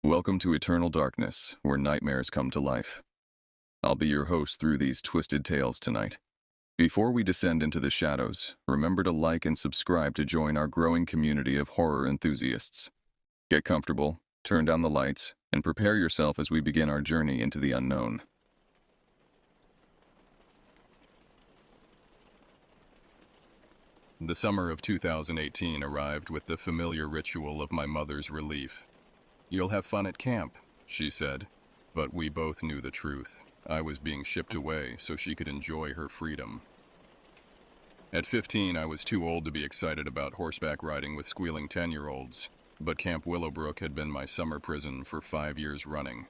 Welcome to Eternal Darkness, where nightmares come to life. I'll be your host through these twisted tales tonight. Before we descend into the shadows, remember to like and subscribe to join our growing community of horror enthusiasts. Get comfortable, turn down the lights, and prepare yourself as we begin our journey into the unknown. The summer of 2018 arrived with the familiar ritual of my mother's relief. "You'll have fun at camp," she said, but we both knew the truth. I was being shipped away so she could enjoy her freedom. At 15, I was too old to be excited about horseback riding with squealing 10-year-olds, but Camp Willowbrook had been my summer prison for 5 years running.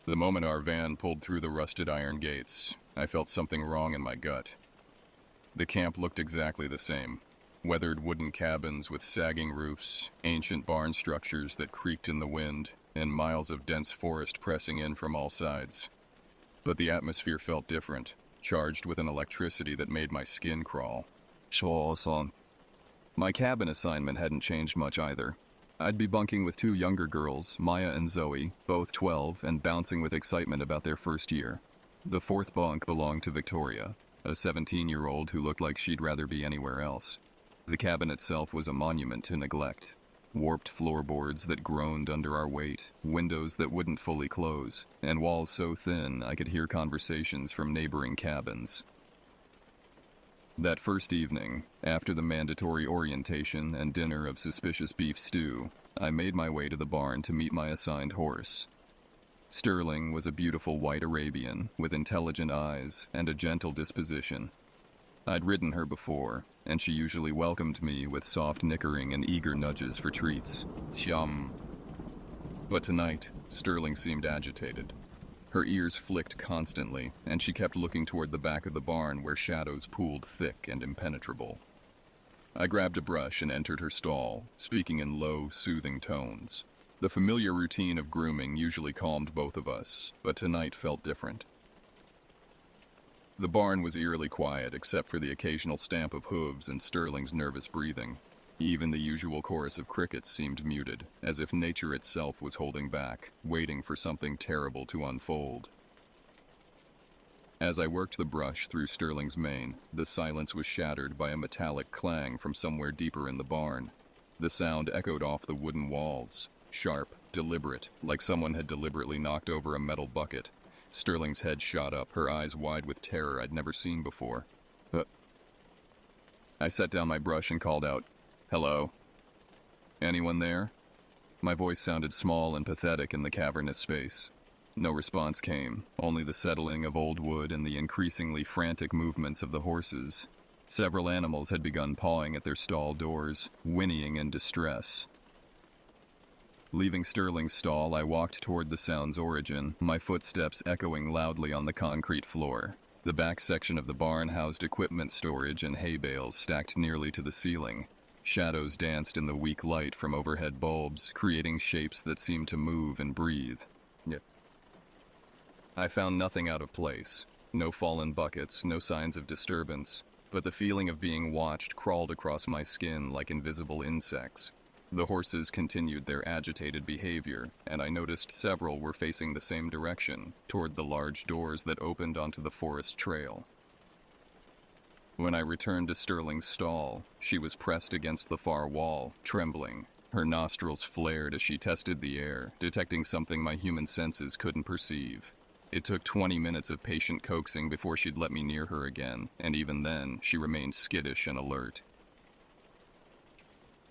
The moment our van pulled through the rusted iron gates, I felt something wrong in my gut. The camp looked exactly the same. Weathered wooden cabins with sagging roofs, ancient barn structures that creaked in the wind, and miles of dense forest pressing in from all sides. But the atmosphere felt different, charged with an electricity that made my skin crawl. Shosonyi. My cabin assignment hadn't changed much either. I'd be bunking with two younger girls, Maya and Zoe, both 12, and bouncing with excitement about their first year. The fourth bunk belonged to Victoria, a 17-year-old who looked like she'd rather be anywhere else. The cabin itself was a monument to neglect. Warped floorboards that groaned under our weight, windows that wouldn't fully close, and walls so thin I could hear conversations from neighboring cabins. That first evening, after the mandatory orientation and dinner of suspicious beef stew, I made my way to the barn to meet my assigned horse. Sterling was a beautiful white Arabian with intelligent eyes and a gentle disposition. I'd ridden her before, and she usually welcomed me with soft nickering and eager nudges for treats. Yum. But tonight, Sterling seemed agitated. Her ears flicked constantly, and she kept looking toward the back of the barn where shadows pooled thick and impenetrable. I grabbed a brush and entered her stall, speaking in low, soothing tones. The familiar routine of grooming usually calmed both of us, but tonight felt different. The barn was eerily quiet except for the occasional stamp of hooves and Sterling's nervous breathing. Even the usual chorus of crickets seemed muted, as if nature itself was holding back, waiting for something terrible to unfold. As I worked the brush through Sterling's mane, the silence was shattered by a metallic clang from somewhere deeper in the barn. The sound echoed off the wooden walls, sharp, deliberate, like someone had deliberately knocked over a metal bucket. Sterling's head shot up, her eyes wide with terror I'd never seen before. I set down my brush and called out, "Hello? Anyone there?" My voice sounded small and pathetic in the cavernous space. No response came, only the settling of old wood and the increasingly frantic movements of the horses. Several animals had begun pawing at their stall doors, whinnying in distress. Leaving Sterling's stall, I walked toward the sound's origin, my footsteps echoing loudly on the concrete floor. The back section of the barn housed equipment storage and hay bales stacked nearly to the ceiling. Shadows danced in the weak light from overhead bulbs, creating shapes that seemed to move and breathe. I found nothing out of place. No fallen buckets, no signs of disturbance, but the feeling of being watched crawled across my skin like invisible insects. The horses continued their agitated behavior, and I noticed several were facing the same direction, toward the large doors that opened onto the forest trail. When I returned to Sterling's stall, she was pressed against the far wall, trembling. Her nostrils flared as she tested the air, detecting something my human senses couldn't perceive. It took 20 minutes of patient coaxing before she'd let me near her again, and even then, she remained skittish and alert.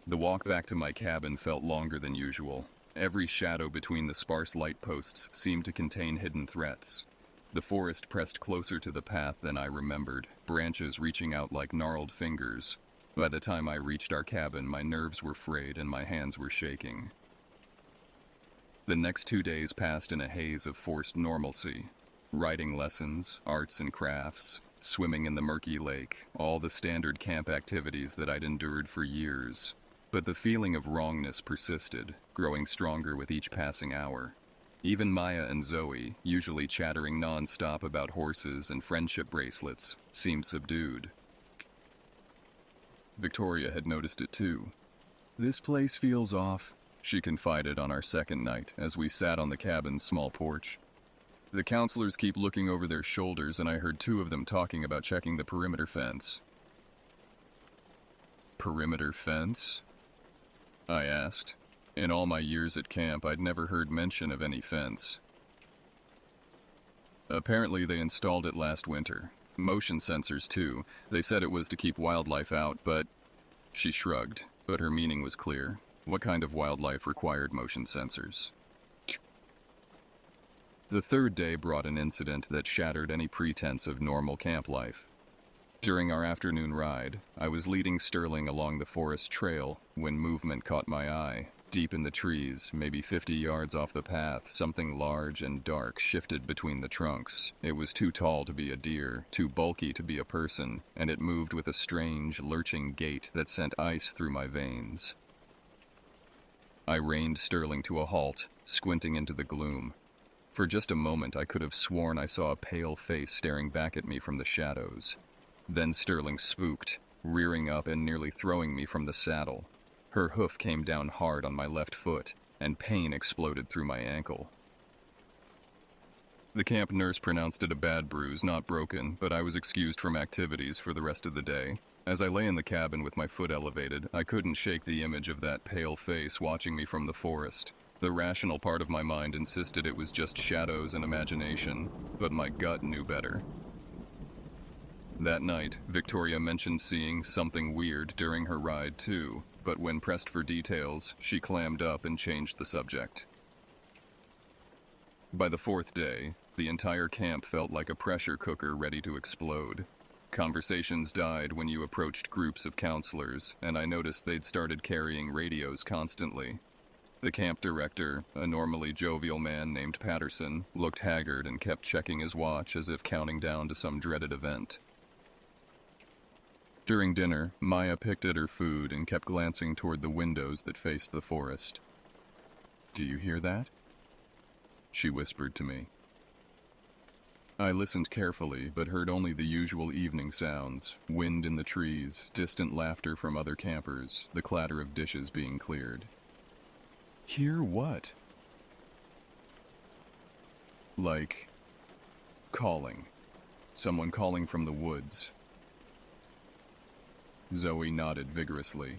The walk back to my cabin felt longer than usual. Every shadow between the sparse light posts seemed to contain hidden threats. The forest pressed closer to the path than I remembered, branches reaching out like gnarled fingers. By the time I reached our cabin, my nerves were frayed and my hands were shaking. The next 2 days passed in a haze of forced normalcy. Writing lessons, arts and crafts, swimming in the murky lake, all the standard camp activities that I'd endured for years. But the feeling of wrongness persisted, growing stronger with each passing hour. Even Maya and Zoe, usually chattering non-stop about horses and friendship bracelets, seemed subdued. Victoria had noticed it too. "This place feels off," she confided on our second night as we sat on the cabin's small porch. The counselors keep looking over their shoulders, and I heard two of them talking about checking the perimeter fence. Perimeter fence? I asked. In all my years at camp, I'd never heard mention of any fence. Apparently they installed it last winter. Motion sensors too. They said it was to keep wildlife out, but... She shrugged, but her meaning was clear. What kind of wildlife required motion sensors? The third day brought an incident that shattered any pretense of normal camp life. During our afternoon ride, I was leading Sterling along the forest trail when movement caught my eye. Deep in the trees, maybe 50 yards off the path, something large and dark shifted between the trunks. It was too tall to be a deer, too bulky to be a person, and it moved with a strange, lurching gait that sent ice through my veins. I reined Sterling to a halt, squinting into the gloom. For just a moment I could have sworn I saw a pale face staring back at me from the shadows. Then Sterling spooked, rearing up and nearly throwing me from the saddle. Her hoof came down hard on my left foot, and pain exploded through my ankle. The camp nurse pronounced it a bad bruise, not broken, but I was excused from activities for the rest of the day. As I lay in the cabin with my foot elevated, I couldn't shake the image of that pale face watching me from the forest. The rational part of my mind insisted it was just shadows and imagination, but my gut knew better. That night, Victoria mentioned seeing something weird during her ride too, but when pressed for details, she clammed up and changed the subject. By the fourth day, the entire camp felt like a pressure cooker ready to explode. Conversations died when you approached groups of counselors, and I noticed they'd started carrying radios constantly. The camp director, a normally jovial man named Patterson, looked haggard and kept checking his watch as if counting down to some dreaded event. During dinner, Maya picked at her food and kept glancing toward the windows that faced the forest. "Do you hear that?" she whispered to me. I listened carefully, but heard only the usual evening sounds: wind in the trees, distant laughter from other campers, the clatter of dishes being cleared. Hear what? Like calling. Someone calling from the woods. Zoe nodded vigorously.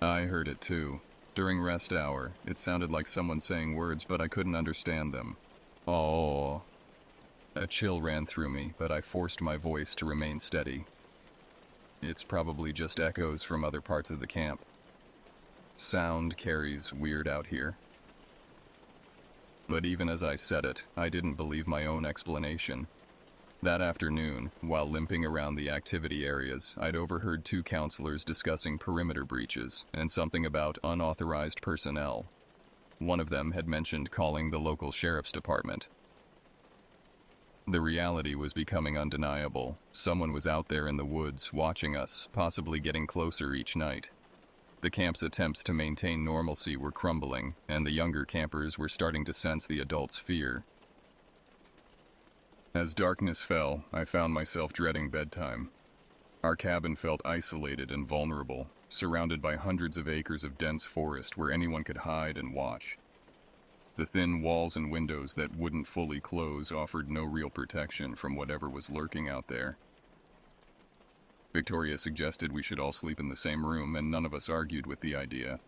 I heard it too. During rest hour, it sounded like someone saying words, but I couldn't understand them. Oh. A chill ran through me, but I forced my voice to remain steady. It's probably just echoes from other parts of the camp. Sound carries weird out here. But even as I said it, I didn't believe my own explanation. That afternoon, while limping around the activity areas, I'd overheard two counselors discussing perimeter breaches and something about unauthorized personnel. One of them had mentioned calling the local sheriff's department. The reality was becoming undeniable. Someone was out there in the woods, watching us, possibly getting closer each night. The camp's attempts to maintain normalcy were crumbling, and the younger campers were starting to sense the adults' fear. As darkness fell, I found myself dreading bedtime. Our cabin felt isolated and vulnerable, surrounded by hundreds of acres of dense forest where anyone could hide and watch. The thin walls and windows that wouldn't fully close offered no real protection from whatever was lurking out there. Victoria suggested we should all sleep in the same room, and none of us argued with the idea.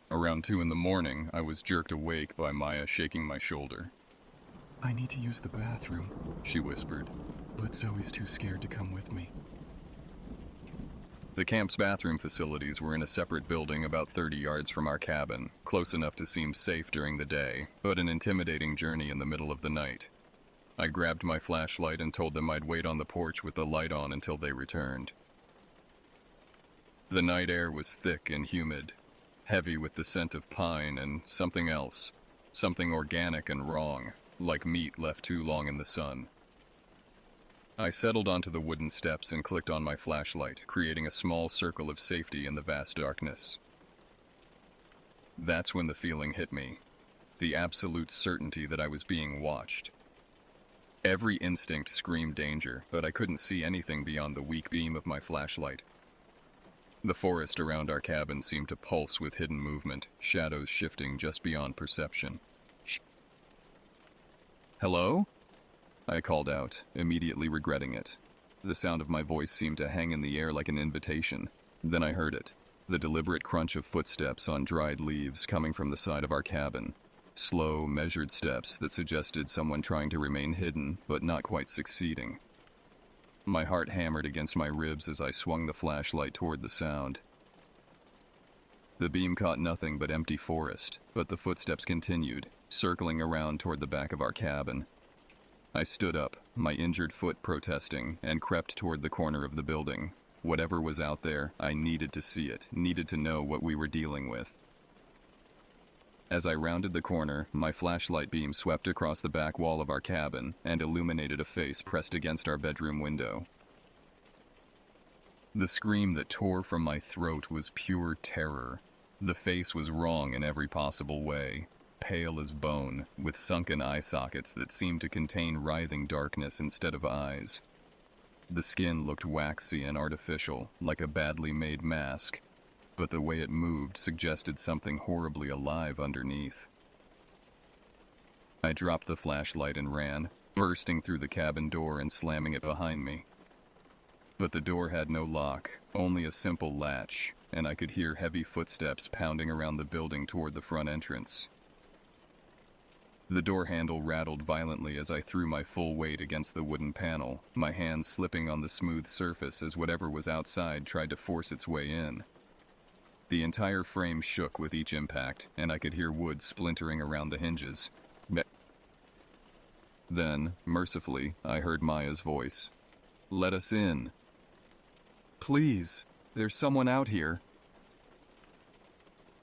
Around 2 a.m, I was jerked awake by Maya shaking my shoulder. "I need to use the bathroom," she whispered, "but Zoe's too scared to come with me." The camp's bathroom facilities were in a separate building about 30 yards from our cabin, close enough to seem safe during the day, but an intimidating journey in the middle of the night. I grabbed my flashlight and told them I'd wait on the porch with the light on until they returned. The night air was thick and humid, heavy with the scent of pine and something else, something organic and wrong, like meat left too long in the sun. I settled onto the wooden steps and clicked on my flashlight, creating a small circle of safety in the vast darkness. That's when the feeling hit me, the absolute certainty that I was being watched. Every instinct screamed danger, but I couldn't see anything beyond the weak beam of my flashlight. The forest around our cabin seemed to pulse with hidden movement, shadows shifting just beyond perception. "Hello?" I called out, immediately regretting it. The sound of my voice seemed to hang in the air like an invitation. Then I heard it, the deliberate crunch of footsteps on dried leaves coming from the side of our cabin. Slow, measured steps that suggested someone trying to remain hidden, but not quite succeeding. My heart hammered against my ribs as I swung the flashlight toward the sound. The beam caught nothing but empty forest, but the footsteps continued, circling around toward the back of our cabin. I stood up, my injured foot protesting, and crept toward the corner of the building. Whatever was out there, I needed to see it, needed to know what we were dealing with. As I rounded the corner, my flashlight beam swept across the back wall of our cabin and illuminated a face pressed against our bedroom window. The scream that tore from my throat was pure terror. The face was wrong in every possible way, pale as bone, with sunken eye sockets that seemed to contain writhing darkness instead of eyes. The skin looked waxy and artificial, like a badly made mask, but the way it moved suggested something horribly alive underneath. I dropped the flashlight and ran, bursting through the cabin door and slamming it behind me. But the door had no lock, only a simple latch, and I could hear heavy footsteps pounding around the building toward the front entrance. The door handle rattled violently as I threw my full weight against the wooden panel, my hands slipping on the smooth surface as whatever was outside tried to force its way in. The entire frame shook with each impact, and I could hear wood splintering around the hinges. Then, mercifully, I heard Maya's voice. "Let us in." "Please, there's someone out here."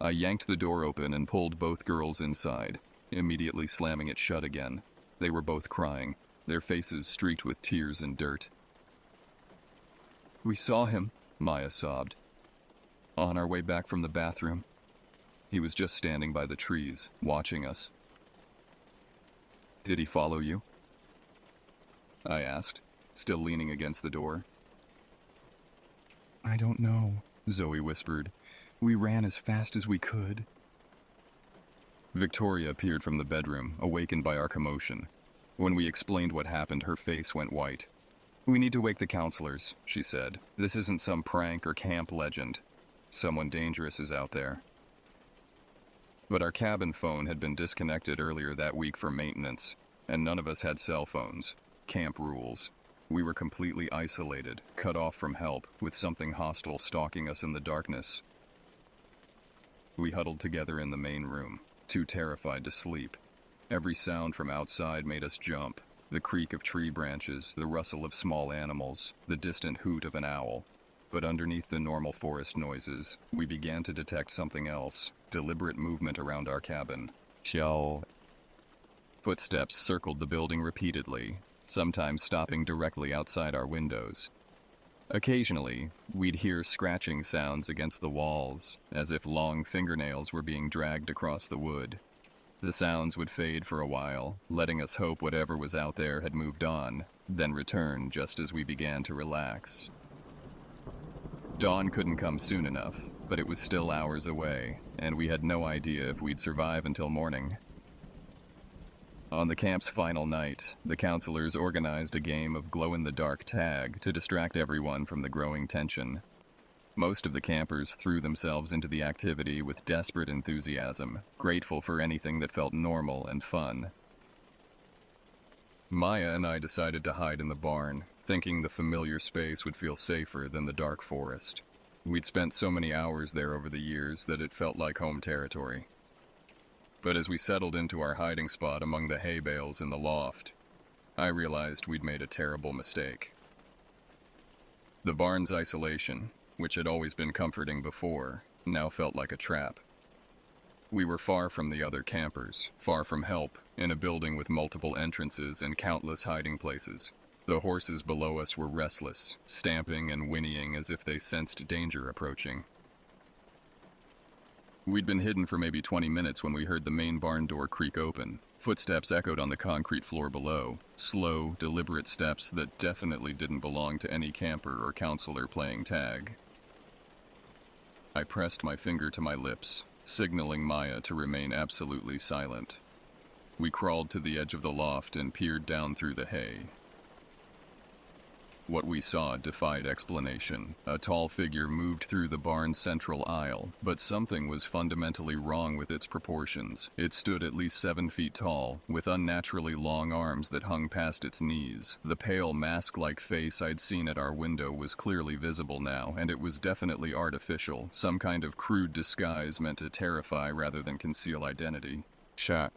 I yanked the door open and pulled both girls inside, immediately slamming it shut again. They were both crying, their faces streaked with tears and dirt. "We saw him," Maya sobbed. "On our way back from the bathroom. He was just standing by the trees, watching us." "Did he follow you?" I asked, still leaning against the door. "I don't know," Zoe whispered. "We ran as fast as we could." Victoria appeared from the bedroom, awakened by our commotion. When we explained what happened, her face went white. "We need to wake the counselors," she said. "This isn't some prank or camp legend. Someone dangerous is out there." But our cabin phone had been disconnected earlier that week for maintenance, and none of us had cell phones. Camp rules. We were completely isolated, cut off from help, with something hostile stalking us in the darkness. We huddled together in the main room, too terrified to sleep. Every sound from outside made us jump. The creak of tree branches, the rustle of small animals, the distant hoot of an owl. But underneath the normal forest noises, we began to detect something else, deliberate movement around our cabin. Xiao. Footsteps circled the building repeatedly, sometimes stopping directly outside our windows. Occasionally, we'd hear scratching sounds against the walls, as if long fingernails were being dragged across the wood. The sounds would fade for a while, letting us hope whatever was out there had moved on, then return just as we began to relax. Dawn couldn't come soon enough, but it was still hours away, and we had no idea if we'd survive until morning. On the camp's final night, the counselors organized a game of glow-in-the-dark tag to distract everyone from the growing tension. Most of the campers threw themselves into the activity with desperate enthusiasm, grateful for anything that felt normal and fun. Maya and I decided to hide in the barn, thinking the familiar space would feel safer than the dark forest. We'd spent so many hours there over the years that it felt like home territory. But as we settled into our hiding spot among the hay bales in the loft, I realized we'd made a terrible mistake. The barn's isolation, which had always been comforting before, now felt like a trap. We were far from the other campers, far from help, in a building with multiple entrances and countless hiding places. The horses below us were restless, stamping and whinnying as if they sensed danger approaching. We'd been hidden for maybe 20 minutes when we heard the main barn door creak open. Footsteps echoed on the concrete floor below, slow, deliberate steps that definitely didn't belong to any camper or counselor playing tag. I pressed my finger to my lips, signaling Maya to remain absolutely silent. We crawled to the edge of the loft and peered down through the hay. What we saw defied explanation. A tall figure moved through the barn's central aisle, but something was fundamentally wrong with its proportions. It stood at least 7 feet tall, with unnaturally long arms that hung past its knees. The pale, mask-like face I'd seen at our window was clearly visible now, and it was definitely artificial, some kind of crude disguise meant to terrify rather than conceal identity. Shot.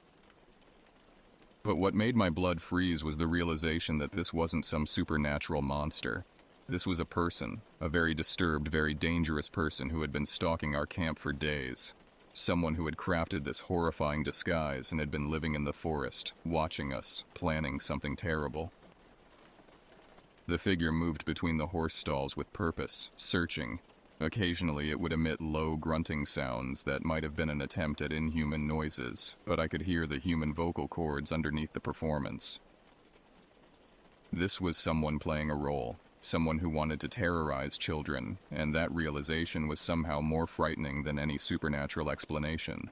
But what made my blood freeze was the realization that this wasn't some supernatural monster. This was a person, a very disturbed, very dangerous person who had been stalking our camp for days. Someone who had crafted this horrifying disguise and had been living in the forest, watching us, planning something terrible. The figure moved between the horse stalls with purpose, searching. Occasionally it would emit low grunting sounds that might have been an attempt at inhuman noises, but I could hear the human vocal cords underneath the performance. This was someone playing a role, someone who wanted to terrorize children, and that realization was somehow more frightening than any supernatural explanation.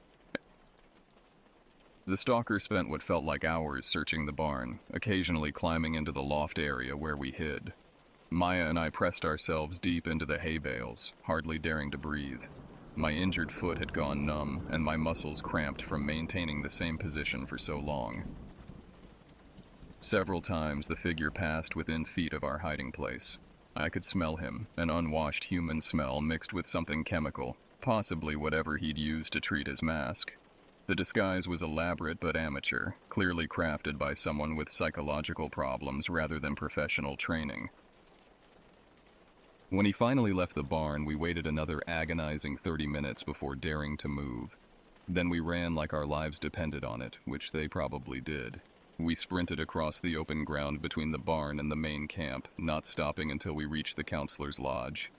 The stalker spent what felt like hours searching the barn, occasionally climbing into the loft area where we hid. Maya and I pressed ourselves deep into the hay bales, hardly daring to breathe. My injured foot had gone numb, and my muscles cramped from maintaining the same position for so long. Several times the figure passed within feet of our hiding place. I could smell him, an unwashed human smell mixed with something chemical, possibly whatever he'd used to treat his mask. The disguise was elaborate but amateur, clearly crafted by someone with psychological problems rather than professional training. When he finally left the barn, we waited another agonizing 30 minutes before daring to move. Then we ran like our lives depended on it, which they probably did. We sprinted across the open ground between the barn and the main camp, not stopping until we reached the counselor's lodge.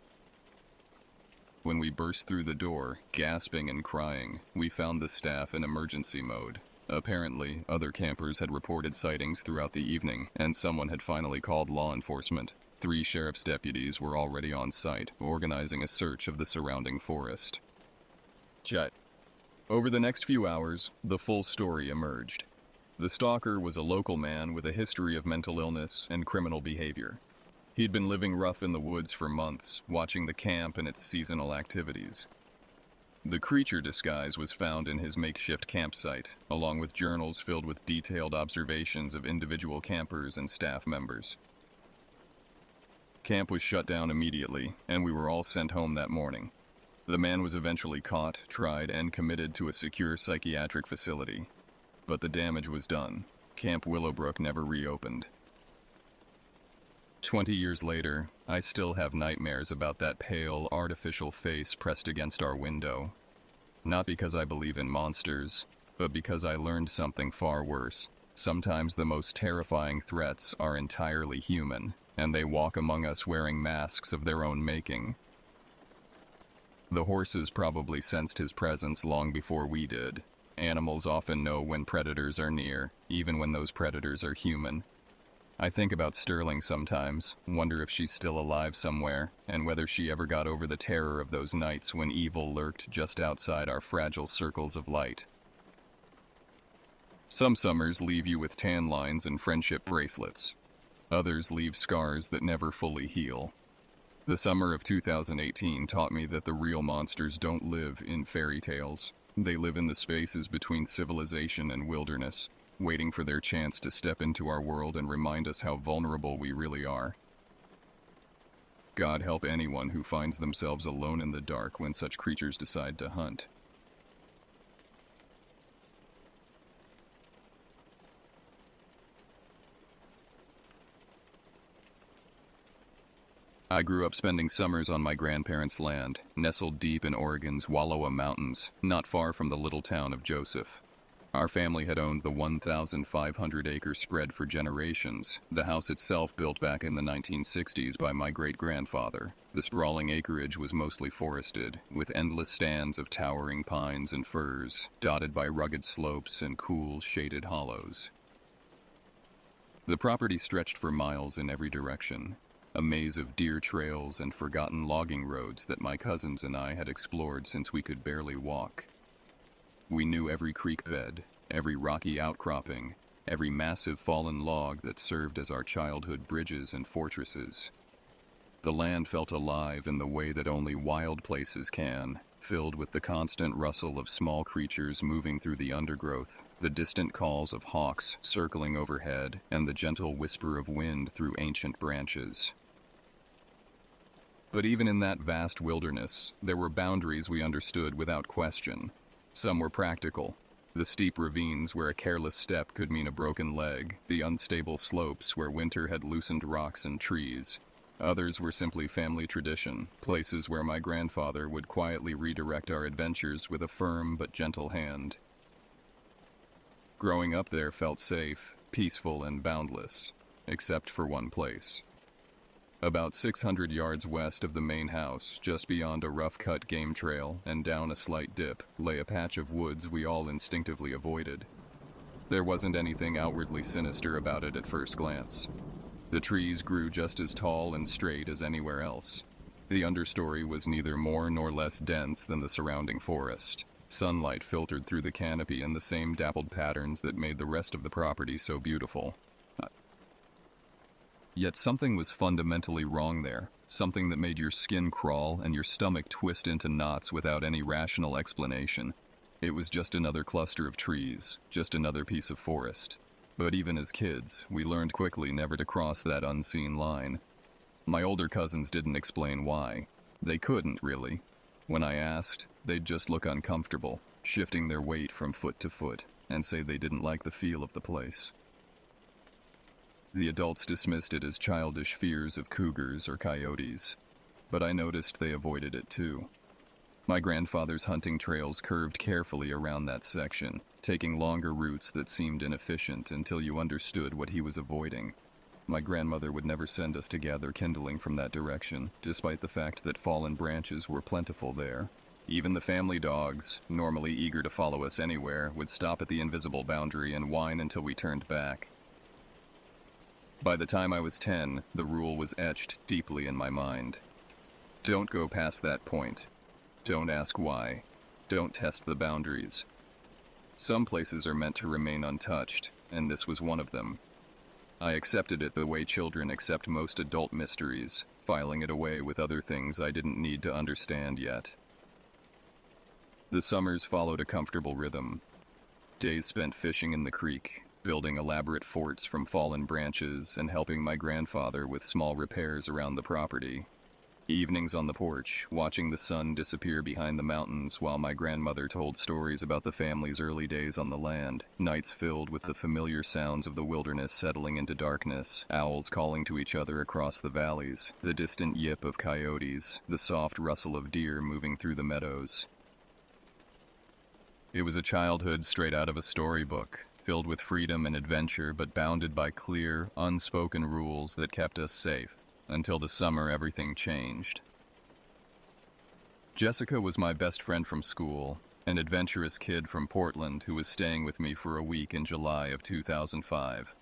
When we burst through the door, gasping and crying, we found the staff in emergency mode. Apparently, other campers had reported sightings throughout the evening, and someone had finally called law enforcement. 3 sheriff's deputies were already on site, organizing a search of the surrounding forest. Chet. Over the next few hours, the full story emerged. The stalker was a local man with a history of mental illness and criminal behavior. He'd been living rough in the woods for months, watching the camp and its seasonal activities. The creature disguise was found in his makeshift campsite, along with journals filled with detailed observations of individual campers and staff members. Camp was shut down immediately, and we were all sent home that morning. The man was eventually caught, tried, and committed to a secure psychiatric facility. But the damage was done. Camp Willowbrook never reopened. 20 years later, I still have nightmares about that pale, artificial face pressed against our window. Not because I believe in monsters, but because I learned something far worse. Sometimes the most terrifying threats are entirely human, and they walk among us wearing masks of their own making. The horses probably sensed his presence long before we did. Animals often know when predators are near, even when those predators are human. I think about Sterling sometimes, wonder if she's still alive somewhere, and whether she ever got over the terror of those nights when evil lurked just outside our fragile circles of light. Some summers leave you with tan lines and friendship bracelets. Others leave scars that never fully heal. The summer of 2018 taught me that the real monsters don't live in fairy tales. They live in the spaces between civilization and wilderness, waiting for their chance to step into our world and remind us how vulnerable we really are. God help anyone who finds themselves alone in the dark when such creatures decide to hunt. I grew up spending summers on my grandparents' land, nestled deep in Oregon's Wallowa Mountains, not far from the little town of Joseph. Our family had owned the 1,500-acre spread for generations, the house itself built back in the 1960s by my great-grandfather. The sprawling acreage was mostly forested, with endless stands of towering pines and firs, dotted by rugged slopes and cool, shaded hollows. The property stretched for miles in every direction. a maze of deer trails and forgotten logging roads that my cousins and I had explored since we could barely walk. We knew every creek bed, every rocky outcropping, every massive fallen log that served as our childhood bridges and fortresses. The land felt alive in the way that only wild places can, filled with the constant rustle of small creatures moving through the undergrowth, the distant calls of hawks circling overhead, and the gentle whisper of wind through ancient branches. But even in that vast wilderness, there were boundaries we understood without question. Some were practical. The steep ravines where a careless step could mean a broken leg, the unstable slopes where winter had loosened rocks and trees. Others were simply family tradition, places where my grandfather would quietly redirect our adventures with a firm but gentle hand. Growing up there felt safe, peaceful, and boundless, except for one place. About 600 yards west of the main house, just beyond a rough-cut game trail and down a slight dip, lay a patch of woods we all instinctively avoided. There wasn't anything outwardly sinister about it at first glance. The trees grew just as tall and straight as anywhere else. The understory was neither more nor less dense than the surrounding forest. Sunlight filtered through the canopy in the same dappled patterns that made the rest of the property so beautiful. Yet something was fundamentally wrong there, something that made your skin crawl and your stomach twist into knots without any rational explanation. It was just another cluster of trees, just another piece of forest. But even as kids, we learned quickly never to cross that unseen line. My older cousins didn't explain why. They couldn't, really. When I asked, they'd just look uncomfortable, shifting their weight from foot to foot, and say they didn't like the feel of the place. The adults dismissed it as childish fears of cougars or coyotes, but I noticed they avoided it too. My grandfather's hunting trails curved carefully around that section, taking longer routes that seemed inefficient until you understood what he was avoiding. My grandmother would never send us to gather kindling from that direction, despite the fact that fallen branches were plentiful there. Even the family dogs, normally eager to follow us anywhere, would stop at the invisible boundary and whine until we turned back. By the time I was 10, the rule was etched deeply in my mind. Don't go past that point. Don't ask why. Don't test the boundaries. Some places are meant to remain untouched, and this was one of them. I accepted it the way children accept most adult mysteries, filing it away with other things I didn't need to understand yet. The summers followed a comfortable rhythm. Days spent fishing in the creek, building elaborate forts from fallen branches, and helping my grandfather with small repairs around the property. Evenings on the porch, watching the sun disappear behind the mountains while my grandmother told stories about the family's early days on the land, nights filled with the familiar sounds of the wilderness settling into darkness, owls calling to each other across the valleys, the distant yip of coyotes, the soft rustle of deer moving through the meadows. It was a childhood straight out of a storybook, filled with freedom and adventure but bounded by clear, unspoken rules that kept us safe. Until the summer, everything changed. Jessica was my best friend from school, an adventurous kid from Portland who was staying with me for a week in July of 2005.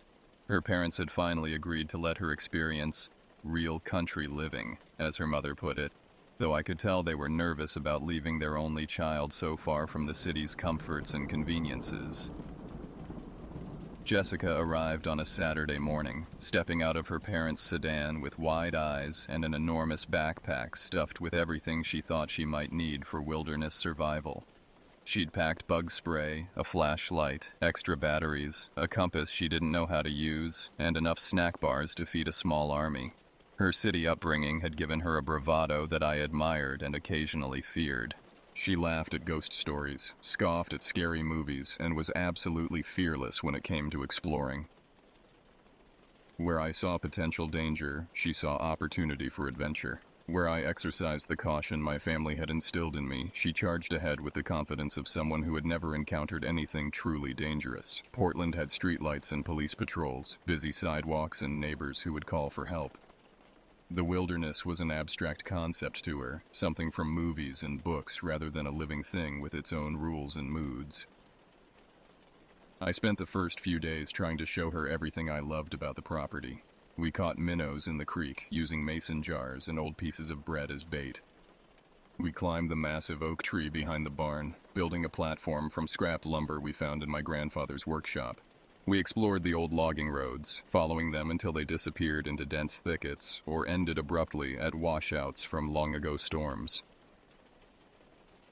Her parents had finally agreed to let her experience real country living, as her mother put it, though I could tell they were nervous about leaving their only child so far from the city's comforts and conveniences. Jessica arrived on a Saturday morning, stepping out of her parents' sedan with wide eyes and an enormous backpack stuffed with everything she thought she might need for wilderness survival. She'd packed bug spray, a flashlight, extra batteries, a compass she didn't know how to use, and enough snack bars to feed a small army. Her city upbringing had given her a bravado that I admired and occasionally feared. She laughed at ghost stories, scoffed at scary movies, and was absolutely fearless when it came to exploring. Where I saw potential danger, she saw opportunity for adventure. Where I exercised the caution my family had instilled in me, she charged ahead with the confidence of someone who had never encountered anything truly dangerous. Portland had streetlights and police patrols, busy sidewalks, and neighbors who would call for help. The wilderness was an abstract concept to her, something from movies and books rather than a living thing with its own rules and moods. I spent the first few days trying to show her everything I loved about the property. We caught minnows in the creek, using mason jars and old pieces of bread as bait. We climbed the massive oak tree behind the barn, building a platform from scrap lumber we found in my grandfather's workshop. We explored the old logging roads, following them until they disappeared into dense thickets or ended abruptly at washouts from long-ago storms.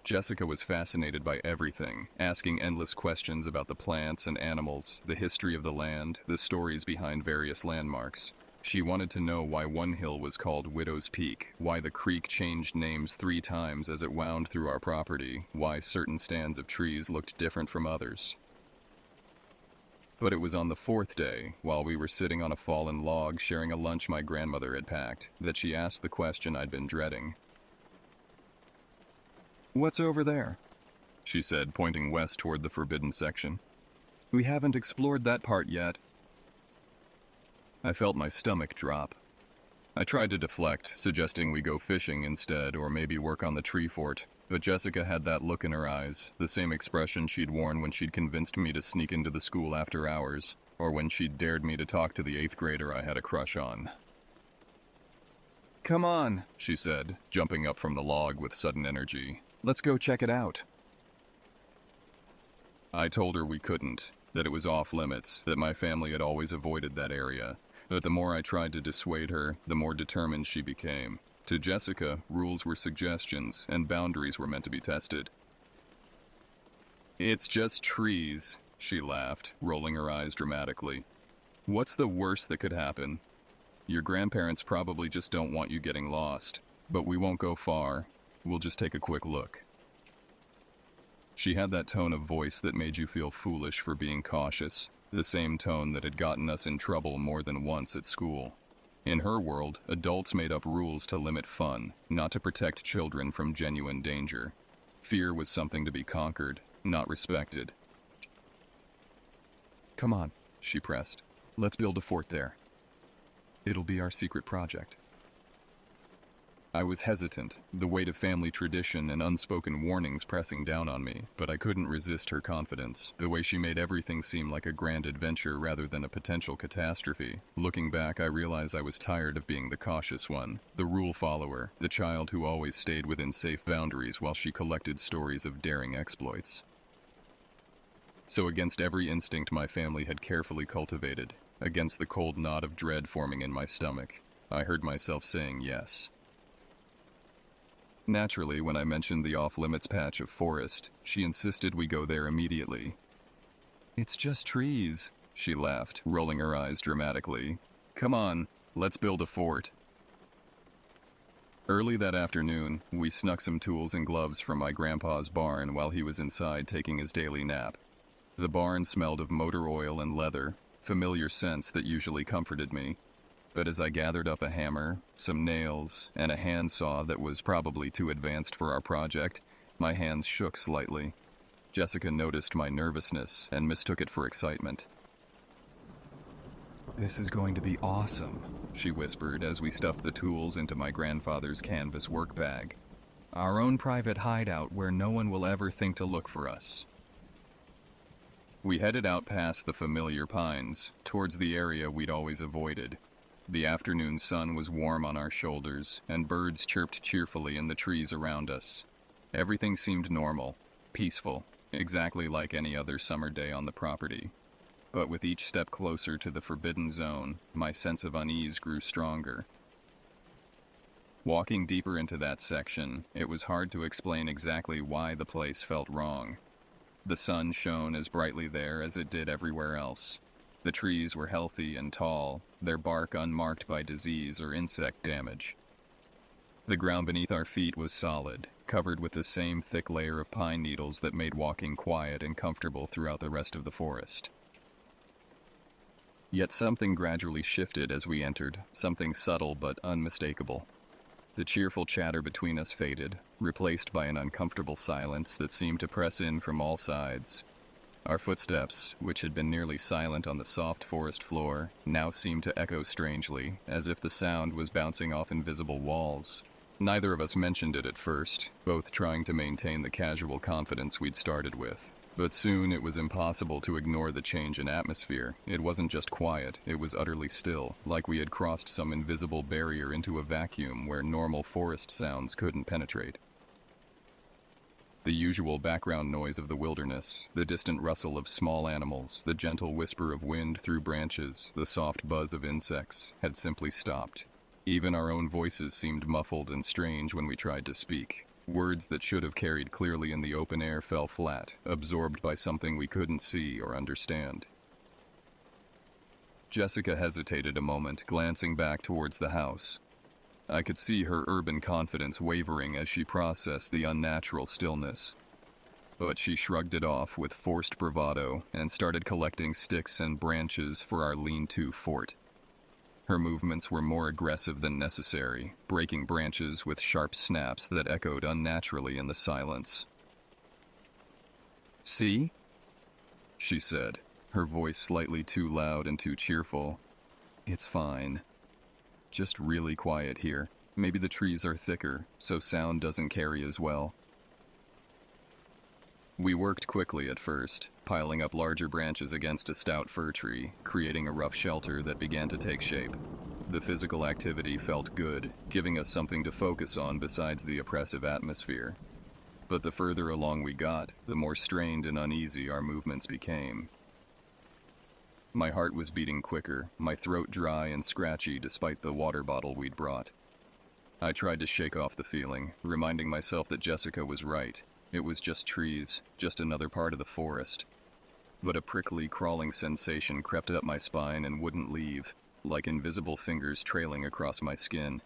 Jessica was fascinated by everything, asking endless questions about the plants and animals, the history of the land, the stories behind various landmarks. She wanted to know why one hill was called Widow's Peak, why the creek changed names 3 times as it wound through our property, why certain stands of trees looked different from others. But it was on the 4th day, while we were sitting on a fallen log sharing a lunch my grandmother had packed, that she asked the question I'd been dreading. "What's over there?" she said, pointing west toward the forbidden section. "We haven't explored that part yet." I felt my stomach drop. I tried to deflect, suggesting we go fishing instead or maybe work on the tree fort, but Jessica had that look in her eyes, the same expression she'd worn when she'd convinced me to sneak into the school after hours, or when she'd dared me to talk to the 8th grader I had a crush on. "Come on," she said, jumping up from the log with sudden energy. "Let's go check it out." I told her we couldn't, that it was off limits, that my family had always avoided that area. But the more I tried to dissuade her, the more determined she became. To Jessica, rules were suggestions, and boundaries were meant to be tested. "It's just trees," she laughed, rolling her eyes dramatically. "What's the worst that could happen? Your grandparents probably just don't want you getting lost, but we won't go far. We'll just take a quick look." She had that tone of voice that made you feel foolish for being cautious. The same tone that had gotten us in trouble more than once at school. In her world, adults made up rules to limit fun, not to protect children from genuine danger. Fear was something to be conquered, not respected. "Come on," she pressed. "Let's build a fort there. It'll be our secret project." I was hesitant, the weight of family tradition and unspoken warnings pressing down on me, but I couldn't resist her confidence, the way she made everything seem like a grand adventure rather than a potential catastrophe. Looking back, I realized I was tired of being the cautious one, the rule follower, the child who always stayed within safe boundaries while she collected stories of daring exploits. So against every instinct my family had carefully cultivated, against the cold knot of dread forming in my stomach, I heard myself saying yes. Naturally, when I mentioned the off-limits patch of forest, she insisted we go there immediately. "It's just trees," she laughed, rolling her eyes dramatically. "Come on, let's build a fort." Early that afternoon, we snuck some tools and gloves from my grandpa's barn while he was inside taking his daily nap. The barn smelled of motor oil and leather, familiar scents that usually comforted me. But as I gathered up a hammer, some nails, and a handsaw that was probably too advanced for our project, my hands shook slightly. Jessica noticed my nervousness and mistook it for excitement. "This is going to be awesome," she whispered as we stuffed the tools into my grandfather's canvas work bag. "Our own private hideout where no one will ever think to look for us." We headed out past the familiar pines, towards the area we'd always avoided. The afternoon sun was warm on our shoulders, and birds chirped cheerfully in the trees around us. Everything seemed normal, peaceful, exactly like any other summer day on the property. But with each step closer to the forbidden zone, my sense of unease grew stronger. Walking deeper into that section, it was hard to explain exactly why the place felt wrong. The sun shone as brightly there as it did everywhere else. The trees were healthy and tall, their bark unmarked by disease or insect damage. The ground beneath our feet was solid, covered with the same thick layer of pine needles that made walking quiet and comfortable throughout the rest of the forest. Yet something gradually shifted as we entered, something subtle but unmistakable. The cheerful chatter between us faded, replaced by an uncomfortable silence that seemed to press in from all sides. Our footsteps, which had been nearly silent on the soft forest floor, now seemed to echo strangely, as if the sound was bouncing off invisible walls. Neither of us mentioned it at first, both trying to maintain the casual confidence we'd started with. But soon it was impossible to ignore the change in atmosphere. It wasn't just quiet, it was utterly still, like we had crossed some invisible barrier into a vacuum where normal forest sounds couldn't penetrate. The usual background noise of the wilderness, the distant rustle of small animals, the gentle whisper of wind through branches, the soft buzz of insects, had simply stopped. Even our own voices seemed muffled and strange when we tried to speak. Words that should have carried clearly in the open air fell flat, absorbed by something we couldn't see or understand. Jessica hesitated a moment, glancing back towards the house. I could see her urban confidence wavering as she processed the unnatural stillness. But she shrugged it off with forced bravado and started collecting sticks and branches for our lean-to fort. Her movements were more aggressive than necessary, breaking branches with sharp snaps that echoed unnaturally in the silence. "See?" she said, her voice slightly too loud and too cheerful. "It's fine. Just really quiet here. Maybe the trees are thicker, so sound doesn't carry as well." We worked quickly at first, piling up larger branches against a stout fir tree, creating a rough shelter that began to take shape. The physical activity felt good, giving us something to focus on besides the oppressive atmosphere. But the further along we got, the more strained and uneasy our movements became. My heart was beating quicker, my throat dry and scratchy despite the water bottle we'd brought. I tried to shake off the feeling, reminding myself that Jessica was right. It was just trees, just another part of the forest. But a prickly, crawling sensation crept up my spine and wouldn't leave, like invisible fingers trailing across my skin.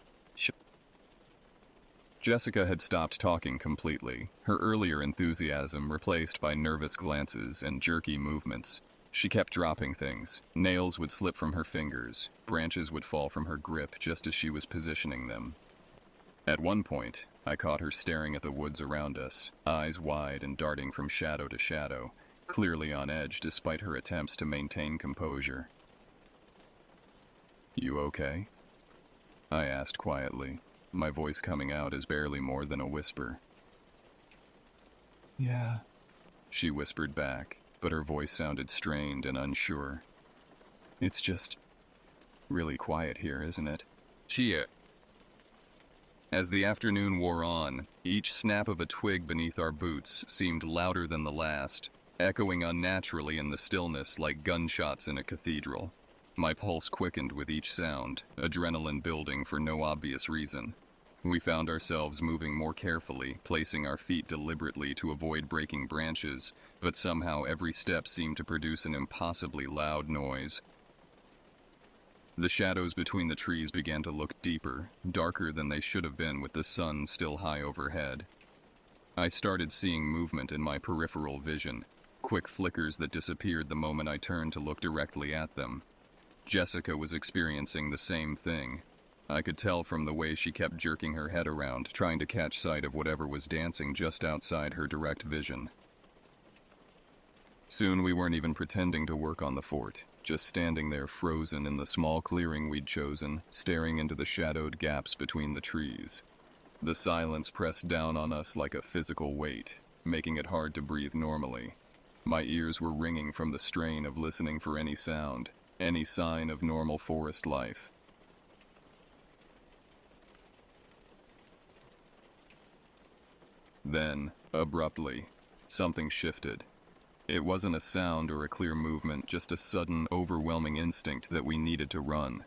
Jessica had stopped talking completely, her earlier enthusiasm replaced by nervous glances and jerky movements. She kept dropping things. Nails would slip from her fingers. Branches would fall from her grip just as she was positioning them. At one point, I caught her staring at the woods around us, eyes wide and darting from shadow to shadow, clearly on edge despite her attempts to maintain composure. "You okay?" I asked quietly, my voice coming out as barely more than a whisper. "Yeah," she whispered back, but her voice sounded strained and unsure. "It's just really quiet here, isn't it?" As the afternoon wore on, each snap of a twig beneath our boots seemed louder than the last, echoing unnaturally in the stillness like gunshots in a cathedral. My pulse quickened with each sound, adrenaline building for no obvious reason. We found ourselves moving more carefully, placing our feet deliberately to avoid breaking branches, but somehow every step seemed to produce an impossibly loud noise. The shadows between the trees began to look deeper, darker than they should have been with the sun still high overhead. I started seeing movement in my peripheral vision, quick flickers that disappeared the moment I turned to look directly at them. Jessica was experiencing the same thing. I could tell from the way she kept jerking her head around, trying to catch sight of whatever was dancing just outside her direct vision. Soon we weren't even pretending to work on the fort, just standing there frozen in the small clearing we'd chosen, staring into the shadowed gaps between the trees. The silence pressed down on us like a physical weight, making it hard to breathe normally. My ears were ringing from the strain of listening for any sound, any sign of normal forest life. Then, abruptly, something shifted. It wasn't a sound or a clear movement, just a sudden, overwhelming instinct that we needed to run.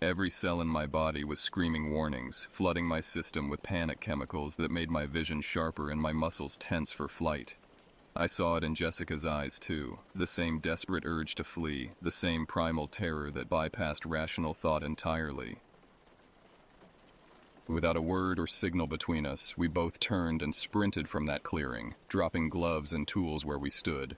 Every cell in my body was screaming warnings, flooding my system with panic chemicals that made my vision sharper and my muscles tense for flight. I saw it in Jessica's eyes, too, the same desperate urge to flee, the same primal terror that bypassed rational thought entirely. Without a word or signal between us, we both turned and sprinted from that clearing, dropping gloves and tools where we stood.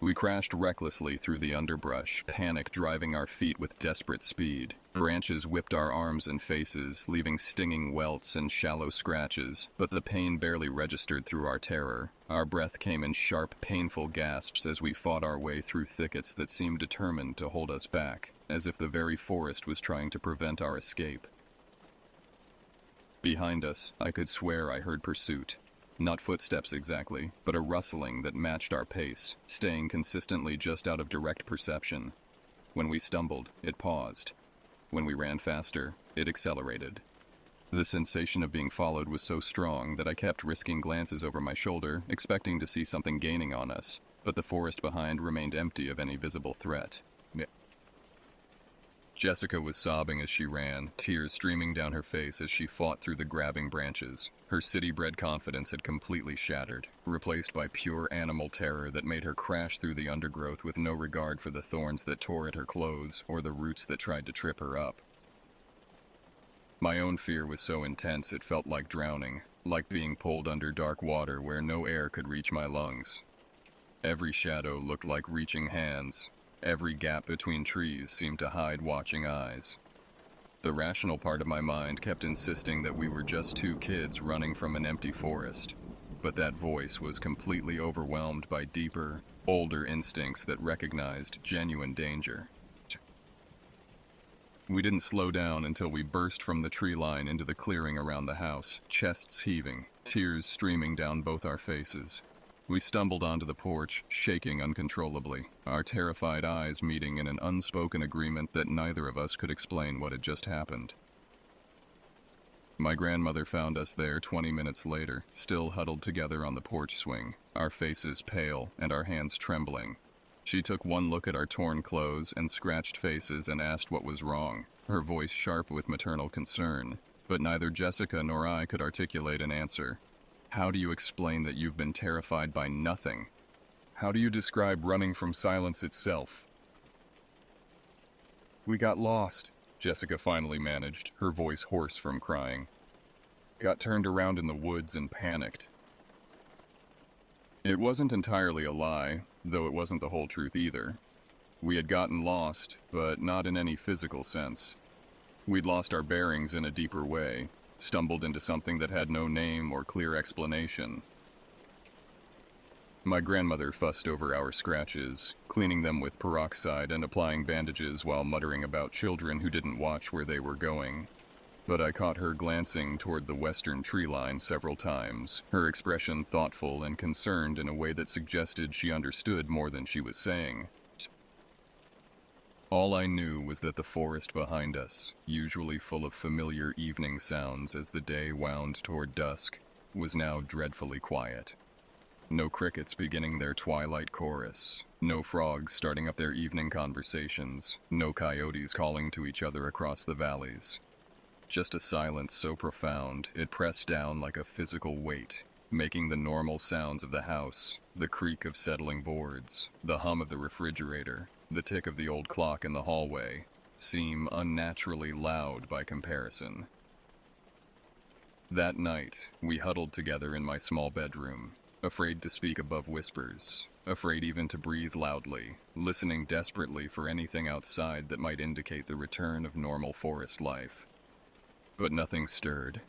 We crashed recklessly through the underbrush, panic driving our feet with desperate speed. Branches whipped our arms and faces, leaving stinging welts and shallow scratches, but the pain barely registered through our terror. Our breath came in sharp, painful gasps as we fought our way through thickets that seemed determined to hold us back, as if the very forest was trying to prevent our escape. Behind us, I could swear I heard pursuit. Not footsteps exactly, but a rustling that matched our pace, staying consistently just out of direct perception. When we stumbled, it paused. When we ran faster, it accelerated. The sensation of being followed was so strong that I kept risking glances over my shoulder, expecting to see something gaining on us, but the forest behind remained empty of any visible threat. Jessica was sobbing as she ran, tears streaming down her face as she fought through the grabbing branches. Her city-bred confidence had completely shattered, replaced by pure animal terror that made her crash through the undergrowth with no regard for the thorns that tore at her clothes or the roots that tried to trip her up. My own fear was so intense it felt like drowning, like being pulled under dark water where no air could reach my lungs. Every shadow looked like reaching hands. Every gap between trees seemed to hide watching eyes. The rational part of my mind kept insisting that we were just two kids running from an empty forest, but that voice was completely overwhelmed by deeper, older instincts that recognized genuine danger. We didn't slow down until we burst from the tree line into the clearing around the house, chests heaving, tears streaming down both our faces. We stumbled onto the porch, shaking uncontrollably, our terrified eyes meeting in an unspoken agreement that neither of us could explain what had just happened. My grandmother found us there 20 minutes later, still huddled together on the porch swing, our faces pale and our hands trembling. She took one look at our torn clothes and scratched faces and asked what was wrong, her voice sharp with maternal concern, but neither Jessica nor I could articulate an answer. How do you explain that you've been terrified by nothing? How do you describe running from silence itself? We got lost, Jessica finally managed, her voice hoarse from crying. Got turned around in the woods and panicked. It wasn't entirely a lie, though it wasn't the whole truth either. We had gotten lost, but not in any physical sense. We'd lost our bearings in a deeper way. Stumbled into something that had no name or clear explanation. My grandmother fussed over our scratches, cleaning them with peroxide and applying bandages while muttering about children who didn't watch where they were going. But I caught her glancing toward the western tree line several times, her expression thoughtful and concerned in a way that suggested she understood more than she was saying. All I knew was that the forest behind us, usually full of familiar evening sounds as the day wound toward dusk, was now dreadfully quiet. No crickets beginning their twilight chorus, no frogs starting up their evening conversations, no coyotes calling to each other across the valleys. Just a silence so profound it pressed down like a physical weight, making the normal sounds of the house, the creak of settling boards, the hum of the refrigerator, the tick of the old clock in the hallway, seem unnaturally loud by comparison. That night, we huddled together in my small bedroom, afraid to speak above whispers, afraid even to breathe loudly, listening desperately for anything outside that might indicate the return of normal forest life. But nothing stirred.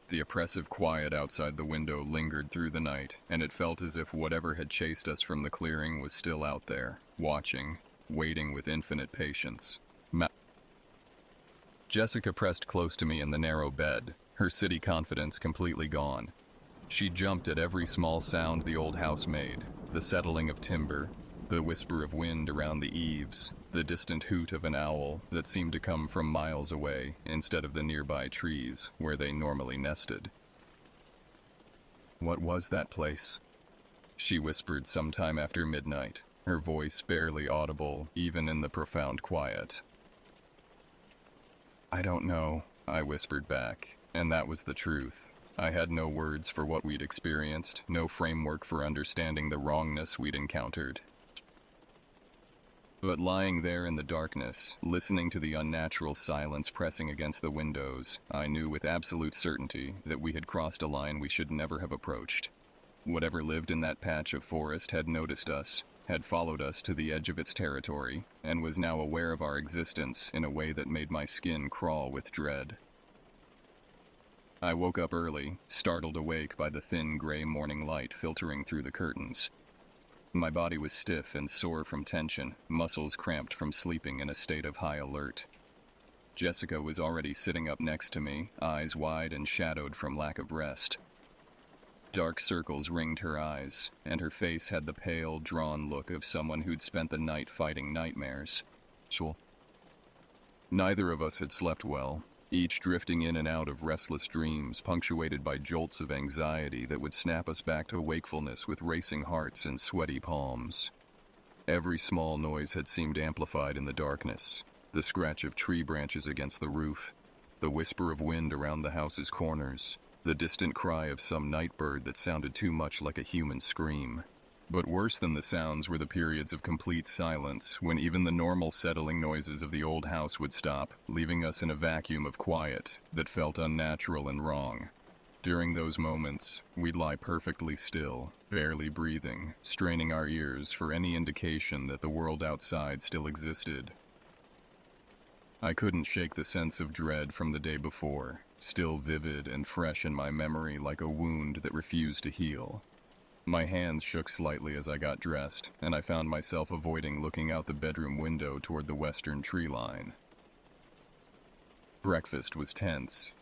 The oppressive quiet outside the window lingered through the night, and it felt as if whatever had chased us from the clearing was still out there, watching, waiting with infinite patience. Jessica pressed close to me in the narrow bed, her city confidence completely gone. She jumped at every small sound the old house made, the settling of timber, the whisper of wind around the eaves, the distant hoot of an owl that seemed to come from miles away instead of the nearby trees where they normally nested. What was that place? She whispered sometime after midnight, her voice barely audible even in the profound quiet. I don't know, I whispered back, and that was the truth. I had no words for what we'd experienced, no framework for understanding the wrongness we'd encountered. But lying there in the darkness, listening to the unnatural silence pressing against the windows, I knew with absolute certainty that we had crossed a line we should never have approached. Whatever lived in that patch of forest had noticed us, had followed us to the edge of its territory, and was now aware of our existence in a way that made my skin crawl with dread. I woke up early, startled awake by the thin gray morning light filtering through the curtains. My body was stiff and sore from tension, muscles cramped from sleeping in a state of high alert. Jessica was already sitting up next to me, eyes wide and shadowed from lack of rest. Dark circles ringed her eyes, and her face had the pale, drawn look of someone who'd spent the night fighting nightmares. Sure. Neither of us had slept well, each drifting in and out of restless dreams punctuated by jolts of anxiety that would snap us back to wakefulness with racing hearts and sweaty palms. Every small noise had seemed amplified in the darkness, the scratch of tree branches against the roof, the whisper of wind around the house's corners, the distant cry of some night bird that sounded too much like a human scream. But worse than the sounds were the periods of complete silence, when even the normal settling noises of the old house would stop, leaving us in a vacuum of quiet that felt unnatural and wrong. During those moments, we'd lie perfectly still, barely breathing, straining our ears for any indication that the world outside still existed. I couldn't shake the sense of dread from the day before, still vivid and fresh in my memory like a wound that refused to heal. My hands shook slightly as I got dressed, and I found myself avoiding looking out the bedroom window toward the western tree line. Breakfast was tense.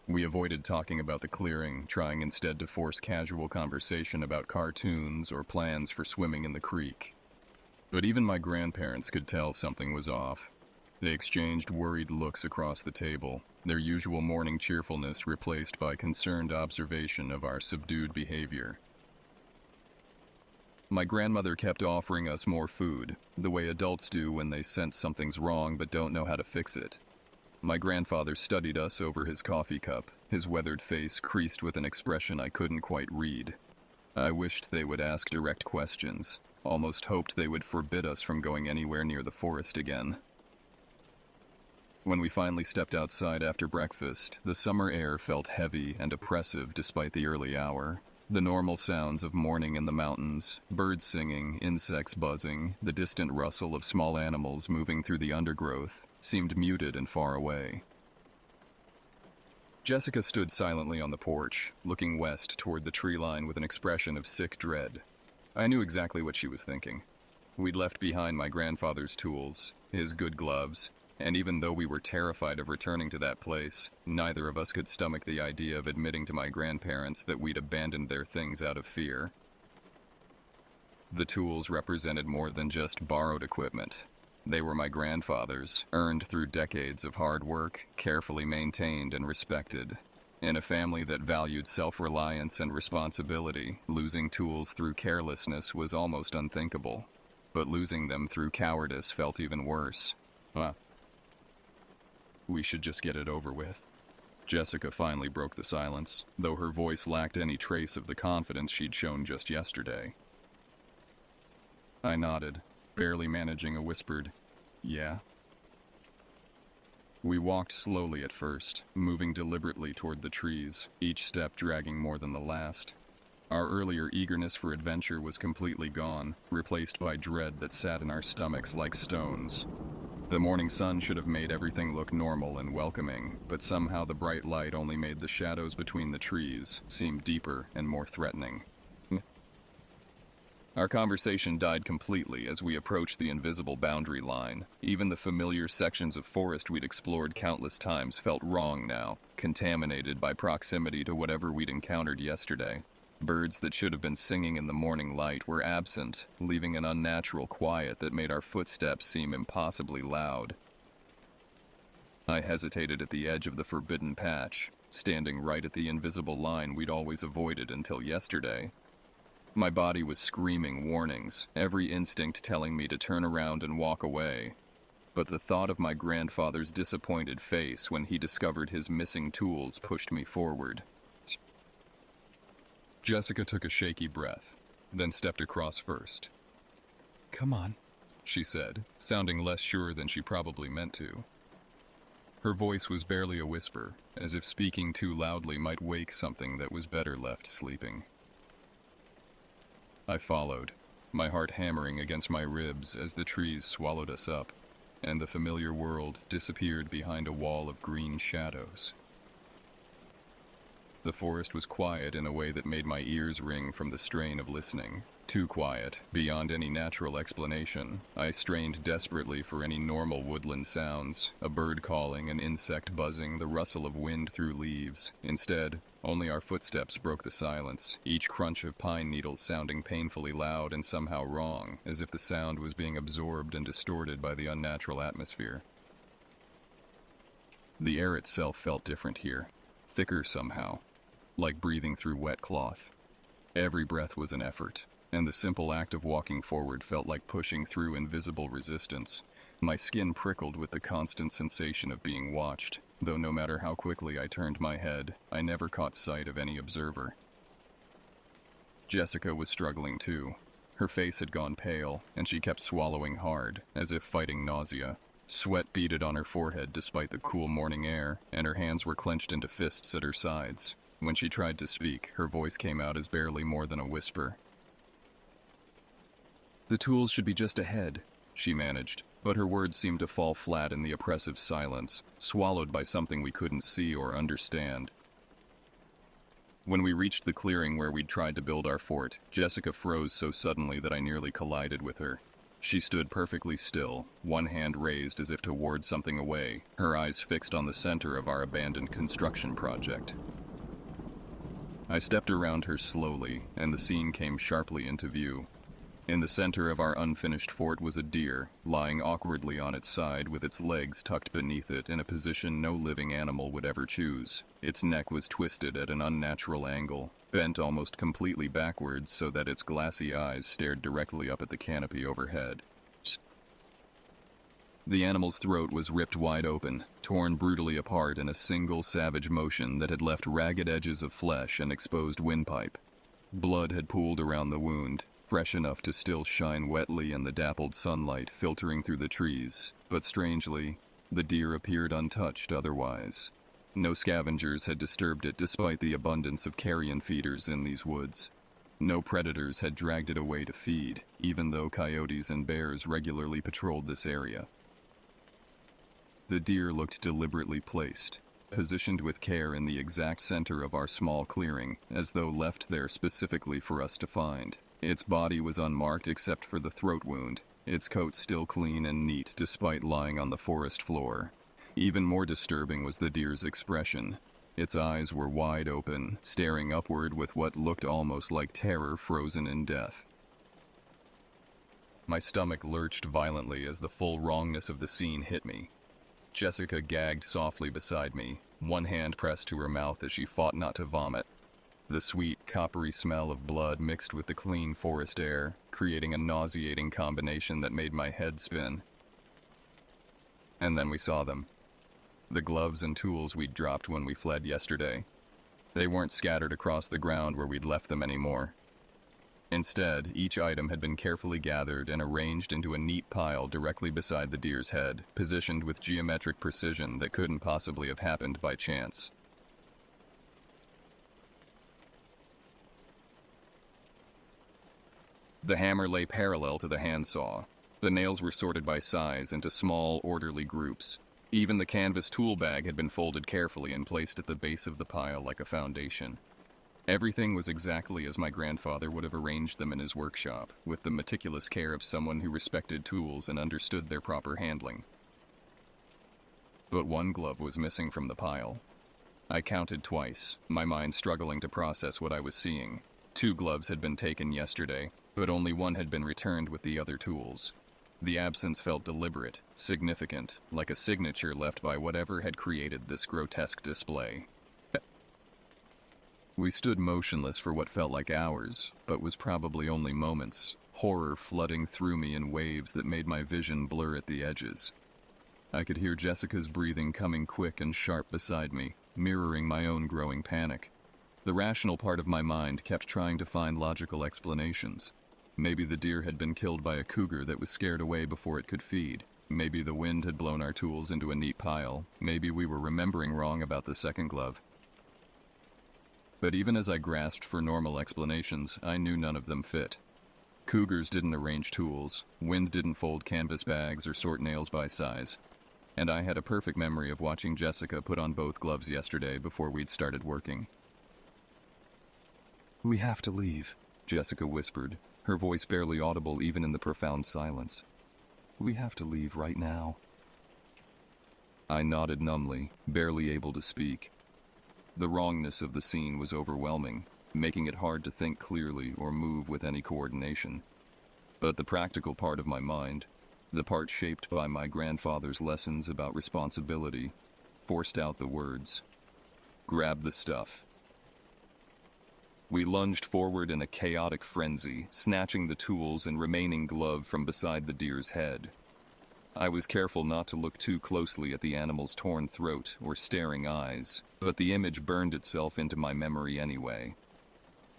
We avoided talking about the clearing, trying instead to force casual conversation about cartoons or plans for swimming in the creek. But even my grandparents could tell something was off. They exchanged worried looks across the table, their usual morning cheerfulness replaced by concerned observation of our subdued behavior. My grandmother kept offering us more food, the way adults do when they sense something's wrong but don't know how to fix it. My grandfather studied us over his coffee cup, his weathered face creased with an expression I couldn't quite read. I wished they would ask direct questions, almost hoped they would forbid us from going anywhere near the forest again. When we finally stepped outside after breakfast, the summer air felt heavy and oppressive despite the early hour. The normal sounds of morning in the mountains, birds singing, insects buzzing, the distant rustle of small animals moving through the undergrowth, seemed muted and far away. Jessica stood silently on the porch, looking west toward the tree line with an expression of sick dread. I knew exactly what she was thinking. We'd left behind my grandfather's tools, his good gloves, and even though we were terrified of returning to that place, neither of us could stomach the idea of admitting to my grandparents that we'd abandoned their things out of fear. The tools represented more than just borrowed equipment. They were my grandfather's, earned through decades of hard work, carefully maintained and respected. In a family that valued self-reliance and responsibility, losing tools through carelessness was almost unthinkable. But losing them through cowardice felt even worse. We should just get it over with. Jessica finally broke the silence, though her voice lacked any trace of the confidence she'd shown just yesterday. I nodded, barely managing a whispered, "Yeah?" We walked slowly at first, moving deliberately toward the trees, each step dragging more than the last. Our earlier eagerness for adventure was completely gone, replaced by dread that sat in our stomachs like stones. The morning sun should have made everything look normal and welcoming, but somehow the bright light only made the shadows between the trees seem deeper and more threatening. Our conversation died completely as we approached the invisible boundary line. Even the familiar sections of forest we'd explored countless times felt wrong now, contaminated by proximity to whatever we'd encountered yesterday. Birds that should have been singing in the morning light were absent, leaving an unnatural quiet that made our footsteps seem impossibly loud. I hesitated at the edge of the forbidden patch, standing right at the invisible line we'd always avoided until yesterday. My body was screaming warnings, every instinct telling me to turn around and walk away. But the thought of my grandfather's disappointed face when he discovered his missing tools pushed me forward. Jessica took a shaky breath, then stepped across first. "Come on," she said, sounding less sure than she probably meant to. Her voice was barely a whisper, as if speaking too loudly might wake something that was better left sleeping. I followed, my heart hammering against my ribs as the trees swallowed us up, and the familiar world disappeared behind a wall of green shadows. The forest was quiet in a way that made my ears ring from the strain of listening, Too quiet, beyond any natural explanation. I strained desperately for any normal woodland sounds, a bird calling, an insect buzzing, the rustle of wind through leaves. Instead, only our footsteps broke the silence, each crunch of pine needles sounding painfully loud and somehow wrong, as if the sound was being absorbed and distorted by the unnatural atmosphere. The air itself felt different here, thicker somehow, like breathing through wet cloth. Every breath was an effort, and the simple act of walking forward felt like pushing through invisible resistance. My skin prickled with the constant sensation of being watched, though no matter how quickly I turned my head, I never caught sight of any observer. Jessica was struggling too. Her face had gone pale, and she kept swallowing hard, as if fighting nausea. Sweat beaded on her forehead despite the cool morning air, and her hands were clenched into fists at her sides. When she tried to speak, her voice came out as barely more than a whisper. "The tools should be just ahead," she managed, but her words seemed to fall flat in the oppressive silence, swallowed by something we couldn't see or understand. When we reached the clearing where we'd tried to build our fort, Jessica froze so suddenly that I nearly collided with her. She stood perfectly still, one hand raised as if to ward something away, her eyes fixed on the center of our abandoned construction project. I stepped around her slowly, and the scene came sharply into view. In the center of our unfinished fort was a deer, lying awkwardly on its side with its legs tucked beneath it in a position no living animal would ever choose. Its neck was twisted at an unnatural angle, bent almost completely backwards so that its glassy eyes stared directly up at the canopy overhead. The animal's throat was ripped wide open, torn brutally apart in a single savage motion that had left ragged edges of flesh and exposed windpipe. Blood had pooled around the wound, fresh enough to still shine wetly in the dappled sunlight filtering through the trees, but strangely, the deer appeared untouched otherwise. No scavengers had disturbed it despite the abundance of carrion feeders in these woods. No predators had dragged it away to feed, even though coyotes and bears regularly patrolled this area. The deer looked deliberately placed, positioned with care in the exact center of our small clearing, as though left there specifically for us to find. Its body was unmarked except for the throat wound, its coat still clean and neat despite lying on the forest floor. Even more disturbing was the deer's expression. Its eyes were wide open, staring upward with what looked almost like terror frozen in death. My stomach lurched violently as the full wrongness of the scene hit me. Jessica gagged softly beside me, one hand pressed to her mouth as she fought not to vomit. The sweet, coppery smell of blood mixed with the clean forest air, creating a nauseating combination that made my head spin. And then we saw them. The gloves and tools we'd dropped when we fled yesterday. They weren't scattered across the ground where we'd left them anymore. Instead, each item had been carefully gathered and arranged into a neat pile directly beside the deer's head, positioned with geometric precision that couldn't possibly have happened by chance. The hammer lay parallel to the handsaw. The nails were sorted by size into small, orderly groups. Even the canvas tool bag had been folded carefully and placed at the base of the pile like a foundation. Everything was exactly as my grandfather would have arranged them in his workshop, with the meticulous care of someone who respected tools and understood their proper handling. But one glove was missing from the pile. I counted twice, my mind struggling to process what I was seeing. 2 gloves had been taken yesterday, but only one had been returned with the other tools. The absence felt deliberate, significant, like a signature left by whatever had created this grotesque display. We stood motionless for what felt like hours, but was probably only moments, horror flooding through me in waves that made my vision blur at the edges. I could hear Jessica's breathing coming quick and sharp beside me, mirroring my own growing panic. The rational part of my mind kept trying to find logical explanations. Maybe the deer had been killed by a cougar that was scared away before it could feed. Maybe the wind had blown our tools into a neat pile. Maybe we were remembering wrong about the second glove. But even as I grasped for normal explanations, I knew none of them fit. Cougars didn't arrange tools, wind didn't fold canvas bags or sort nails by size. And I had a perfect memory of watching Jessica put on both gloves yesterday before we'd started working. "We have to leave," Jessica whispered, her voice barely audible even in the profound silence. "We have to leave right now." I nodded numbly, barely able to speak. The wrongness of the scene was overwhelming, making it hard to think clearly or move with any coordination. But the practical part of my mind, the part shaped by my grandfather's lessons about responsibility, forced out the words, "Grab the stuff." We lunged forward in a chaotic frenzy, snatching the tools and remaining glove from beside the deer's head. I was careful not to look too closely at the animal's torn throat or staring eyes, but the image burned itself into my memory anyway.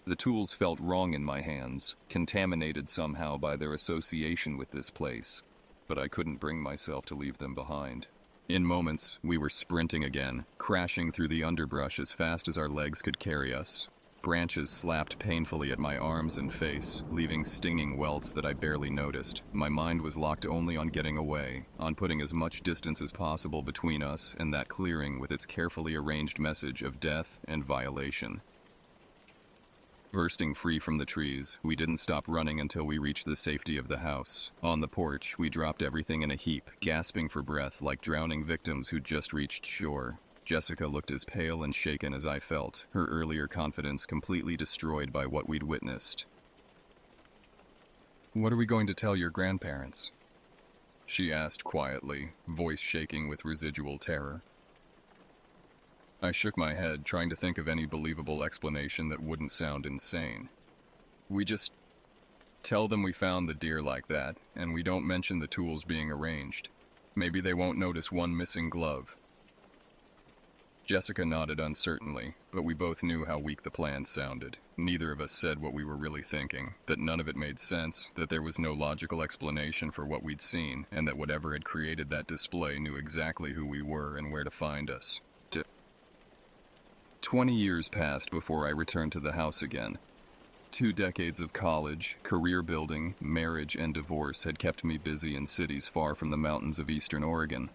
The tools felt wrong in my hands, contaminated somehow by their association with this place, but I couldn't bring myself to leave them behind. In moments, we were sprinting again, crashing through the underbrush as fast as our legs could carry us. Branches slapped painfully at my arms and face, leaving stinging welts that I barely noticed. My mind was locked only on getting away, on putting as much distance as possible between us and that clearing with its carefully arranged message of death and violation. Bursting free from the trees, we didn't stop running until we reached the safety of the house. On the porch, we dropped everything in a heap, gasping for breath like drowning victims who'd just reached shore. Jessica looked as pale and shaken as I felt, her earlier confidence completely destroyed by what we'd witnessed. "What are we going to tell your grandparents?" she asked quietly, voice shaking with residual terror. I shook my head, trying to think of any believable explanation that wouldn't sound insane. "We just tell them we found the deer like that, and we don't mention the tools being arranged. Maybe they won't notice one missing glove." Jessica nodded uncertainly, but we both knew how weak the plan sounded. Neither of us said what we were really thinking, that none of it made sense, that there was no logical explanation for what we'd seen, and that whatever had created that display knew exactly who we were and where to find us. 20 years passed before I returned to the house again. 2 decades of college, career building, marriage, and divorce had kept me busy in cities far from the mountains of eastern Oregon.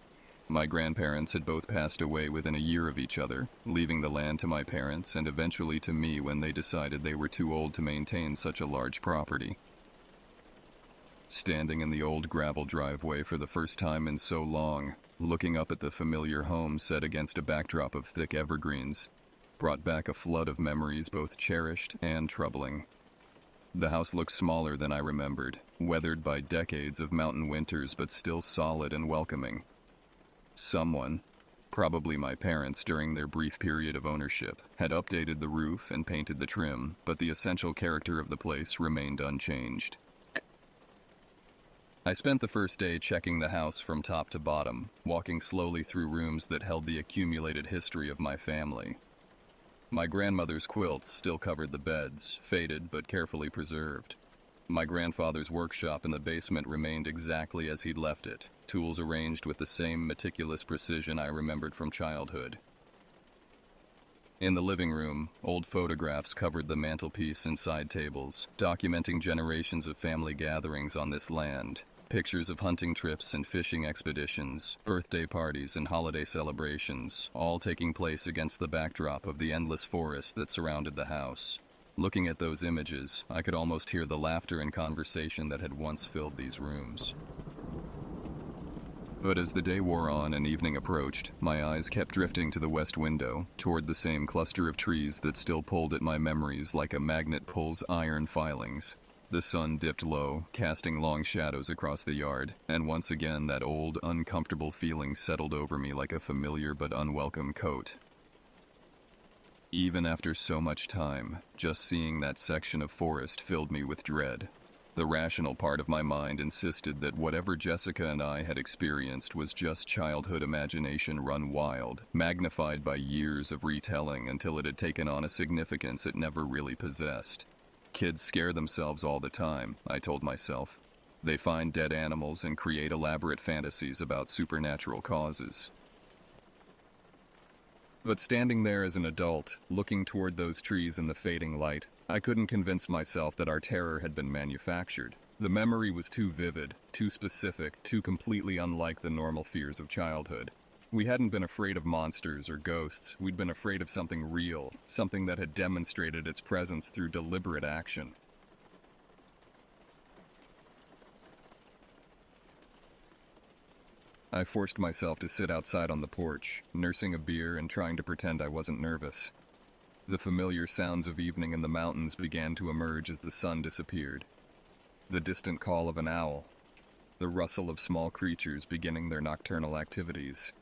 My grandparents had both passed away within a year of each other, leaving the land to my parents and eventually to me when they decided they were too old to maintain such a large property. Standing in the old gravel driveway for the first time in so long, looking up at the familiar home set against a backdrop of thick evergreens, brought back a flood of memories both cherished and troubling. The house looked smaller than I remembered, weathered by decades of mountain winters but still solid and welcoming. Someone, probably my parents during their brief period of ownership, had updated the roof and painted the trim, but the essential character of the place remained unchanged. I spent the first day checking the house from top to bottom, walking slowly through rooms that held the accumulated history of my family. My grandmother's quilts still covered the beds, faded but carefully preserved. My grandfather's workshop in the basement remained exactly as he'd left it, tools arranged with the same meticulous precision I remembered from childhood. In the living room, old photographs covered the mantelpiece and side tables, documenting generations of family gatherings on this land. Pictures of hunting trips and fishing expeditions, birthday parties and holiday celebrations, all taking place against the backdrop of the endless forest that surrounded the house. Looking at those images, I could almost hear the laughter and conversation that had once filled these rooms. But as the day wore on and evening approached, my eyes kept drifting to the west window, toward the same cluster of trees that still pulled at my memories like a magnet pulls iron filings. The sun dipped low, casting long shadows across the yard, and once again that old, uncomfortable feeling settled over me like a familiar but unwelcome coat. Even after so much time, just seeing that section of forest filled me with dread. The rational part of my mind insisted that whatever Jessica and I had experienced was just childhood imagination run wild, magnified by years of retelling until it had taken on a significance it never really possessed. Kids scare themselves all the time, I told myself. They find dead animals and create elaborate fantasies about supernatural causes. But standing there as an adult, looking toward those trees in the fading light, I couldn't convince myself that our terror had been manufactured. The memory was too vivid, too specific, too completely unlike the normal fears of childhood. We hadn't been afraid of monsters or ghosts, we'd been afraid of something real, something that had demonstrated its presence through deliberate action. I forced myself to sit outside on the porch, nursing a beer and trying to pretend I wasn't nervous. The familiar sounds of evening in the mountains began to emerge as the sun disappeared. The distant call of an owl, the rustle of small creatures beginning their nocturnal activities,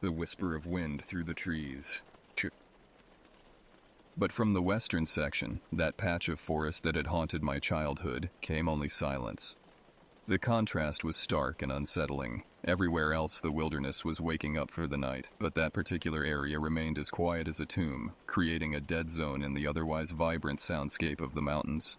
the whisper of wind through the trees. But from the western section, that patch of forest that had haunted my childhood, came only silence. The contrast was stark and unsettling. Everywhere else the wilderness was waking up for the night, but that particular area remained as quiet as a tomb, creating a dead zone in the otherwise vibrant soundscape of the mountains.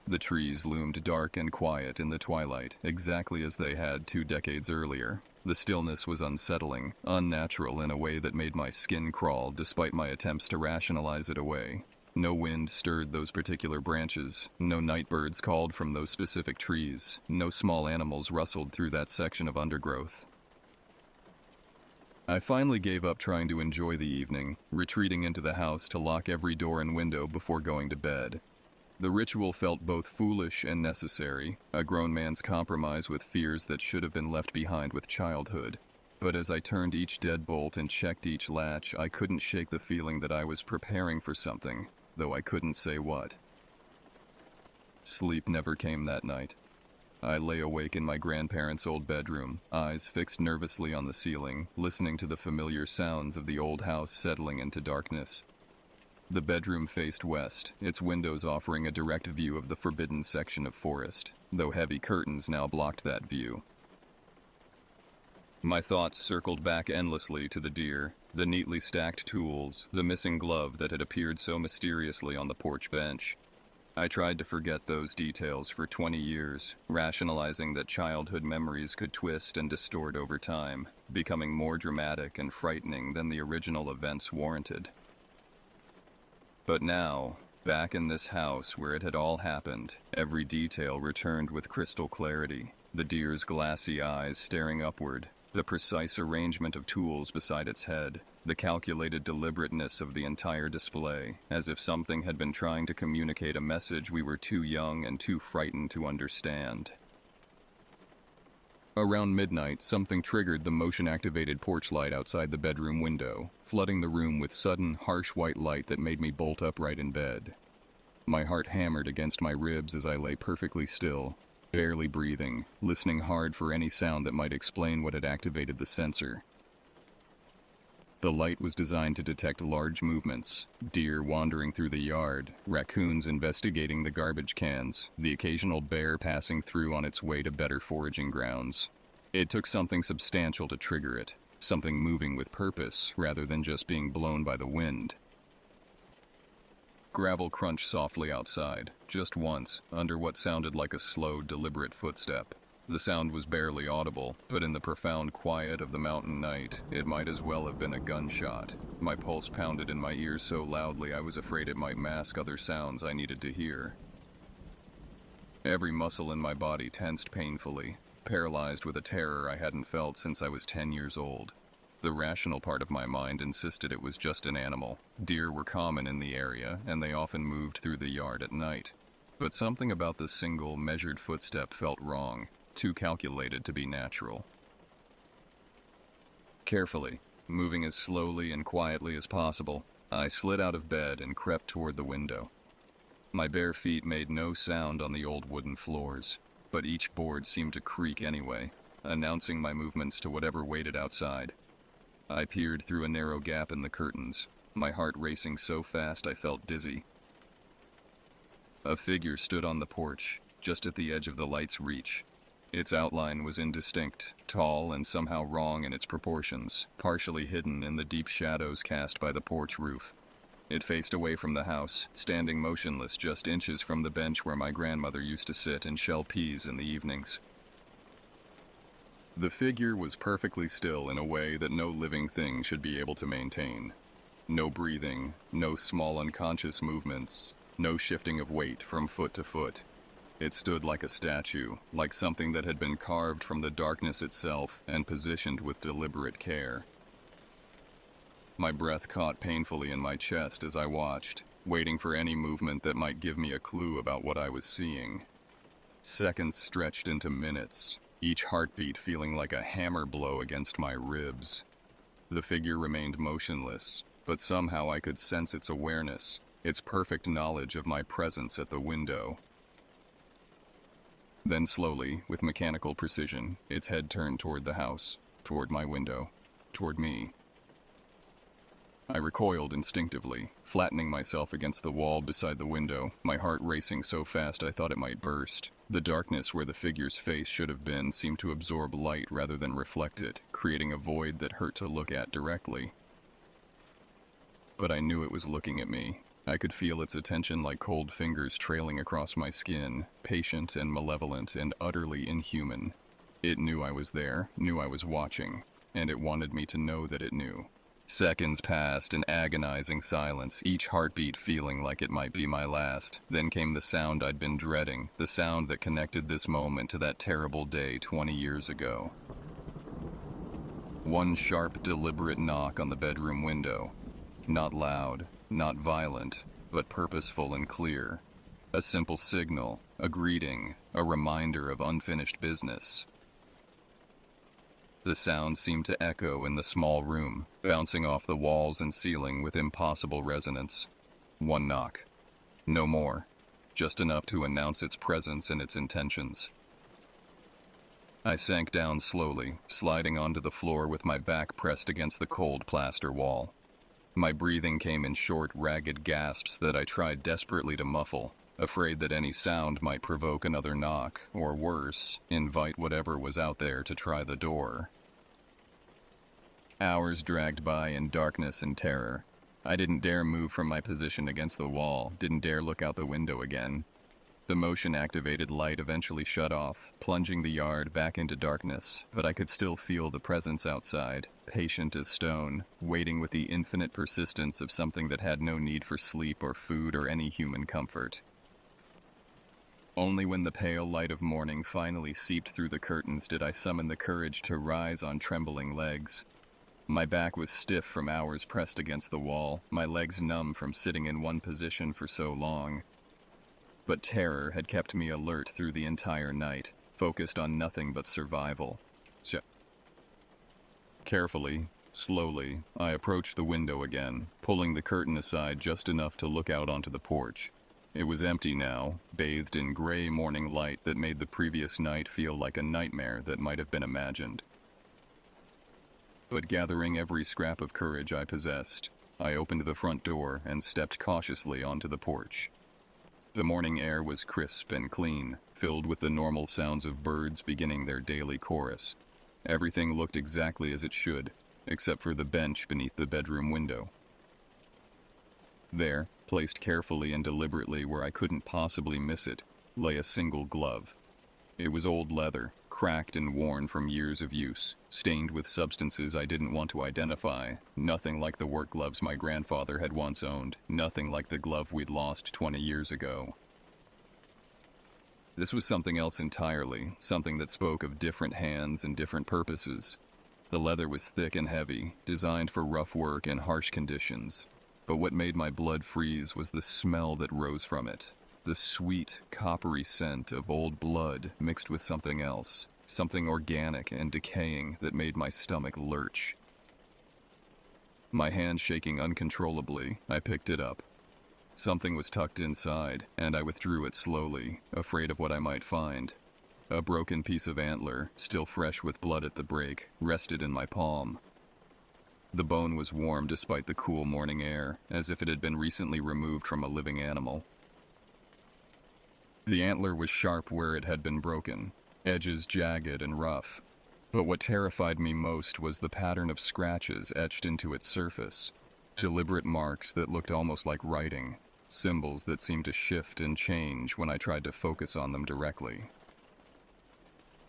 The trees loomed dark and quiet in the twilight, exactly as they had 2 decades earlier. The stillness was unsettling, unnatural in a way that made my skin crawl despite my attempts to rationalize it away. No wind stirred those particular branches, no night birds called from those specific trees, no small animals rustled through that section of undergrowth. I finally gave up trying to enjoy the evening, retreating into the house to lock every door and window before going to bed. The ritual felt both foolish and necessary, a grown man's compromise with fears that should have been left behind with childhood. But as I turned each deadbolt and checked each latch, I couldn't shake the feeling that I was preparing for something, though I couldn't say what. Sleep never came that night. I lay awake in my grandparents' old bedroom, eyes fixed nervously on the ceiling, listening to the familiar sounds of the old house settling into darkness. The bedroom faced west, its windows offering a direct view of the forbidden section of forest, though heavy curtains now blocked that view. My thoughts circled back endlessly to the deer, the neatly stacked tools, the missing glove that had appeared so mysteriously on the porch bench. I tried to forget those details for 20 years, rationalizing that childhood memories could twist and distort over time, becoming more dramatic and frightening than the original events warranted. But now, back in this house where it had all happened, every detail returned with crystal clarity. The deer's glassy eyes staring upward, the precise arrangement of tools beside its head, the calculated deliberateness of the entire display, as if something had been trying to communicate a message we were too young and too frightened to understand. Around midnight, something triggered the motion-activated porch light outside the bedroom window, flooding the room with sudden, harsh white light that made me bolt upright in bed. My heart hammered against my ribs as I lay perfectly still, barely breathing, listening hard for any sound that might explain what had activated the sensor. The light was designed to detect large movements, deer wandering through the yard, raccoons investigating the garbage cans, the occasional bear passing through on its way to better foraging grounds. It took something substantial to trigger it, something moving with purpose rather than just being blown by the wind. Gravel crunched softly outside, just once, under what sounded like a slow, deliberate footstep. The sound was barely audible, but in the profound quiet of the mountain night, it might as well have been a gunshot. My pulse pounded in my ears so loudly I was afraid it might mask other sounds I needed to hear. Every muscle in my body tensed painfully, paralyzed with a terror I hadn't felt since I was 10 years old. The rational part of my mind insisted it was just an animal. Deer were common in the area, and they often moved through the yard at night. But something about the single, measured footstep felt wrong. Too calculated to be natural. Carefully, moving as slowly and quietly as possible, I slid out of bed and crept toward the window. My bare feet made no sound on the old wooden floors, but each board seemed to creak anyway, announcing my movements to whatever waited outside. I peered through a narrow gap in the curtains, my heart racing so fast I felt dizzy. A figure stood on the porch, just at the edge of the light's reach. Its outline was indistinct, tall and somehow wrong in its proportions, partially hidden in the deep shadows cast by the porch roof. It faced away from the house, standing motionless just inches from the bench where my grandmother used to sit and shell peas in the evenings. The figure was perfectly still in a way that no living thing should be able to maintain. No breathing, no small unconscious movements, no shifting of weight from foot to foot. It stood like a statue, like something that had been carved from the darkness itself and positioned with deliberate care. My breath caught painfully in my chest as I watched, waiting for any movement that might give me a clue about what I was seeing. Seconds stretched into minutes, each heartbeat feeling like a hammer blow against my ribs. The figure remained motionless, but somehow I could sense its awareness, its perfect knowledge of my presence at the window. Then slowly, with mechanical precision, its head turned toward the house, toward my window, toward me. I recoiled instinctively, flattening myself against the wall beside the window, my heart racing so fast I thought it might burst. The darkness where the figure's face should have been seemed to absorb light rather than reflect it, creating a void that hurt to look at directly. But I knew it was looking at me. I could feel its attention like cold fingers trailing across my skin, patient and malevolent and utterly inhuman. It knew I was there, knew I was watching, and it wanted me to know that it knew. Seconds passed in agonizing silence, each heartbeat feeling like it might be my last. Then came the sound I'd been dreading, the sound that connected this moment to that terrible day 20 years ago. One sharp, deliberate knock on the bedroom window. Not loud, not violent, but purposeful and clear. A simple signal, a greeting, a reminder of unfinished business. The sound seemed to echo in the small room, bouncing off the walls and ceiling with impossible resonance. One knock. No more. Just enough to announce its presence and its intentions. I sank down slowly, sliding onto the floor with my back pressed against the cold plaster wall. My breathing came in short, ragged gasps that I tried desperately to muffle, afraid that any sound might provoke another knock, or worse, invite whatever was out there to try the door. Hours dragged by in darkness and terror. I didn't dare move from my position against the wall, didn't dare look out the window again. The motion-activated light eventually shut off, plunging the yard back into darkness, but I could still feel the presence outside, patient as stone, waiting with the infinite persistence of something that had no need for sleep or food or any human comfort. Only when the pale light of morning finally seeped through the curtains did I summon the courage to rise on trembling legs. My back was stiff from hours pressed against the wall, my legs numb from sitting in one position for so long. But terror had kept me alert through the entire night, focused on nothing but survival. Carefully, slowly, I approached the window again, pulling the curtain aside just enough to look out onto the porch. It was empty now, bathed in gray morning light that made the previous night feel like a nightmare that might have been imagined. But gathering every scrap of courage I possessed, I opened the front door and stepped cautiously onto the porch. The morning air was crisp and clean, filled with the normal sounds of birds beginning their daily chorus. Everything looked exactly as it should, except for the bench beneath the bedroom window. There, placed carefully and deliberately where I couldn't possibly miss it, lay a single glove. It was old leather, cracked and worn from years of use, stained with substances I didn't want to identify, nothing like the work gloves my grandfather had once owned, nothing like the glove we'd lost 20 years ago. This was something else entirely, something that spoke of different hands and different purposes. The leather was thick and heavy, designed for rough work and harsh conditions. But what made my blood freeze was the smell that rose from it. The sweet, coppery scent of old blood mixed with something else, something organic and decaying that made my stomach lurch. My hand shaking uncontrollably, I picked it up. Something was tucked inside, and I withdrew it slowly, afraid of what I might find. A broken piece of antler, still fresh with blood at the break, rested in my palm. The bone was warm despite the cool morning air, as if it had been recently removed from a living animal. The antler was sharp where it had been broken, edges jagged and rough. But what terrified me most was the pattern of scratches etched into its surface. Deliberate marks that looked almost like writing, symbols that seemed to shift and change when I tried to focus on them directly.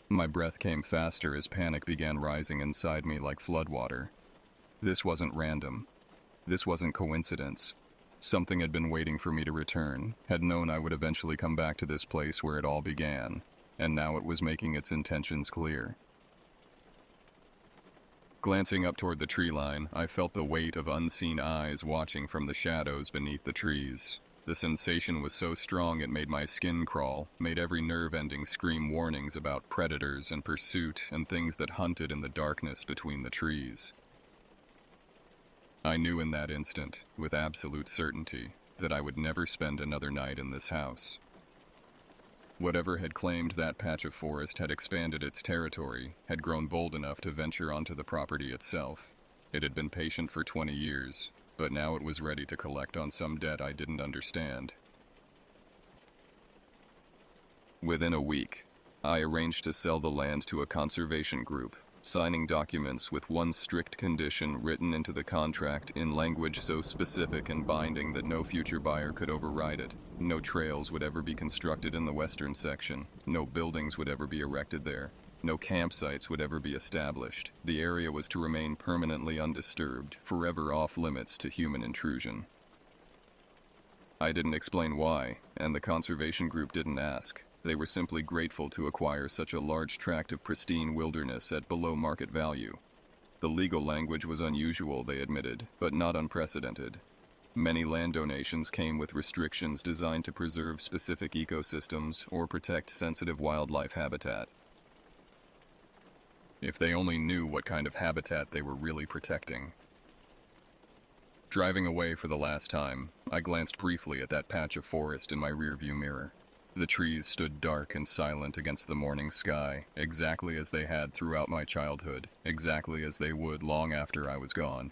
My breath came faster as panic began rising inside me like floodwater. This wasn't random. This wasn't coincidence. Something had been waiting for me to return, had known I would eventually come back to this place where it all began, and now it was making its intentions clear. Glancing up toward the tree line, I felt the weight of unseen eyes watching from the shadows beneath the trees. The sensation was so strong it made my skin crawl, made every nerve ending scream warnings about predators and pursuit and things that hunted in the darkness between the trees. I knew in that instant, with absolute certainty, that I would never spend another night in this house. Whatever had claimed that patch of forest had expanded its territory, had grown bold enough to venture onto the property itself. It had been patient for 20 years, but now it was ready to collect on some debt I didn't understand. Within a week, I arranged to sell the land to a conservation group, signing documents with one strict condition written into the contract in language so specific and binding that no future buyer could override it. No trails would ever be constructed in the western section. No buildings would ever be erected there. No campsites would ever be established. The area was to remain permanently undisturbed, forever off limits to human intrusion. I didn't explain why, and the conservation group didn't ask. They were simply grateful to acquire such a large tract of pristine wilderness at below market value. The legal language was unusual, they admitted, but not unprecedented. Many land donations came with restrictions designed to preserve specific ecosystems or protect sensitive wildlife habitat. If they only knew what kind of habitat they were really protecting. Driving away for the last time, I glanced briefly at that patch of forest in my rearview mirror. The trees stood dark and silent against the morning sky, exactly as they had throughout my childhood, exactly as they would long after I was gone.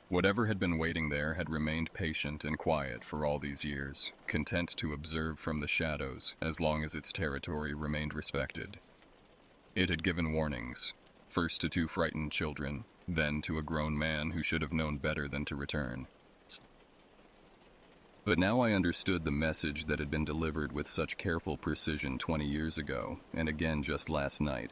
Whatever had been waiting there had remained patient and quiet for all these years, content to observe from the shadows as long as its territory remained respected. It had given warnings, first to 2 frightened children, then to a grown man who should have known better than to return. But now I understood the message that had been delivered with such careful precision 20 years ago, and again just last night.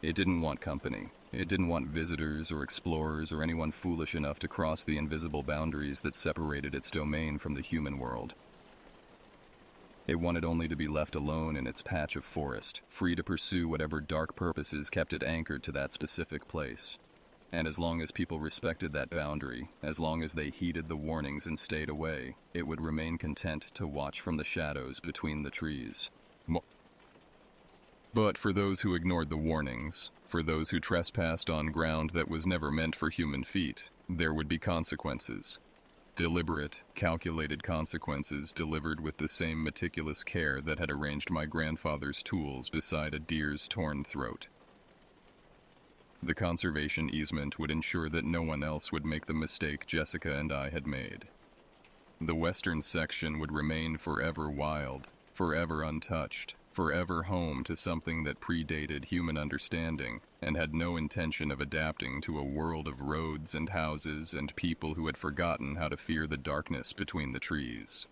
It didn't want company. It didn't want visitors or explorers or anyone foolish enough to cross the invisible boundaries that separated its domain from the human world. It wanted only to be left alone in its patch of forest, free to pursue whatever dark purposes kept it anchored to that specific place. And as long as people respected that boundary, as long as they heeded the warnings and stayed away, it would remain content to watch from the shadows between the trees. But for those who ignored the warnings, for those who trespassed on ground that was never meant for human feet, there would be consequences. Deliberate, calculated consequences delivered with the same meticulous care that had arranged my grandfather's tools beside a deer's torn throat. The conservation easement would ensure that no one else would make the mistake Jessica and I had made. The western section would remain forever wild, forever untouched, forever home to something that predated human understanding and had no intention of adapting to a world of roads and houses and people who had forgotten how to fear the darkness between the trees.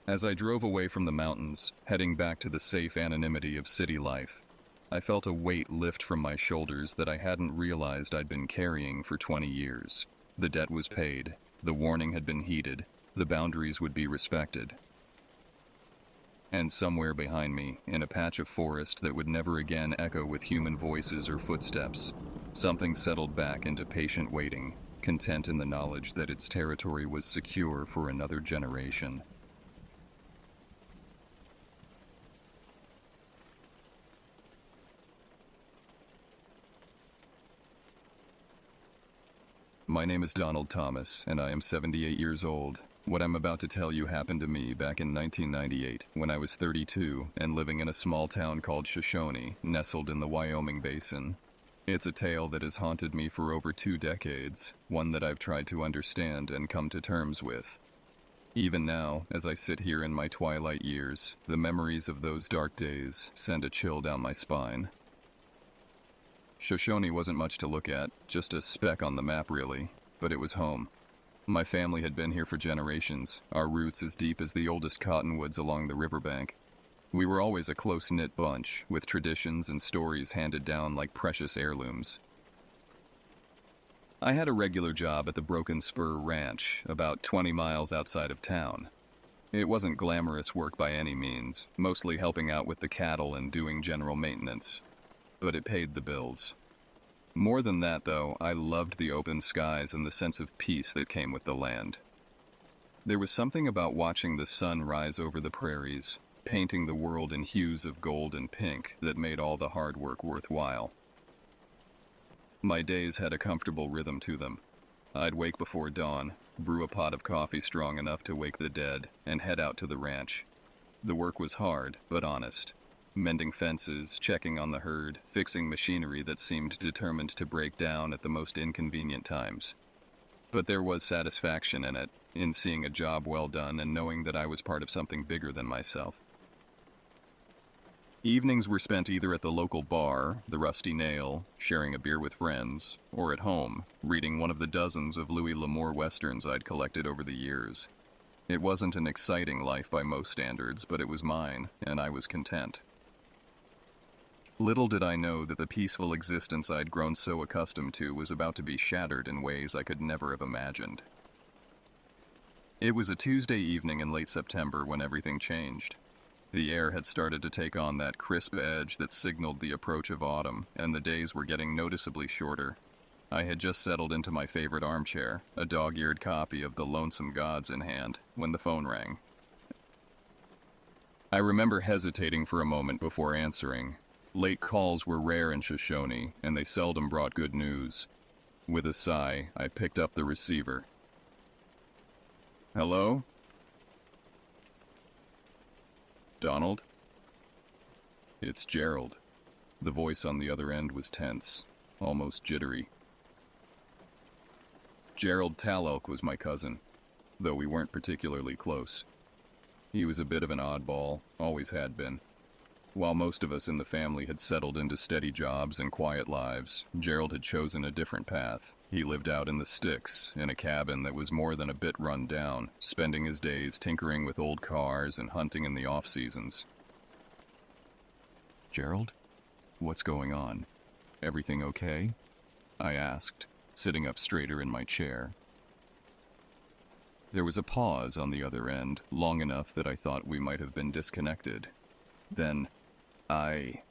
As I drove away from the mountains, heading back to the safe anonymity of city life, I felt a weight lift from my shoulders that I hadn't realized I'd been carrying for 20 years. The debt was paid, the warning had been heeded, the boundaries would be respected. And somewhere behind me, in a patch of forest that would never again echo with human voices or footsteps, something settled back into patient waiting, content in the knowledge that its territory was secure for another generation. My name is Donald Thomas, and I am 78 years old. What I'm about to tell you happened to me back in 1998, when I was 32 and living in a small town called Shosonyi, nestled in the Wyoming Basin. It's a tale that has haunted me for over 2 decades, one that I've tried to understand and come to terms with. Even now, as I sit here in my twilight years, the memories of those dark days send a chill down my spine. Shosonyi wasn't much to look at, just a speck on the map really, but it was home. My family had been here for generations, our roots as deep as the oldest cottonwoods along the riverbank. We were always a close-knit bunch, with traditions and stories handed down like precious heirlooms. I had a regular job at the Broken Spur Ranch, about 20 miles outside of town. It wasn't glamorous work by any means, mostly helping out with the cattle and doing general maintenance. But it paid the bills. More than that, though, I loved the open skies and the sense of peace that came with the land. There was something about watching the sun rise over the prairies, painting the world in hues of gold and pink, that made all the hard work worthwhile. My days had a comfortable rhythm to them. I'd wake before dawn, brew a pot of coffee strong enough to wake the dead, and head out to the ranch. The work was hard, but honest. Mending fences, checking on the herd, fixing machinery that seemed determined to break down at the most inconvenient times. But there was satisfaction in it, in seeing a job well done and knowing that I was part of something bigger than myself. Evenings were spent either at the local bar, the Rusty Nail, sharing a beer with friends, or at home, reading one of the dozens of Louis L'Amour westerns I'd collected over the years. It wasn't an exciting life by most standards, but it was mine, and I was content. Little did I know that the peaceful existence I'd grown so accustomed to was about to be shattered in ways I could never have imagined. It was a Tuesday evening in late September when everything changed. The air had started to take on that crisp edge that signaled the approach of autumn, and the days were getting noticeably shorter. I had just settled into my favorite armchair, a dog-eared copy of The Lonesome Gods in hand, when the phone rang. I remember hesitating for a moment before answering. Late calls were rare in Shoshone, and they seldom brought good news. With a sigh, I picked up the receiver. Hello? Donald? It's Gerald. The voice on the other end was tense, almost jittery. Gerald Talelk was my cousin, though we weren't particularly close. He was a bit of an oddball, always had been. While most of us in the family had settled into steady jobs and quiet lives, Gerald had chosen a different path. He lived out in the sticks, in a cabin that was more than a bit run down, spending his days tinkering with old cars and hunting in the off-seasons. Gerald? What's going on? Everything okay? I asked, sitting up straighter in my chair. There was a pause on the other end, long enough that I thought we might have been disconnected. Then, I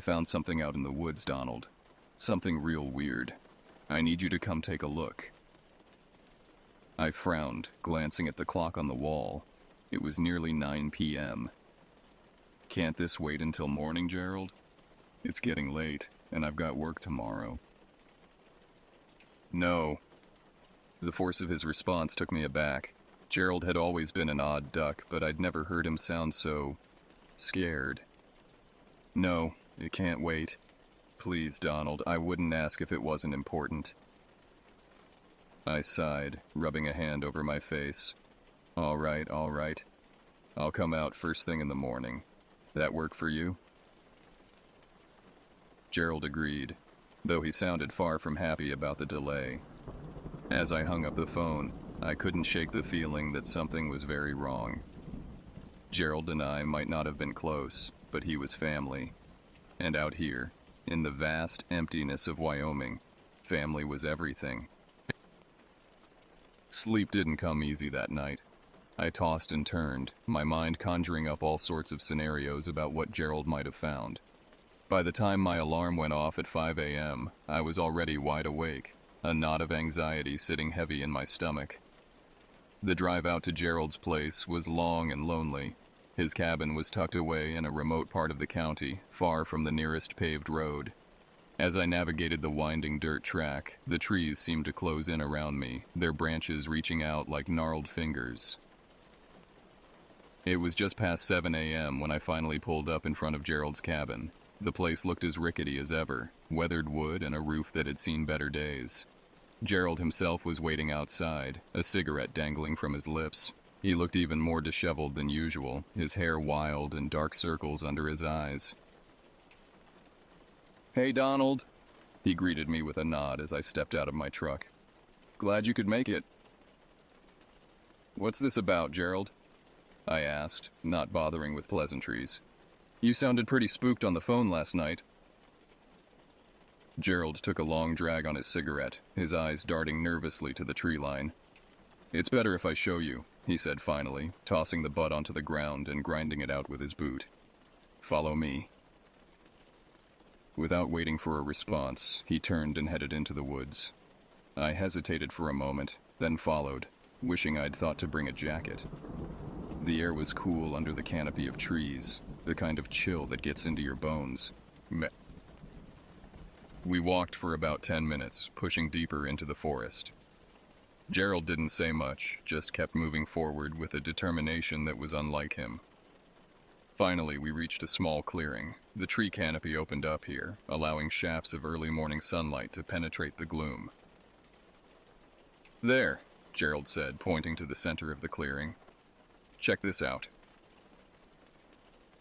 found something out in the woods, Donald. Something real weird. I need you to come take a look. I frowned, glancing at the clock on the wall. It was nearly 9 p.m. Can't this wait until morning, Gerald? It's getting late, and I've got work tomorrow. No. The force of his response took me aback. Gerald had always been an odd duck, but I'd never heard him sound so scared. No, it can't wait. Please, Donald, I wouldn't ask if it wasn't important. I sighed, rubbing a hand over my face. All right. I'll come out first thing in the morning. That work for you? Gerald agreed, though he sounded far from happy about the delay. As I hung up the phone, I couldn't shake the feeling that something was very wrong. Gerald and I might not have been close, but he was family. And out here, in the vast emptiness of Wyoming, family was everything. Sleep didn't come easy that night. I tossed and turned, my mind conjuring up all sorts of scenarios about what Gerald might have found. By the time my alarm went off at 5 a.m., I was already wide awake, a knot of anxiety sitting heavy in my stomach. The drive out to Gerald's place was long and lonely. His cabin was tucked away in a remote part of the county, far from the nearest paved road. As I navigated the winding dirt track, the trees seemed to close in around me, their branches reaching out like gnarled fingers. It was just past 7 a.m. when I finally pulled up in front of Gerald's cabin. The place looked as rickety as ever, weathered wood and a roof that had seen better days. Gerald himself was waiting outside, a cigarette dangling from his lips. He looked even more disheveled than usual, his hair wild and dark circles under his eyes. "Hey, Donald," he greeted me with a nod as I stepped out of my truck. "Glad you could make it." "What's this about, Gerald?" I asked, not bothering with pleasantries. "You sounded pretty spooked on the phone last night." Gerald took a long drag on his cigarette, his eyes darting nervously to the tree line. "It's better if I show you," he said finally, tossing the butt onto the ground and grinding it out with his boot. "Follow me." Without waiting for a response, he turned and headed into the woods. I hesitated for a moment, then followed, wishing I'd thought to bring a jacket. The air was cool under the canopy of trees, the kind of chill that gets into your bones. We walked for about 10 minutes, pushing deeper into the forest. Gerald didn't say much, just kept moving forward with a determination that was unlike him. Finally, we reached a small clearing. The tree canopy opened up here, allowing shafts of early morning sunlight to penetrate the gloom. "There," Gerald said, pointing to the center of the clearing. "Check this out."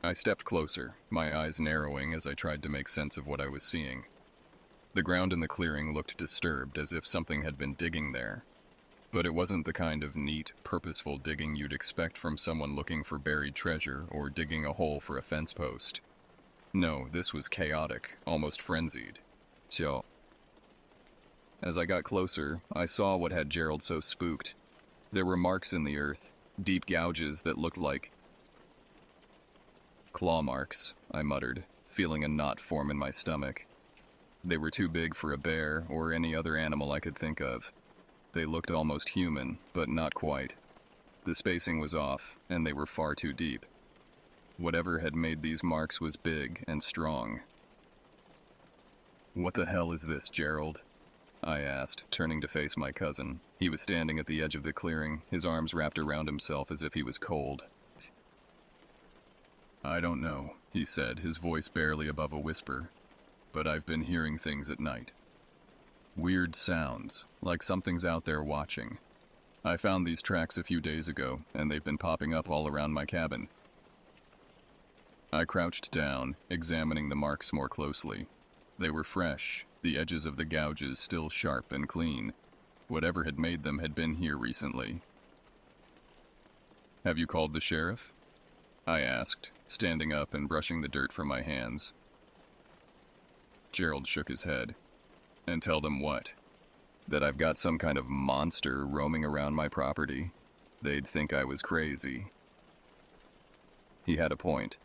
I stepped closer, my eyes narrowing as I tried to make sense of what I was seeing. The ground in the clearing looked disturbed, as if something had been digging there. But it wasn't the kind of neat, purposeful digging you'd expect from someone looking for buried treasure or digging a hole for a fence post. No, this was chaotic, almost frenzied. So, as I got closer, I saw what had Gerald so spooked. There were marks in the earth, deep gouges that looked like claw marks, I muttered, feeling a knot form in my stomach. They were too big for a bear or any other animal I could think of. They looked almost human, but not quite. The spacing was off, and they were far too deep. Whatever had made these marks was big and strong. "What the hell is this, Gerald?" I asked, turning to face my cousin. He was standing at the edge of the clearing, his arms wrapped around himself as if he was cold. "I don't know," he said, his voice barely above a whisper. "But I've been hearing things at night. Weird sounds, like something's out there watching. I found these tracks a few days ago, and they've been popping up all around my cabin." I crouched down, examining the marks more closely. They were fresh, the edges of the gouges still sharp and clean. Whatever had made them had been here recently. "Have you called the sheriff?" I asked, standing up and brushing the dirt from my hands. Gerald shook his head. "And tell them what? That I've got some kind of monster roaming around my property? They'd think I was crazy." He had a point.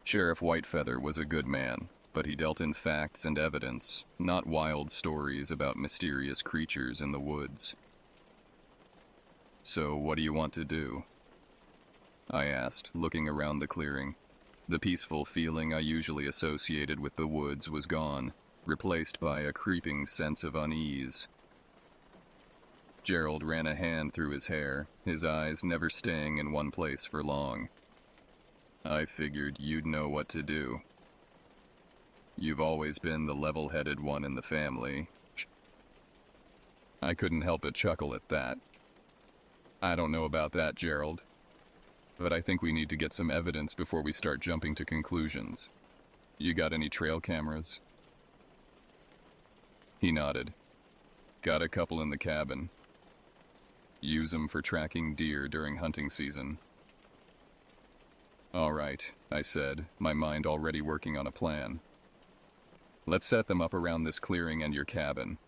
Sheriff Whitefeather was a good man, but he dealt in facts and evidence, not wild stories about mysterious creatures in the woods. "So what do you want to do?" I asked, looking around the clearing. The peaceful feeling I usually associated with the woods was gone, replaced by a creeping sense of unease. Gerald ran a hand through his hair, his eyes never staying in one place for long. "I figured you'd know what to do. You've always been the level-headed one in the family." I couldn't help but chuckle at that. "I don't know about that, Gerald. But I think we need to get some evidence before we start jumping to conclusions. You got any trail cameras?" He nodded. "Got a couple in the cabin. Use them for tracking deer during hunting season." "All right," I said, my mind already working on a plan. "Let's set them up around this clearing and your cabin.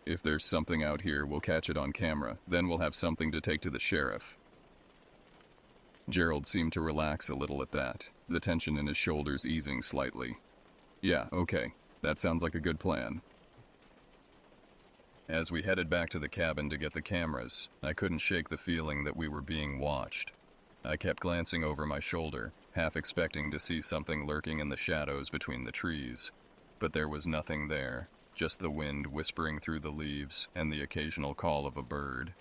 If there's something out here, we'll catch it on camera, then we'll have something to take to the sheriff." Gerald seemed to relax a little at that, the tension in his shoulders easing slightly. "Yeah, okay, that sounds like a good plan." As we headed back to the cabin to get the cameras, I couldn't shake the feeling that we were being watched. I kept glancing over my shoulder, half expecting to see something lurking in the shadows between the trees. But there was nothing there, just the wind whispering through the leaves and the occasional call of a bird.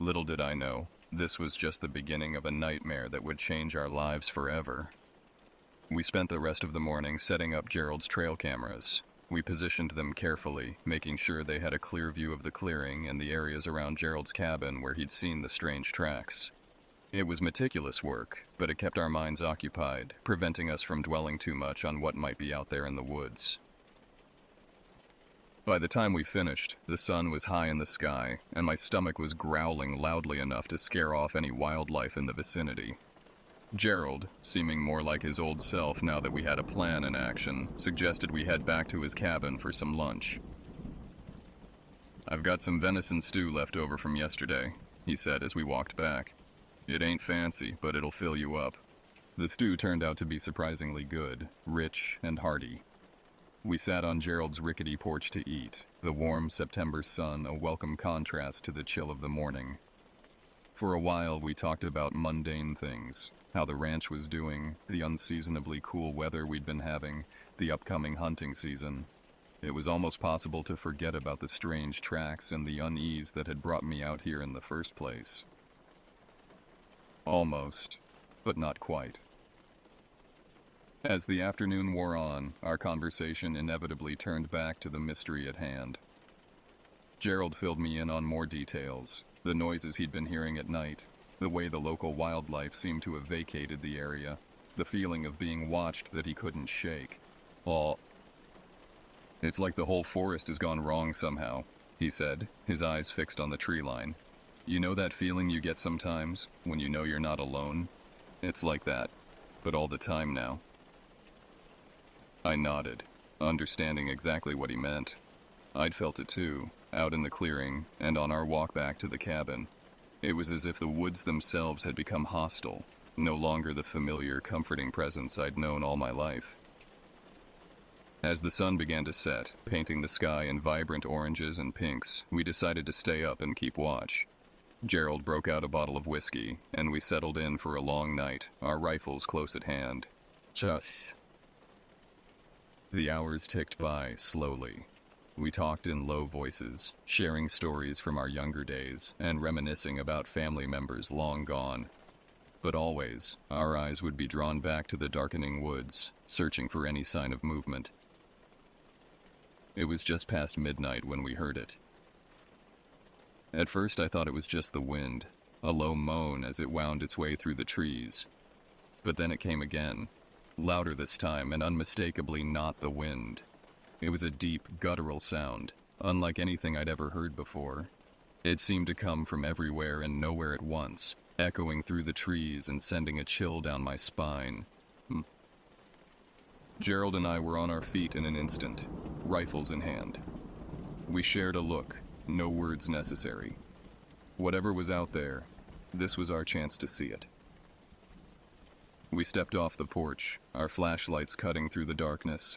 Little did I know, this was just the beginning of a nightmare that would change our lives forever. We spent the rest of the morning setting up Gerald's trail cameras. We positioned them carefully, making sure they had a clear view of the clearing and the areas around Gerald's cabin where he'd seen the strange tracks. It was meticulous work, but it kept our minds occupied, preventing us from dwelling too much on what might be out there in the woods. By the time we finished, the sun was high in the sky, and my stomach was growling loudly enough to scare off any wildlife in the vicinity. Gerald, seeming more like his old self now that we had a plan in action, suggested we head back to his cabin for some lunch. "I've got some venison stew left over from yesterday," he said as we walked back. "It ain't fancy, but it'll fill you up." The stew turned out to be surprisingly good, rich and hearty. We sat on Gerald's rickety porch to eat, the warm September sun a welcome contrast to the chill of the morning. For a while, we talked about mundane things, how the ranch was doing, the unseasonably cool weather we'd been having, the upcoming hunting season. It was almost possible to forget about the strange tracks and the unease that had brought me out here in the first place. Almost, but not quite. As the afternoon wore on, our conversation inevitably turned back to the mystery at hand. Gerald filled me in on more details, the noises he'd been hearing at night, the way the local wildlife seemed to have vacated the area, the feeling of being watched that he couldn't shake. It's like the whole forest has gone wrong somehow, he said, his eyes fixed on the tree line. You know that feeling you get sometimes, when you know you're not alone? It's like that, but all the time now. I nodded, understanding exactly what he meant. I'd felt it too, out in the clearing, and on our walk back to the cabin. It was as if the woods themselves had become hostile, no longer the familiar, comforting presence I'd known all my life. As the sun began to set, painting the sky in vibrant oranges and pinks, we decided to stay up and keep watch. Gerald broke out a bottle of whiskey, and we settled in for a long night, our rifles close at hand. The hours ticked by slowly. We talked in low voices, sharing stories from our younger days and reminiscing about family members long gone. But always, our eyes would be drawn back to the darkening woods, searching for any sign of movement. It was just past midnight when we heard it. At first I thought it was just the wind, a low moan as it wound its way through the trees. But then it came again, louder this time and unmistakably not the wind. It was a deep, guttural sound, unlike anything I'd ever heard before. It seemed to come from everywhere and nowhere at once, echoing through the trees and sending a chill down my spine. Gerald and I were on our feet in an instant, rifles in hand. We shared a look, no words necessary. Whatever was out there, this was our chance to see it. We stepped off the porch, our flashlights cutting through the darkness.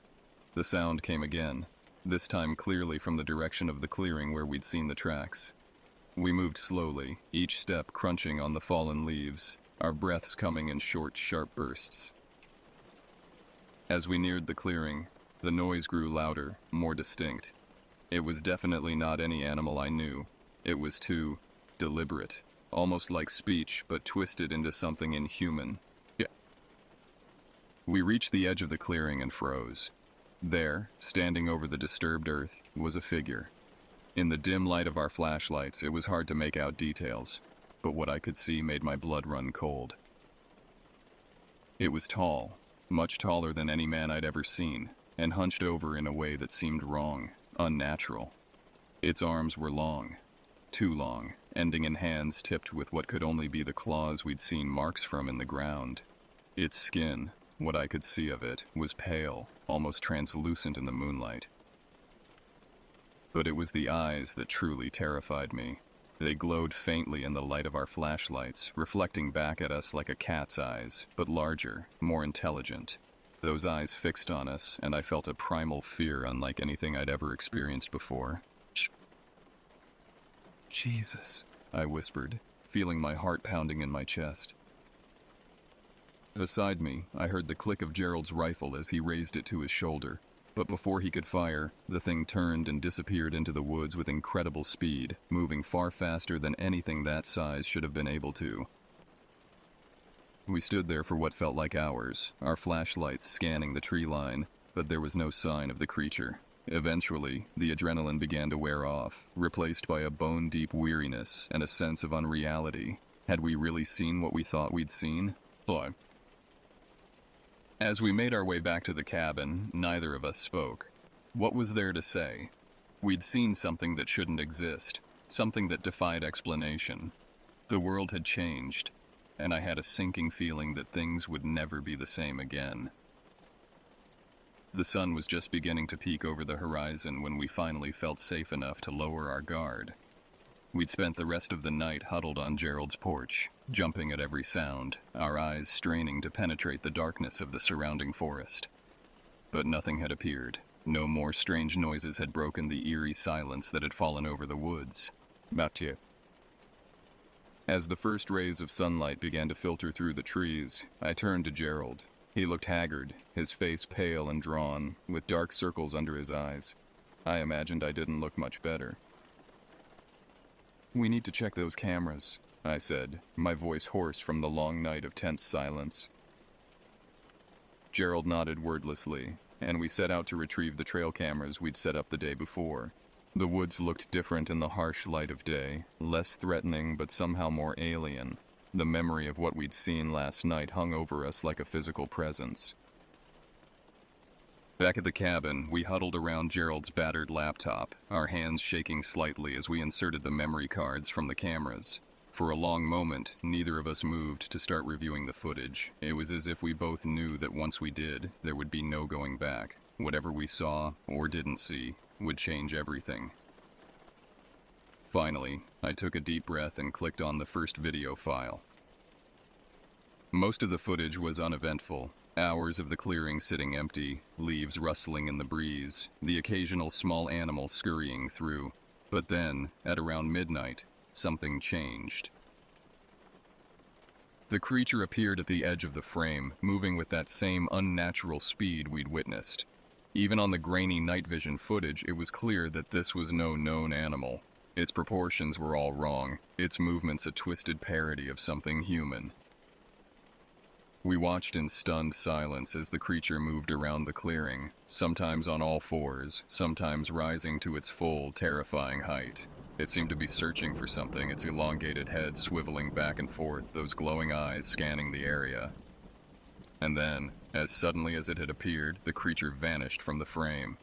The sound came again, this time clearly from the direction of the clearing where we'd seen the tracks. We moved slowly, each step crunching on the fallen leaves, our breaths coming in short, sharp bursts. As we neared the clearing, the noise grew louder, more distinct. It was definitely not any animal I knew. It was too deliberate, almost like speech, but twisted into something inhuman. We reached the edge of the clearing and froze. There, standing over the disturbed earth, was a figure. In the dim light of our flashlights, it was hard to make out details, but what I could see made my blood run cold. It was tall, much taller than any man I'd ever seen, and hunched over in a way that seemed wrong, unnatural. Its arms were long, too long, ending in hands tipped with what could only be the claws we'd seen marks from in the ground. Its skin, what I could see of it, was pale, almost translucent in the moonlight. But it was the eyes that truly terrified me. They glowed faintly in the light of our flashlights, reflecting back at us like a cat's eyes, but larger, more intelligent. Those eyes fixed on us, and I felt a primal fear unlike anything I'd ever experienced before. Jesus, I whispered, feeling my heart pounding in my chest. Beside me, I heard the click of Gerald's rifle as he raised it to his shoulder. But before he could fire, the thing turned and disappeared into the woods with incredible speed, moving far faster than anything that size should have been able to. We stood there for what felt like hours, our flashlights scanning the tree line, but there was no sign of the creature. Eventually, the adrenaline began to wear off, replaced by a bone-deep weariness and a sense of unreality. Had we really seen what we thought we'd seen? As we made our way back to the cabin, neither of us spoke. What was there to say? We'd seen something that shouldn't exist, something that defied explanation. The world had changed, and I had a sinking feeling that things would never be the same again. The sun was just beginning to peek over the horizon when we finally felt safe enough to lower our guard. We'd spent the rest of the night huddled on Gerald's porch, jumping at every sound, our eyes straining to penetrate the darkness of the surrounding forest. But nothing had appeared, No more strange noises had broken the eerie silence that had fallen over the woods. Mathieu. As the first rays of sunlight began to filter through the trees, I turned to Gerald. He looked haggard, his face pale and drawn, with dark circles under his eyes. I imagined I didn't look much better. "We need to check those cameras," I said, my voice hoarse from the long night of tense silence. Gerald nodded wordlessly, and we set out to retrieve the trail cameras we'd set up the day before. The woods looked different in the harsh light of day, less threatening but somehow more alien. The memory of what we'd seen last night hung over us like a physical presence. Back at the cabin, we huddled around Gerald's battered laptop, our hands shaking slightly as we inserted the memory cards from the cameras. For a long moment, neither of us moved to start reviewing the footage. It was as if we both knew that once we did, there would be no going back. Whatever we saw, or didn't see, would change everything. Finally, I took a deep breath and clicked on the first video file. Most of the footage was uneventful. Hours of the clearing sitting empty, leaves rustling in the breeze, the occasional small animal scurrying through. But then, at around midnight, something changed. The creature appeared at the edge of the frame, moving with that same unnatural speed we'd witnessed. Even on the grainy night vision footage, it was clear that this was no known animal. Its proportions were all wrong, its movements a twisted parody of something human. We watched in stunned silence as the creature moved around the clearing, sometimes on all fours, sometimes rising to its full, terrifying height. It seemed to be searching for something, its elongated head swiveling back and forth, those glowing eyes scanning the area. And then, as suddenly as it had appeared, the creature vanished from the frame.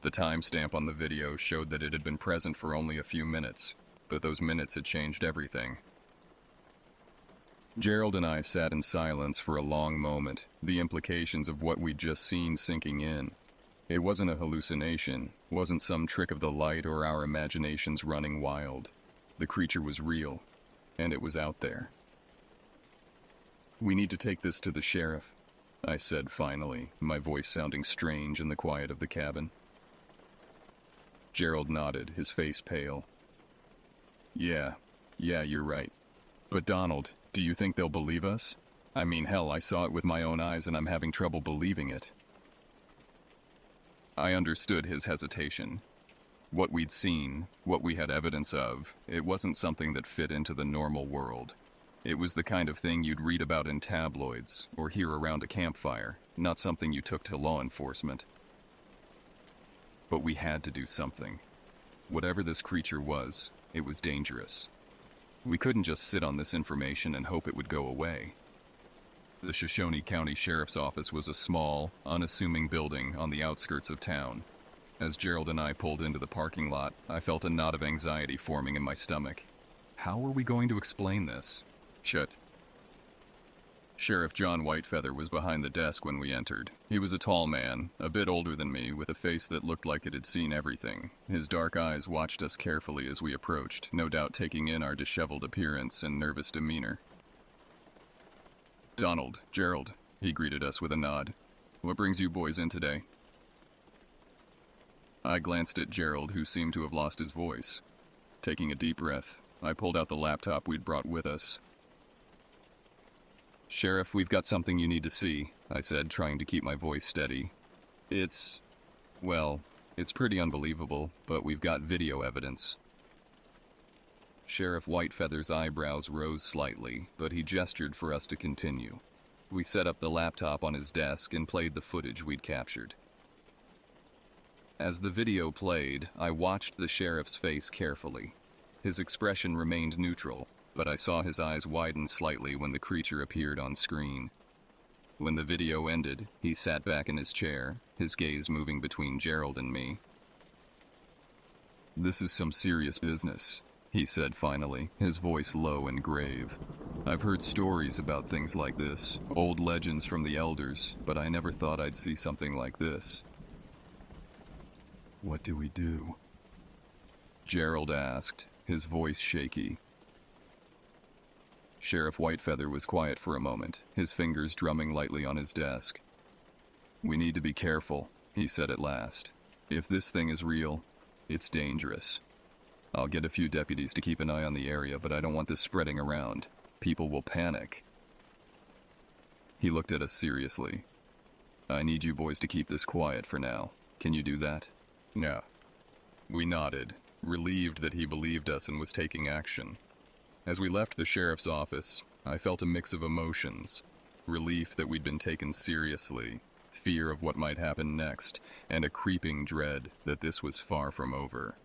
The timestamp on the video showed that it had been present for only a few minutes, but those minutes had changed everything. Gerald and I sat in silence for a long moment, the implications of what we'd just seen sinking in. It wasn't a hallucination, wasn't some trick of the light or our imaginations running wild. The creature was real, and it was out there. "We need to take this to the sheriff," I said finally, my voice sounding strange in the quiet of the cabin. Gerald nodded, his face pale. Yeah, you're right. But Donald, do you think they'll believe us? I mean, hell, I saw it with my own eyes and I'm having trouble believing it. I understood his hesitation. What we'd seen, what we had evidence of, it wasn't something that fit into the normal world. It was the kind of thing you'd read about in tabloids or hear around a campfire, not something you took to law enforcement. But we had to do something. Whatever this creature was, it was dangerous. We couldn't just sit on this information and hope it would go away. The Shoshone County Sheriff's Office was a small, unassuming building on the outskirts of town. As Gerald and I pulled into the parking lot, I felt a knot of anxiety forming in my stomach. How were we going to explain this? Shut. Sheriff John Whitefeather was behind the desk when we entered. He was a tall man, a bit older than me, with a face that looked like it had seen everything. His dark eyes watched us carefully as we approached, no doubt taking in our disheveled appearance and nervous demeanor. "Donald, Gerald," he greeted us with a nod. "What brings you boys in today?" I glanced at Gerald, who seemed to have lost his voice. Taking a deep breath, I pulled out the laptop we'd brought with us. "Sheriff, we've got something you need to see," I said, trying to keep my voice steady. It's pretty unbelievable, but we've got video evidence." Sheriff Whitefeather's eyebrows rose slightly, but he gestured for us to continue. We set up the laptop on his desk and played the footage we'd captured. As the video played, I watched the sheriff's face carefully. His expression remained neutral, but I saw his eyes widen slightly when the creature appeared on screen. When the video ended, he sat back in his chair, his gaze moving between Gerald and me. "This is some serious business," he said finally, his voice low and grave. "I've heard stories about things like this, old legends from the elders, but I never thought I'd see something like this." "What do we do?" Gerald asked, his voice shaky. Sheriff Whitefeather was quiet for a moment, his fingers drumming lightly on his desk. "We need to be careful," he said at last. If this thing is real, it's dangerous. I'll get a few deputies to keep an eye on the area, but I don't want this spreading around. People will panic. He looked at us seriously. I need you boys to keep this quiet for now. Can you do that? No. We nodded, relieved that he believed us and was taking action. As we left the sheriff's office, I felt a mix of emotions. Relief that we'd been taken seriously, fear of what might happen next, and a creeping dread that this was far from over.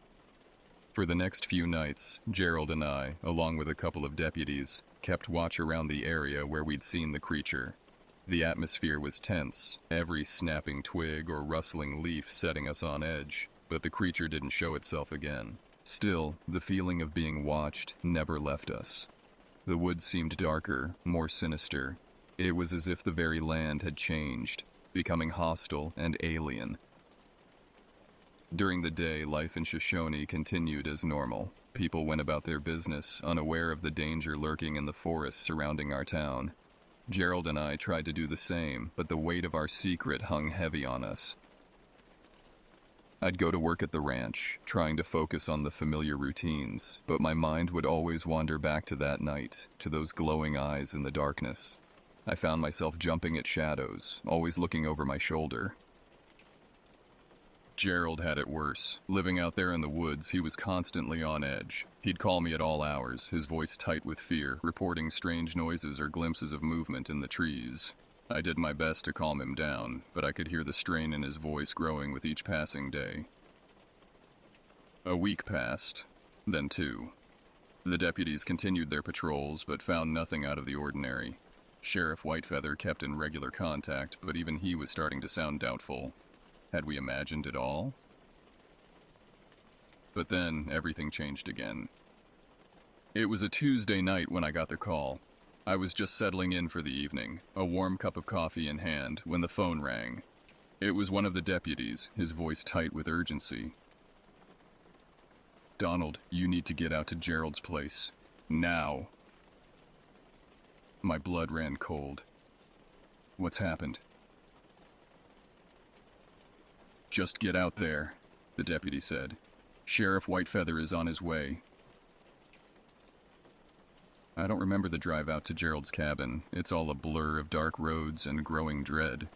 For the next few nights, Gerald and I, along with a couple of deputies, kept watch around the area where we'd seen the creature. The atmosphere was tense, every snapping twig or rustling leaf setting us on edge, but the creature didn't show itself again. Still, the feeling of being watched never left us. The woods seemed darker, more sinister. It was as if the very land had changed, becoming hostile and alien. During the day, life in Shosonyi continued as normal. People went about their business, unaware of the danger lurking in the forests surrounding our town. Gerald and I tried to do the same, but the weight of our secret hung heavy on us. I'd go to work at the ranch, trying to focus on the familiar routines, but my mind would always wander back to that night, to those glowing eyes in the darkness. I found myself jumping at shadows, always looking over my shoulder. Gerald had it worse. Living out there in the woods, he was constantly on edge. He'd call me at all hours, his voice tight with fear, reporting strange noises or glimpses of movement in the trees. I did my best to calm him down, but I could hear the strain in his voice growing with each passing day. A week passed, then 2. The deputies continued their patrols, but found nothing out of the ordinary. Sheriff Whitefeather kept in regular contact, but even he was starting to sound doubtful. Had we imagined it all? But then, everything changed again. It was a Tuesday night when I got the call. I was just settling in for the evening, a warm cup of coffee in hand, when the phone rang. It was one of the deputies, his voice tight with urgency. "Donald, you need to get out to Gerald's place. Now." My blood ran cold. "What's happened?" "Just get out there," the deputy said. "Sheriff Whitefeather is on his way." I don't remember the drive out to Gerald's cabin. It's all a blur of dark roads and growing dread.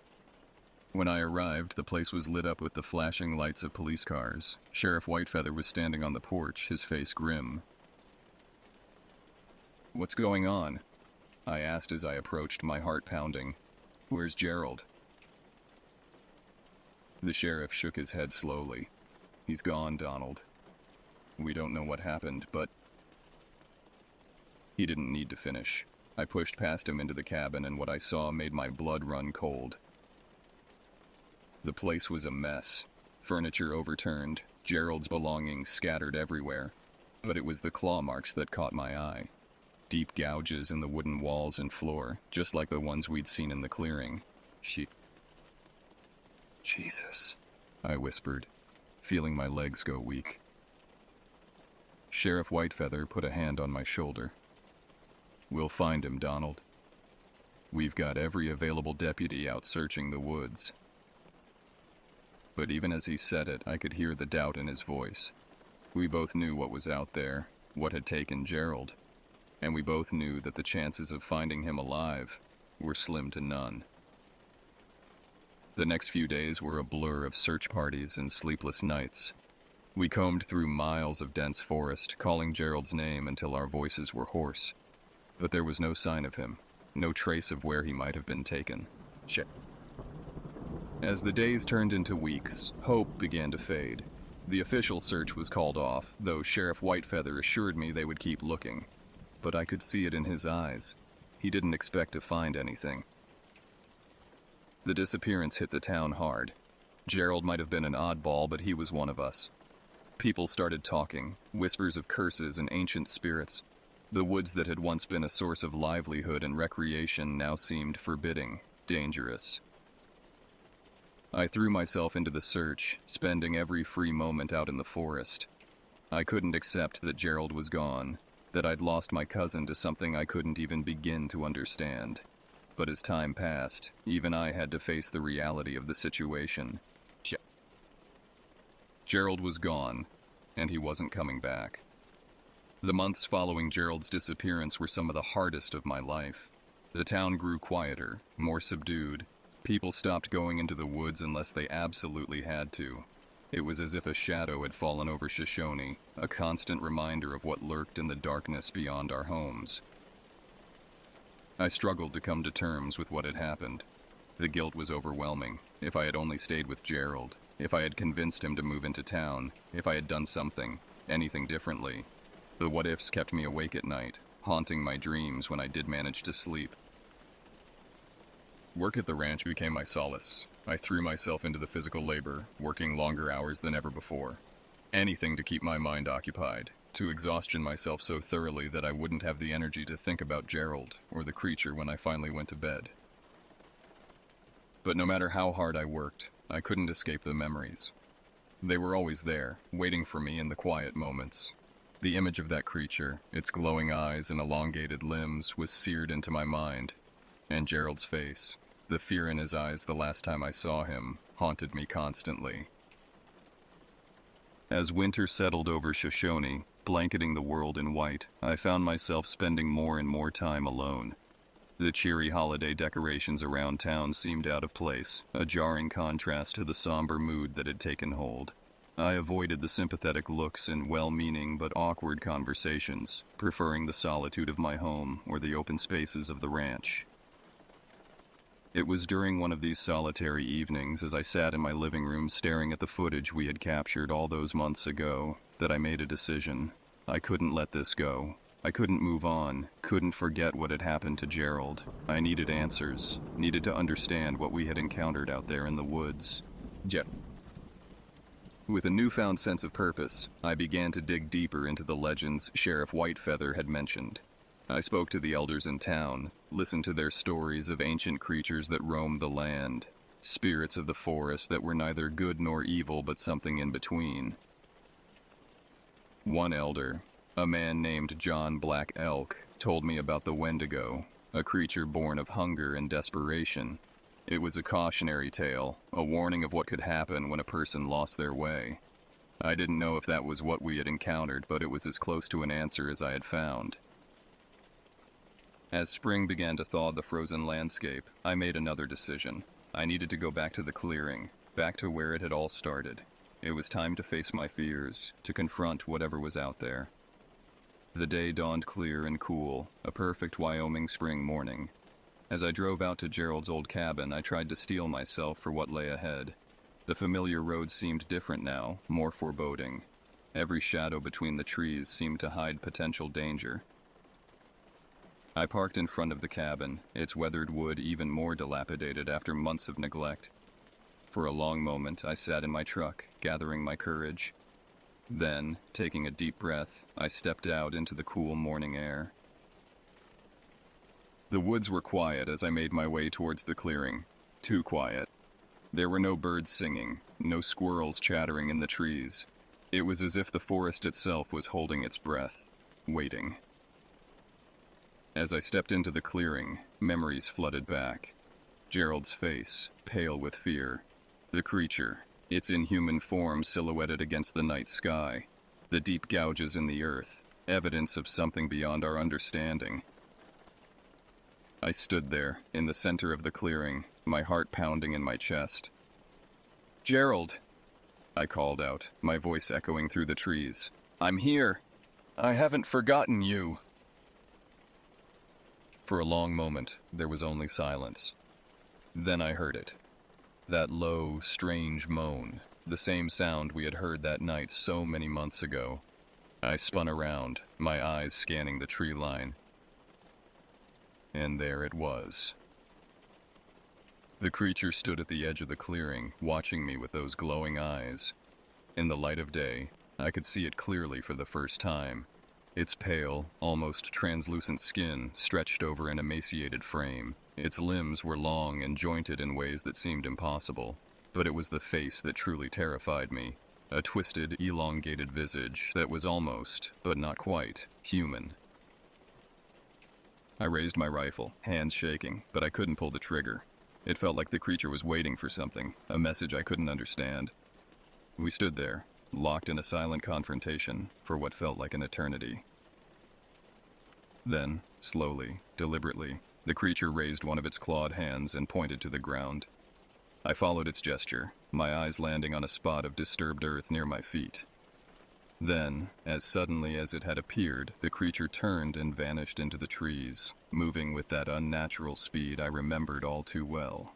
When I arrived, the place was lit up with the flashing lights of police cars. Sheriff Whitefeather was standing on the porch, his face grim. "What's going on?" I asked as I approached, my heart pounding. "Where's Gerald?" The sheriff shook his head slowly. "He's gone, Donald. We don't know what happened, but..." He didn't need to finish. I pushed past him into the cabin, and what I saw made my blood run cold. The place was a mess. Furniture overturned, Gerald's belongings scattered everywhere. But it was the claw marks that caught my eye. Deep gouges in the wooden walls and floor, just like the ones we'd seen in the clearing. "Jesus," I whispered, feeling my legs go weak. Sheriff Whitefeather put a hand on my shoulder. "We'll find him, Donald. We've got every available deputy out searching the woods." But even as he said it, I could hear the doubt in his voice. We both knew what was out there, what had taken Gerald, and we both knew that the chances of finding him alive were slim to none. The next few days were a blur of search parties and sleepless nights. We combed through miles of dense forest, calling Gerald's name until our voices were hoarse. But there was no sign of him, no trace of where he might have been taken. As the days turned into weeks, hope began to fade. The official search was called off, though Sheriff Whitefeather assured me they would keep looking. But I could see it in his eyes. He didn't expect to find anything. The disappearance hit the town hard. Gerald might have been an oddball, but he was one of us. People started talking, whispers of curses and ancient spirits. The woods that had once been a source of livelihood and recreation now seemed forbidding, dangerous. I threw myself into the search, spending every free moment out in the forest. I couldn't accept that Gerald was gone, that I'd lost my cousin to something I couldn't even begin to understand. But as time passed, even I had to face the reality of the situation. Gerald was gone, and he wasn't coming back. The months following Gerald's disappearance were some of the hardest of my life. The town grew quieter, more subdued. People stopped going into the woods unless they absolutely had to. It was as if a shadow had fallen over Shoshone, a constant reminder of what lurked in the darkness beyond our homes. I struggled to come to terms with what had happened. The guilt was overwhelming. If I had only stayed with Gerald, if I had convinced him to move into town, if I had done something, anything differently. The what-ifs kept me awake at night, haunting my dreams when I did manage to sleep. Work at the ranch became my solace. I threw myself into the physical labor, working longer hours than ever before. Anything to keep my mind occupied, to exhaustion myself so thoroughly that I wouldn't have the energy to think about Gerald or the creature when I finally went to bed. But no matter how hard I worked, I couldn't escape the memories. They were always there, waiting for me in the quiet moments. The image of that creature, its glowing eyes and elongated limbs, was seared into my mind. And Gerald's face, the fear in his eyes the last time I saw him, haunted me constantly. As winter settled over Shoshone, blanketing the world in white, I found myself spending more and more time alone. The cheery holiday decorations around town seemed out of place, a jarring contrast to the somber mood that had taken hold. I avoided the sympathetic looks and well-meaning but awkward conversations, preferring the solitude of my home or the open spaces of the ranch. It was during one of these solitary evenings, as I sat in my living room staring at the footage we had captured all those months ago, that I made a decision. I couldn't let this go. I couldn't move on, couldn't forget what had happened to Gerald. I needed answers, needed to understand what we had encountered out there in the woods. With a newfound sense of purpose, I began to dig deeper into the legends Sheriff Whitefeather had mentioned. I spoke to the elders in town, listened to their stories of ancient creatures that roamed the land, spirits of the forest that were neither good nor evil but something in between. One elder, a man named John Black Elk, told me about the Wendigo, a creature born of hunger and desperation. It was a cautionary tale, a warning of what could happen when a person lost their way. I didn't know if that was what we had encountered, but it was as close to an answer as I had found. As spring began to thaw the frozen landscape, I made another decision. I needed to go back to the clearing, back to where it had all started. It was time to face my fears, to confront whatever was out there. The day dawned clear and cool, a perfect Wyoming spring morning. As I drove out to Gerald's old cabin, I tried to steel myself for what lay ahead. The familiar road seemed different now, more foreboding. Every shadow between the trees seemed to hide potential danger. I parked in front of the cabin, its weathered wood even more dilapidated after months of neglect. For a long moment, I sat in my truck, gathering my courage. Then, taking a deep breath, I stepped out into the cool morning air. The woods were quiet as I made my way towards the clearing. Too quiet. There were no birds singing, no squirrels chattering in the trees. It was as if the forest itself was holding its breath, waiting. As I stepped into the clearing, memories flooded back. Gerald's face, pale with fear. The creature, its inhuman form silhouetted against the night sky. The deep gouges in the earth, evidence of something beyond our understanding. I stood there, in the center of the clearing, my heart pounding in my chest. "Gerald!" I called out, my voice echoing through the trees. "I'm here! I haven't forgotten you!" For a long moment, there was only silence. Then I heard it. That low, strange moan, the same sound we had heard that night so many months ago. I spun around, my eyes scanning the tree line. And there it was. The creature stood at the edge of the clearing, watching me with those glowing eyes. In the light of day, I could see it clearly for the first time. Its pale, almost translucent skin stretched over an emaciated frame. Its limbs were long and jointed in ways that seemed impossible. But it was the face that truly terrified me. A twisted, elongated visage that was almost, but not quite, human. I raised my rifle, hands shaking, but I couldn't pull the trigger. It felt like the creature was waiting for something, a message I couldn't understand. We stood there, locked in a silent confrontation for what felt like an eternity. Then, slowly, deliberately, the creature raised one of its clawed hands and pointed to the ground. I followed its gesture, my eyes landing on a spot of disturbed earth near my feet. Then, as suddenly as it had appeared, the creature turned and vanished into the trees, moving with that unnatural speed I remembered all too well.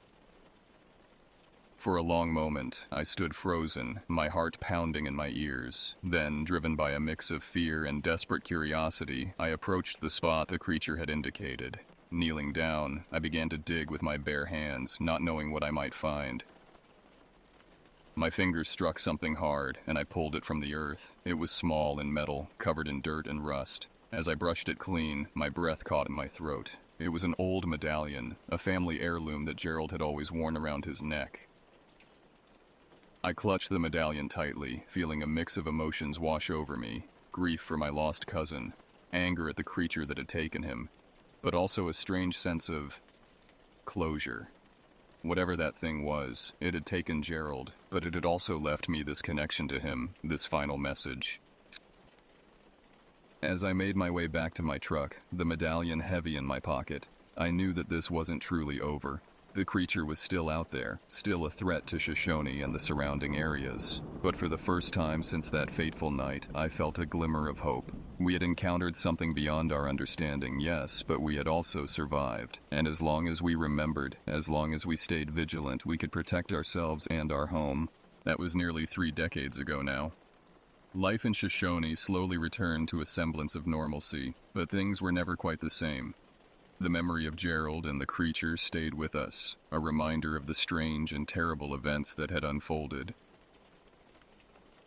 For a long moment, I stood frozen, my heart pounding in my ears. Then, driven by a mix of fear and desperate curiosity, I approached the spot the creature had indicated. Kneeling down, I began to dig with my bare hands, not knowing what I might find. My fingers struck something hard, and I pulled it from the earth. It was small and metal, covered in dirt and rust. As I brushed it clean, my breath caught in my throat. It was an old medallion, a family heirloom that Gerald had always worn around his neck. I clutched the medallion tightly, feeling a mix of emotions wash over me. Grief for my lost cousin, anger at the creature that had taken him, but also a strange sense of closure. Whatever that thing was, it had taken Gerald, but it had also left me this connection to him, this final message. As I made my way back to my truck, the medallion heavy in my pocket, I knew that this wasn't truly over. The creature was still out there, still a threat to Shoshone and the surrounding areas. But for the first time since that fateful night, I felt a glimmer of hope. We had encountered something beyond our understanding, yes, but we had also survived. And as long as we remembered, as long as we stayed vigilant, we could protect ourselves and our home. That was nearly 3 decades ago now. Life in Shoshone slowly returned to a semblance of normalcy, but things were never quite the same. The memory of Gerald and the creature stayed with us, a reminder of the strange and terrible events that had unfolded.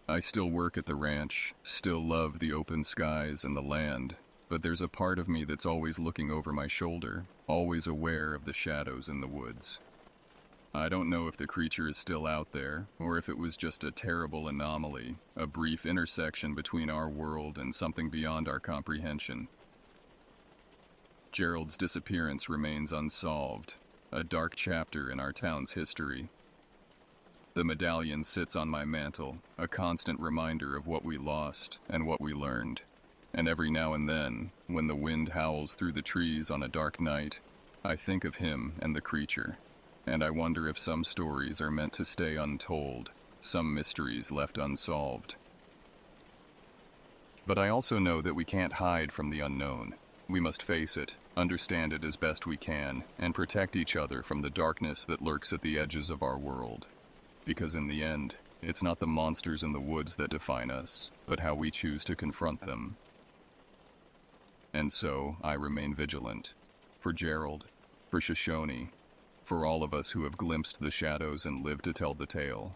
I still work at the ranch, still love the open skies and the land, but there's a part of me that's always looking over my shoulder, always aware of the shadows in the woods. I don't know if the creature is still out there, or if it was just a terrible anomaly, a brief intersection between our world and something beyond our comprehension. Gerald's disappearance remains unsolved, a dark chapter in our town's history. The medallion sits on my mantle, a constant reminder of what we lost and what we learned. And every now and then, when the wind howls through the trees on a dark night, I think of him and the creature, and I wonder if some stories are meant to stay untold, some mysteries left unsolved. But I also know that we can't hide from the unknown. We must face it, understand it as best we can, and protect each other from the darkness that lurks at the edges of our world. Because in the end, it's not the monsters in the woods that define us, but how we choose to confront them. And so, I remain vigilant. For Gerald, for Shoshone, for all of us who have glimpsed the shadows and lived to tell the tale.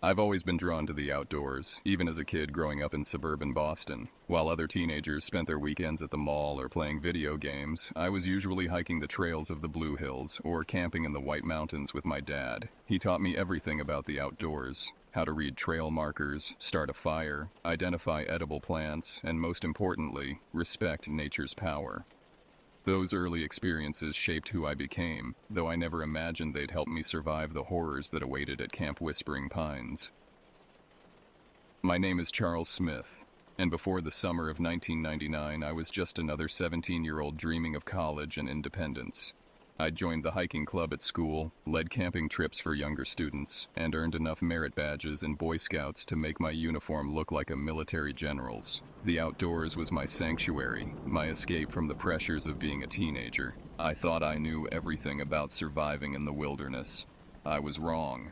I've always been drawn to the outdoors, even as a kid growing up in suburban Boston. While other teenagers spent their weekends at the mall or playing video games, I was usually hiking the trails of the Blue Hills or camping in the White Mountains with my dad. He taught me everything about the outdoors: how to read trail markers, start a fire, identify edible plants, and most importantly, respect nature's power. Those early experiences shaped who I became, though I never imagined they'd help me survive the horrors that awaited at Camp Whispering Pines. My name is Charles Smith, and before the summer of 1999, I was just another 17-year-old dreaming of college and independence. I'd joined the hiking club at school, led camping trips for younger students, and earned enough merit badges in Boy Scouts to make my uniform look like a military general's. The outdoors was my sanctuary, my escape from the pressures of being a teenager. I thought I knew everything about surviving in the wilderness. I was wrong.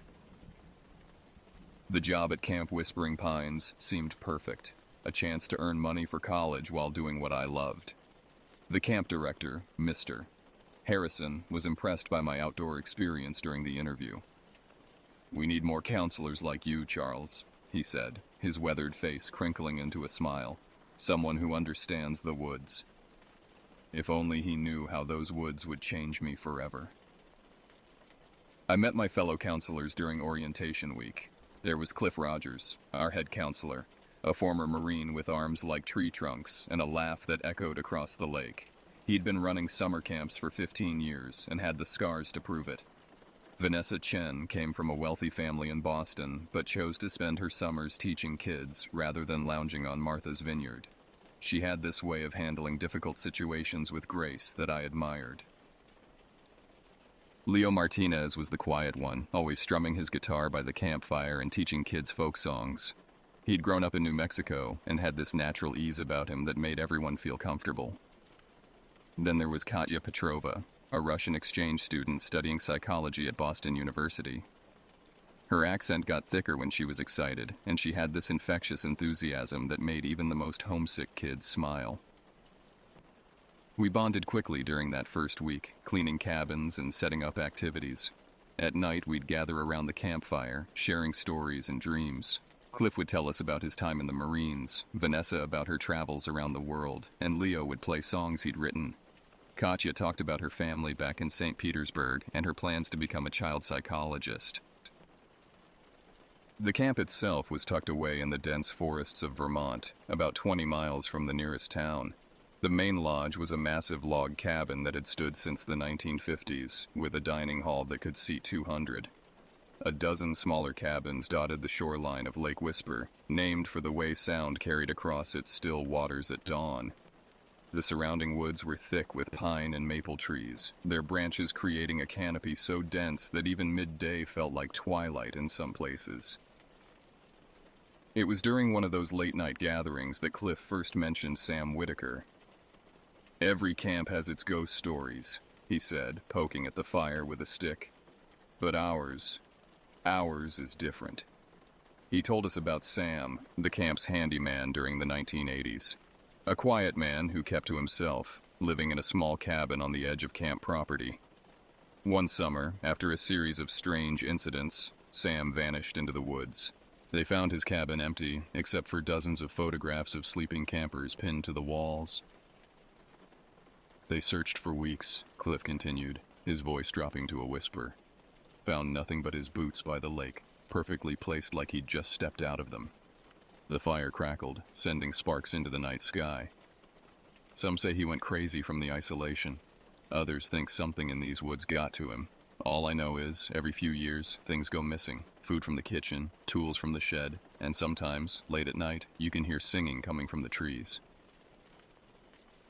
The job at Camp Whispering Pines seemed perfect, a chance to earn money for college while doing what I loved. The camp director, Mr. Harrison, was impressed by my outdoor experience during the interview. "We need more counselors like you, Charles," he said, his weathered face crinkling into a smile. "Someone who understands the woods." If only he knew how those woods would change me forever. I met my fellow counselors during orientation week. There was Cliff Rogers, our head counselor, a former Marine with arms like tree trunks and a laugh that echoed across the lake. He'd been running summer camps for 15 years and had the scars to prove it. Vanessa Chen came from a wealthy family in Boston, but chose to spend her summers teaching kids rather than lounging on Martha's Vineyard. She had this way of handling difficult situations with grace that I admired. Leo Martinez was the quiet one, always strumming his guitar by the campfire and teaching kids folk songs. He'd grown up in New Mexico and had this natural ease about him that made everyone feel comfortable. Then there was Katya Petrova, a Russian exchange student studying psychology at Boston University. Her accent got thicker when she was excited, and she had this infectious enthusiasm that made even the most homesick kids smile. We bonded quickly during that first week, cleaning cabins and setting up activities. At night, we'd gather around the campfire, sharing stories and dreams. Cliff would tell us about his time in the Marines, Vanessa about her travels around the world, and Leo would play songs he'd written. Katya talked about her family back in St. Petersburg and her plans to become a child psychologist. The camp itself was tucked away in the dense forests of Vermont, about 20 miles from the nearest town. The main lodge was a massive log cabin that had stood since the 1950s, with a dining hall that could seat 200. A dozen smaller cabins dotted the shoreline of Lake Whisper, named for the way sound carried across its still waters at dawn. The surrounding woods were thick with pine and maple trees, their branches creating a canopy so dense that even midday felt like twilight in some places. It was during one of those late-night gatherings that Cliff first mentioned Sam Whitaker. "Every camp has its ghost stories," he said, poking at the fire with a stick. "But ours is different." He told us about Sam, the camp's handyman during the 1980s. A quiet man who kept to himself, living in a small cabin on the edge of camp property. One summer, after a series of strange incidents, Sam vanished into the woods. They found his cabin empty, except for dozens of photographs of sleeping campers pinned to the walls. "They searched for weeks," Cliff continued, his voice dropping to a whisper. "Found nothing but his boots by the lake, perfectly placed like he'd just stepped out of them." The fire crackled, sending sparks into the night sky. "Some say he went crazy from the isolation. Others think something in these woods got to him. All I know is, every few years, things go missing. Food from the kitchen, tools from the shed, and sometimes, late at night, you can hear singing coming from the trees."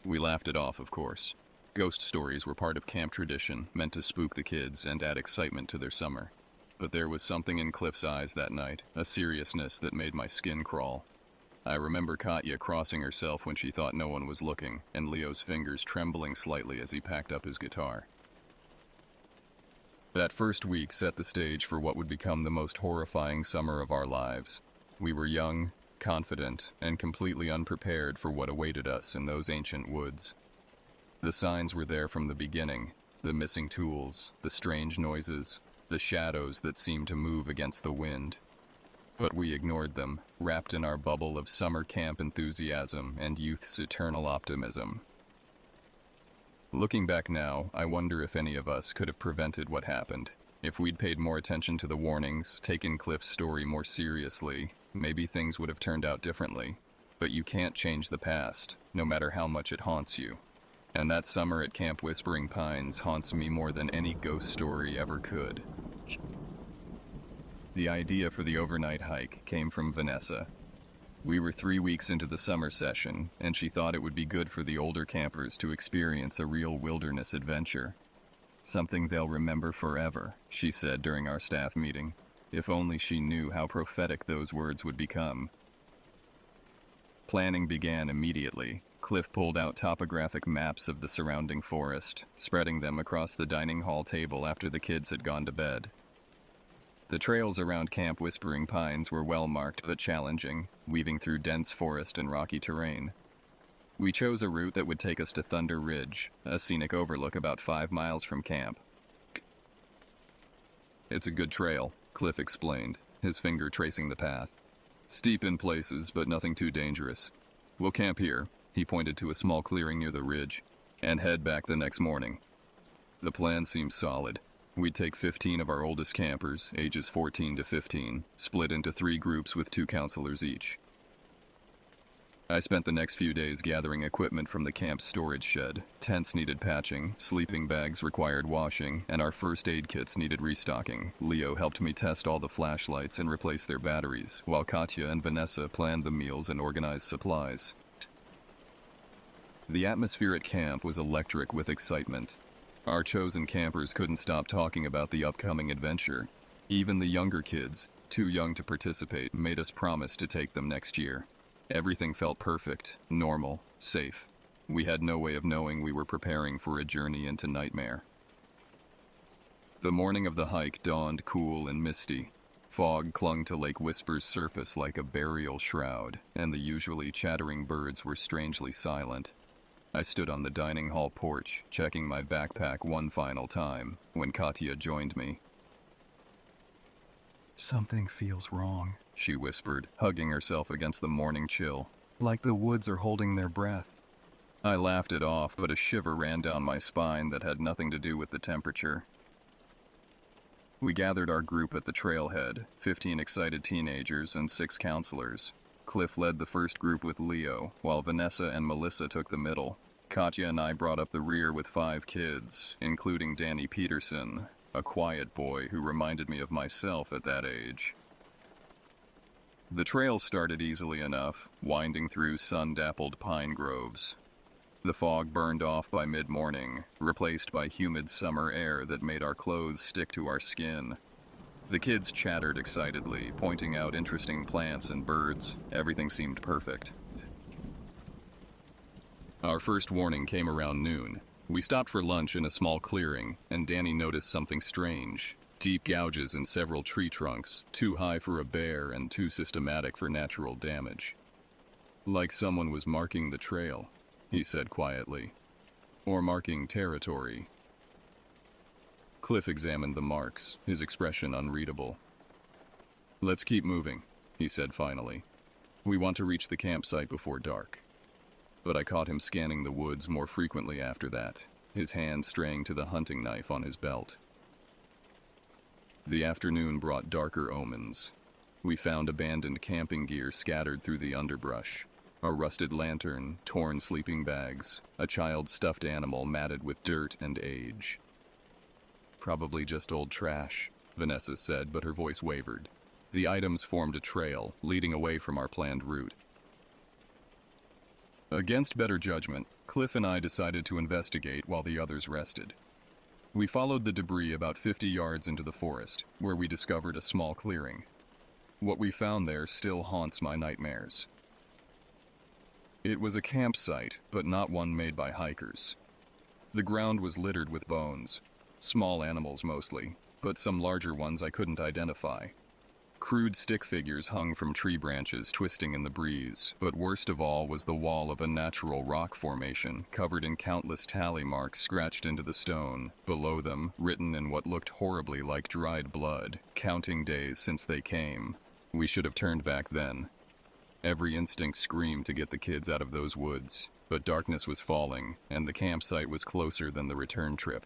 We laughed it off, of course. Ghost stories were part of camp tradition, meant to spook the kids and add excitement to their summer. But there was something in Cliff's eyes that night, a seriousness that made my skin crawl. I remember Katya crossing herself when she thought no one was looking, and Leo's fingers trembling slightly as he packed up his guitar. That first week set the stage for what would become the most horrifying summer of our lives. We were young, confident, and completely unprepared for what awaited us in those ancient woods. The signs were there from the beginning, the missing tools, the strange noises, the shadows that seemed to move against the wind. But we ignored them, wrapped in our bubble of summer camp enthusiasm and youth's eternal optimism. Looking back now, I wonder if any of us could have prevented what happened. If we'd paid more attention to the warnings, taken Cliff's story more seriously, maybe things would have turned out differently. But you can't change the past, no matter how much it haunts you. And that summer at Camp Whispering Pines haunts me more than any ghost story ever could. The idea for the overnight hike came from Vanessa. We were 3 weeks into the summer session, and she thought it would be good for the older campers to experience a real wilderness adventure. "Something they'll remember forever," she said during our staff meeting. If only she knew how prophetic those words would become. Planning began immediately. Cliff pulled out topographic maps of the surrounding forest, spreading them across the dining hall table after the kids had gone to bed. The trails around Camp Whispering Pines were well marked but challenging, weaving through dense forest and rocky terrain. We chose a route that would take us to Thunder Ridge, a scenic overlook about 5 miles from camp. "It's a good trail," Cliff explained, his finger tracing the path. "Steep in places, but nothing too dangerous. We'll camp here," he pointed to a small clearing near the ridge, "and head back the next morning." The plan seemed solid. We'd take 15 of our oldest campers, ages 14 to 15, split into 3 groups with 2 counselors each. I spent the next few days gathering equipment from the camp's storage shed. Tents needed patching, sleeping bags required washing, and our first aid kits needed restocking. Leo helped me test all the flashlights and replace their batteries, while Katya and Vanessa planned the meals and organized supplies. The atmosphere at camp was electric with excitement. Our chosen campers couldn't stop talking about the upcoming adventure. Even the younger kids, too young to participate, made us promise to take them next year. Everything felt perfect, normal, safe. We had no way of knowing we were preparing for a journey into nightmare. The morning of the hike dawned cool and misty. Fog clung to Lake Whisper's surface like a burial shroud, and the usually chattering birds were strangely silent. I stood on the dining hall porch, checking my backpack one final time, when Katya joined me. "Something feels wrong," she whispered, hugging herself against the morning chill. "Like the woods are holding their breath." I laughed it off, but a shiver ran down my spine that had nothing to do with the temperature. We gathered our group at the trailhead, 15 excited teenagers and 6 counselors. Cliff led the first group with Leo, while Vanessa and Melissa took the middle. Katya and I brought up the rear with 5 kids, including Danny Peterson, a quiet boy who reminded me of myself at that age. The trail started easily enough, winding through sun-dappled pine groves. The fog burned off by mid-morning, replaced by humid summer air that made our clothes stick to our skin. The kids chattered excitedly, pointing out interesting plants and birds. Everything seemed perfect. Our first warning came around noon. We stopped for lunch in a small clearing, and Danny noticed something strange. Deep gouges in several tree trunks, too high for a bear and too systematic for natural damage. "Like someone was marking the trail," he said quietly. "Or marking territory." Cliff examined the marks, his expression unreadable. "Let's keep moving," he said finally. "We want to reach the campsite before dark." But I caught him scanning the woods more frequently after that, his hand straying to the hunting knife on his belt. The afternoon brought darker omens. We found abandoned camping gear scattered through the underbrush. A rusted lantern, torn sleeping bags, a child's stuffed animal matted with dirt and age. "Probably just old trash," Vanessa said, but her voice wavered. The items formed a trail, leading away from our planned route. Against better judgment, Cliff and I decided to investigate while the others rested. We followed the debris about 50 yards into the forest, where we discovered a small clearing. What we found there still haunts my nightmares. It was a campsite, but not one made by hikers. The ground was littered with bones, small animals mostly, but some larger ones I couldn't identify. Crude stick figures hung from tree branches twisting in the breeze, but worst of all was the wall of a natural rock formation, covered in countless tally marks scratched into the stone. Below them, written in what looked horribly like dried blood, counting days since they came. We should have turned back then. Every instinct screamed to get the kids out of those woods, but darkness was falling, and the campsite was closer than the return trip.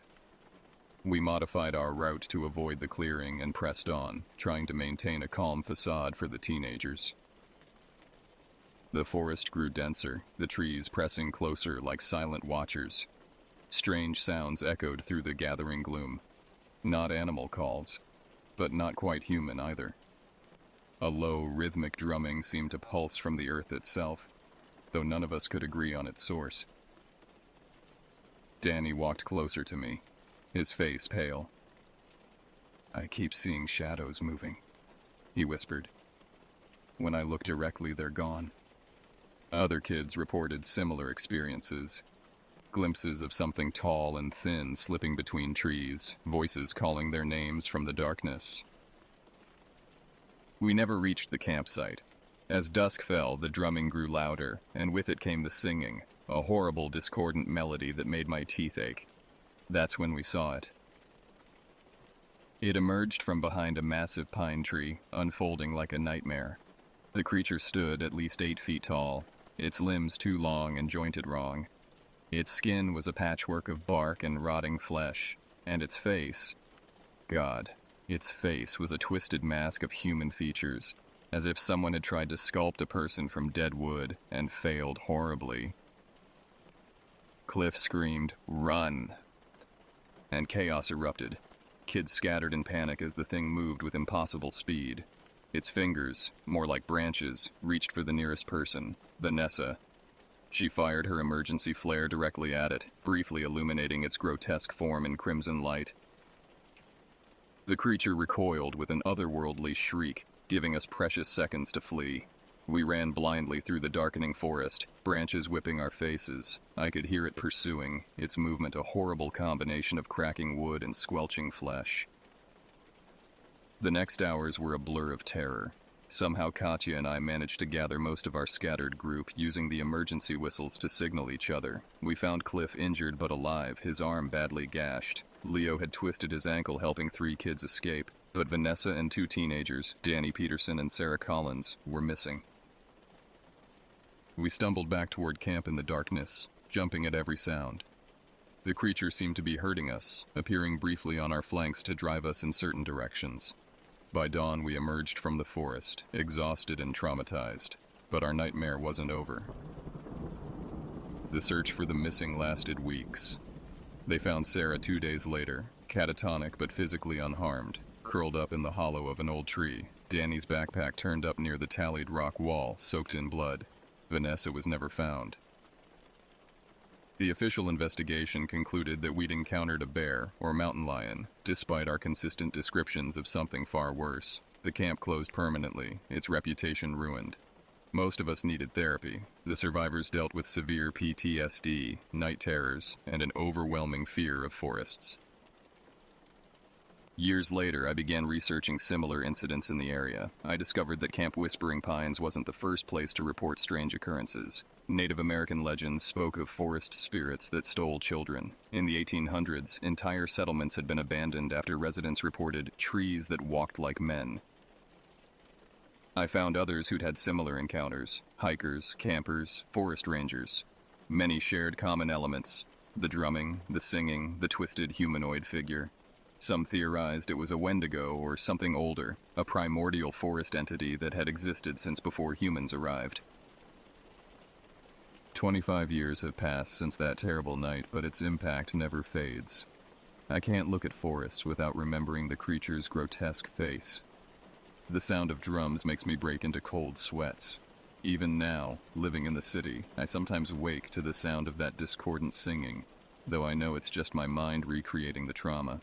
We modified our route to avoid the clearing and pressed on, trying to maintain a calm facade for the teenagers. The forest grew denser, the trees pressing closer like silent watchers. Strange sounds echoed through the gathering gloom. Not animal calls, but not quite human either. A low, rhythmic drumming seemed to pulse from the earth itself, though none of us could agree on its source. Danny walked closer to me, his face pale. "I keep seeing shadows moving," he whispered. "When I look directly, they're gone." Other kids reported similar experiences. Glimpses of something tall and thin slipping between trees, voices calling their names from the darkness. We never reached the campsite. As dusk fell, the drumming grew louder, and with it came the singing, a horrible, discordant melody that made my teeth ache. That's when we saw it. It emerged from behind a massive pine tree, unfolding like a nightmare. The creature stood at least 8 feet tall, its limbs too long and jointed wrong. Its skin was a patchwork of bark and rotting flesh, and its face... God, its face was a twisted mask of human features, as if someone had tried to sculpt a person from dead wood and failed horribly. Cliff screamed, "Run!" and chaos erupted. Kids scattered in panic as the thing moved with impossible speed. Its fingers, more like branches, reached for the nearest person, Vanessa. She fired her emergency flare directly at it, briefly illuminating its grotesque form in crimson light. The creature recoiled with an otherworldly shriek, giving us precious seconds to flee. We ran blindly through the darkening forest, branches whipping our faces. I could hear it pursuing, its movement a horrible combination of cracking wood and squelching flesh. The next hours were a blur of terror. Somehow Katya and I managed to gather most of our scattered group, using the emergency whistles to signal each other. We found Cliff injured but alive, his arm badly gashed. Leo had twisted his ankle helping 3 kids escape, but Vanessa and 2 teenagers, Danny Peterson and Sarah Collins, were missing. We stumbled back toward camp in the darkness, jumping at every sound. The creature seemed to be hurting us, appearing briefly on our flanks to drive us in certain directions. By dawn, we emerged from the forest, exhausted and traumatized, but our nightmare wasn't over. The search for the missing lasted weeks. They found Sarah 2 days later, catatonic but physically unharmed, curled up in the hollow of an old tree. Danny's backpack turned up near the tallied rock wall, soaked in blood. Vanessa was never found. The official investigation concluded that we'd encountered a bear or mountain lion, despite our consistent descriptions of something far worse. The camp closed permanently, its reputation ruined. Most of us needed therapy. The survivors dealt with severe PTSD, night terrors, and an overwhelming fear of forests. Years later, I began researching similar incidents in the area. I discovered that Camp Whispering Pines wasn't the first place to report strange occurrences. Native American legends spoke of forest spirits that stole children. In the 1800s, entire settlements had been abandoned after residents reported trees that walked like men. I found others who'd had similar encounters: hikers, campers, forest rangers. Many shared common elements: the drumming, the singing, the twisted humanoid figure. Some theorized it was a Wendigo or something older, a primordial forest entity that had existed since before humans arrived. 25 years have passed since that terrible night, but its impact never fades. I can't look at forests without remembering the creature's grotesque face. The sound of drums makes me break into cold sweats. Even now, living in the city, I sometimes wake to the sound of that discordant singing, though I know it's just my mind recreating the trauma.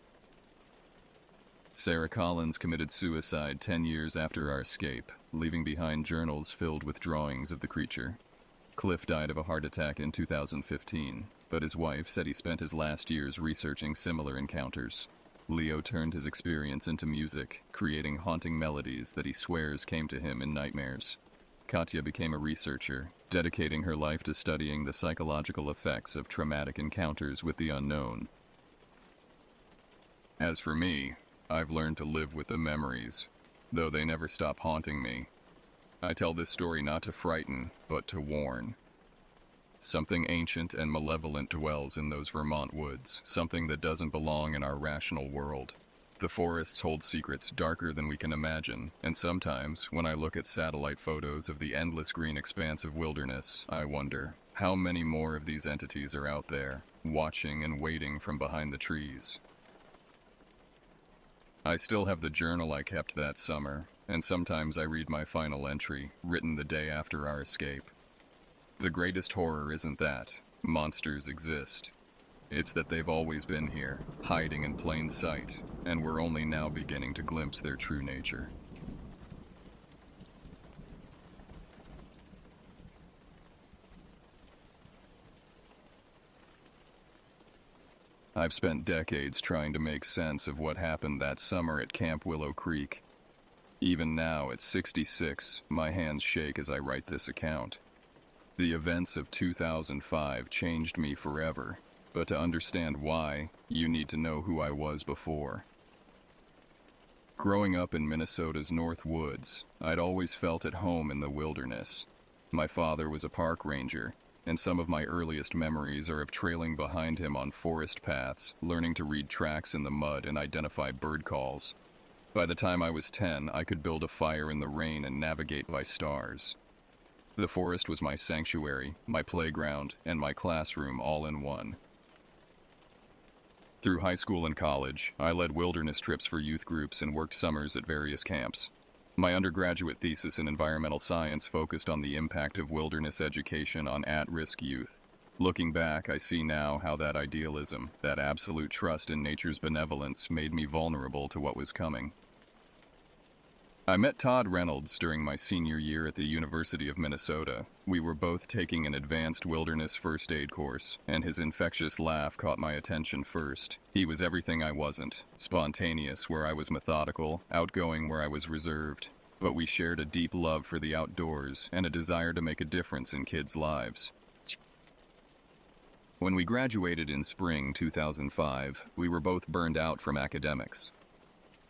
Sarah Collins committed suicide 10 years after our escape, leaving behind journals filled with drawings of the creature. Cliff died of a heart attack in 2015, but his wife said he spent his last years researching similar encounters. Leo turned his experience into music, creating haunting melodies that he swears came to him in nightmares. Katya became a researcher, dedicating her life to studying the psychological effects of traumatic encounters with the unknown. As for me, I've learned to live with the memories, though they never stop haunting me. I tell this story not to frighten, but to warn. Something ancient and malevolent dwells in those Vermont woods, something that doesn't belong in our rational world. The forests hold secrets darker than we can imagine, and sometimes, when I look at satellite photos of the endless green expanse of wilderness, I wonder, how many more of these entities are out there, watching and waiting from behind the trees? I still have the journal I kept that summer, and sometimes I read my final entry, written the day after our escape. The greatest horror isn't that monsters exist. It's that they've always been here, hiding in plain sight, and we're only now beginning to glimpse their true nature. I've spent decades trying to make sense of what happened that summer at Camp Willow Creek. Even now, at 66, my hands shake as I write this account. The events of 2005 changed me forever, but to understand why, you need to know who I was before. Growing up in Minnesota's North Woods, I'd always felt at home in the wilderness. My father was a park ranger, and some of my earliest memories are of trailing behind him on forest paths, learning to read tracks in the mud and identify bird calls. By the time I was 10, I could build a fire in the rain and navigate by stars. The forest was my sanctuary, my playground, and my classroom all in one. Through high school and college, I led wilderness trips for youth groups and worked summers at various camps. My undergraduate thesis in environmental science focused on the impact of wilderness education on at-risk youth. Looking back, I see now how that idealism, that absolute trust in nature's benevolence, made me vulnerable to what was coming. I met Todd Reynolds during my senior year at the University of Minnesota. We were both taking an advanced wilderness first aid course, and his infectious laugh caught my attention first. He was everything I wasn't, spontaneous where I was methodical, outgoing where I was reserved. But we shared a deep love for the outdoors and a desire to make a difference in kids' lives. When we graduated in spring 2005, we were both burned out from academics.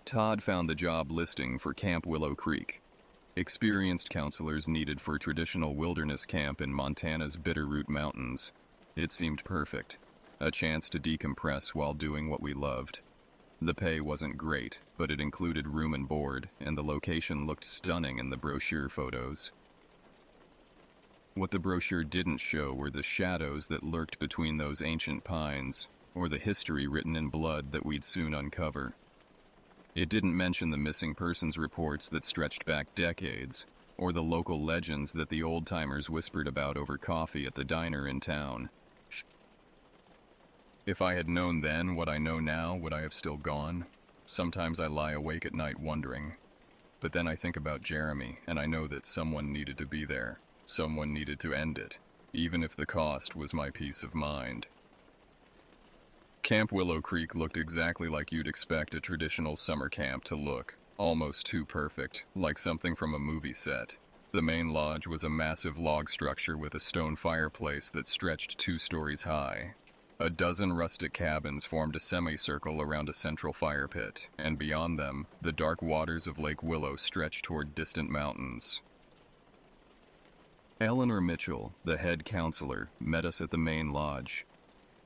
Todd found the job listing for Camp Willow Creek, experienced counselors needed for traditional wilderness camp in Montana's Bitterroot Mountains. It seemed perfect, a chance to decompress while doing what we loved. The pay wasn't great, but it included room and board, and the location looked stunning in the brochure photos. What the brochure didn't show were the shadows that lurked between those ancient pines, or the history written in blood that we'd soon uncover. It didn't mention the missing persons reports that stretched back decades, or the local legends that the old-timers whispered about over coffee at the diner in town. If I had known then what I know now, would I have still gone? Sometimes I lie awake at night wondering. But then I think about Jeremy, and I know that someone needed to be there. Someone needed to end it, even if the cost was my peace of mind. Camp Willow Creek looked exactly like you'd expect a traditional summer camp to look, almost too perfect, like something from a movie set. The main lodge was a massive log structure with a stone fireplace that stretched 2 stories high. A dozen rustic cabins formed a semicircle around a central fire pit, and beyond them, the dark waters of Lake Willow stretched toward distant mountains. Eleanor Mitchell, the head counselor, met us at the main lodge.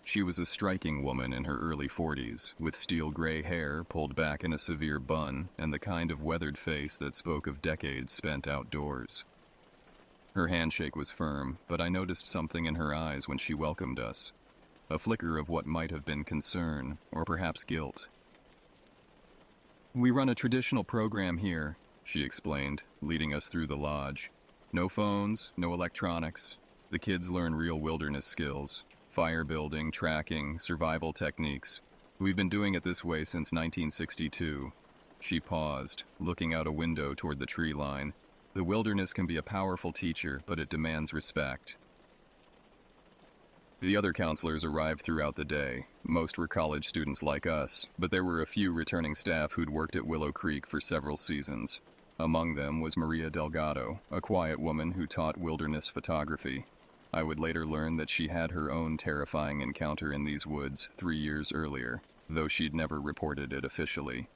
She was a striking woman in her early 40s, with steel gray hair pulled back in a severe bun and the kind of weathered face that spoke of decades spent outdoors. Her handshake was firm, but I noticed something in her eyes when she welcomed us. A flicker of what might have been concern, or perhaps guilt. "We run a traditional program here," she explained, leading us through the lodge. "No phones, no electronics. The kids learn real wilderness skills. Fire building, tracking, survival techniques. We've been doing it this way since 1962. She paused, looking out a window toward the tree line. The wilderness can be a powerful teacher, but it demands respect. The other counselors arrived throughout the day. Most were college students like us, but there were a few returning staff who'd worked at Willow Creek for several seasons. Among them was Maria Delgado, a quiet woman who taught wilderness photography. I would later learn that she had her own terrifying encounter in these woods 3 years earlier, though she'd never reported it officially.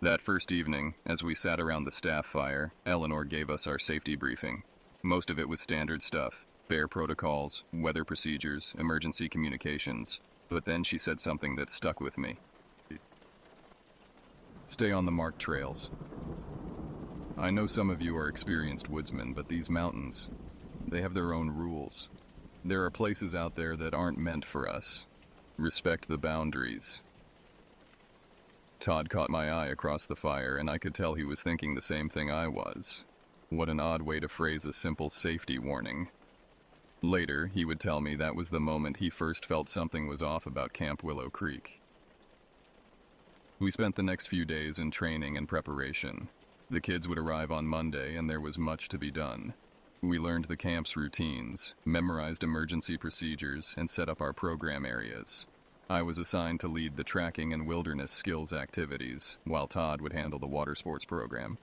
That first evening, as we sat around the staff fire, Eleanor gave us our safety briefing. Most of it was standard stuff, bare protocols, weather procedures, emergency communications. But then she said something that stuck with me. "Stay on the marked trails. I know some of you are experienced woodsmen, but these mountains, they have their own rules. There are places out there that aren't meant for us. Respect the boundaries." Todd caught my eye across the fire, and I could tell he was thinking the same thing I was. What an odd way to phrase a simple safety warning. Later, he would tell me that was the moment he first felt something was off about Camp Willow Creek. We spent the next few days in training and preparation. The kids would arrive on Monday, and there was much to be done. We learned the camp's routines, memorized emergency procedures, and set up our program areas. I was assigned to lead the tracking and wilderness skills activities, while Todd would handle the water sports program.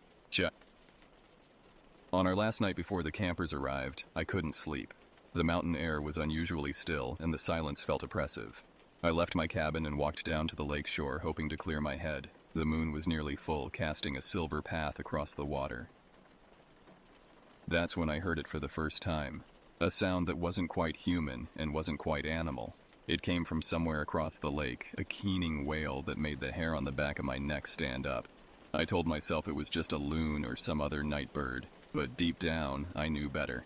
On our last night before the campers arrived, I couldn't sleep. The mountain air was unusually still, and the silence felt oppressive. I left my cabin and walked down to the lake shore, hoping to clear my head. The moon was nearly full, casting a silver path across the water. That's when I heard it for the first time. A sound that wasn't quite human and wasn't quite animal. It came from somewhere across the lake, a keening wail that made the hair on the back of my neck stand up. I told myself it was just a loon or some other night bird, but deep down, I knew better.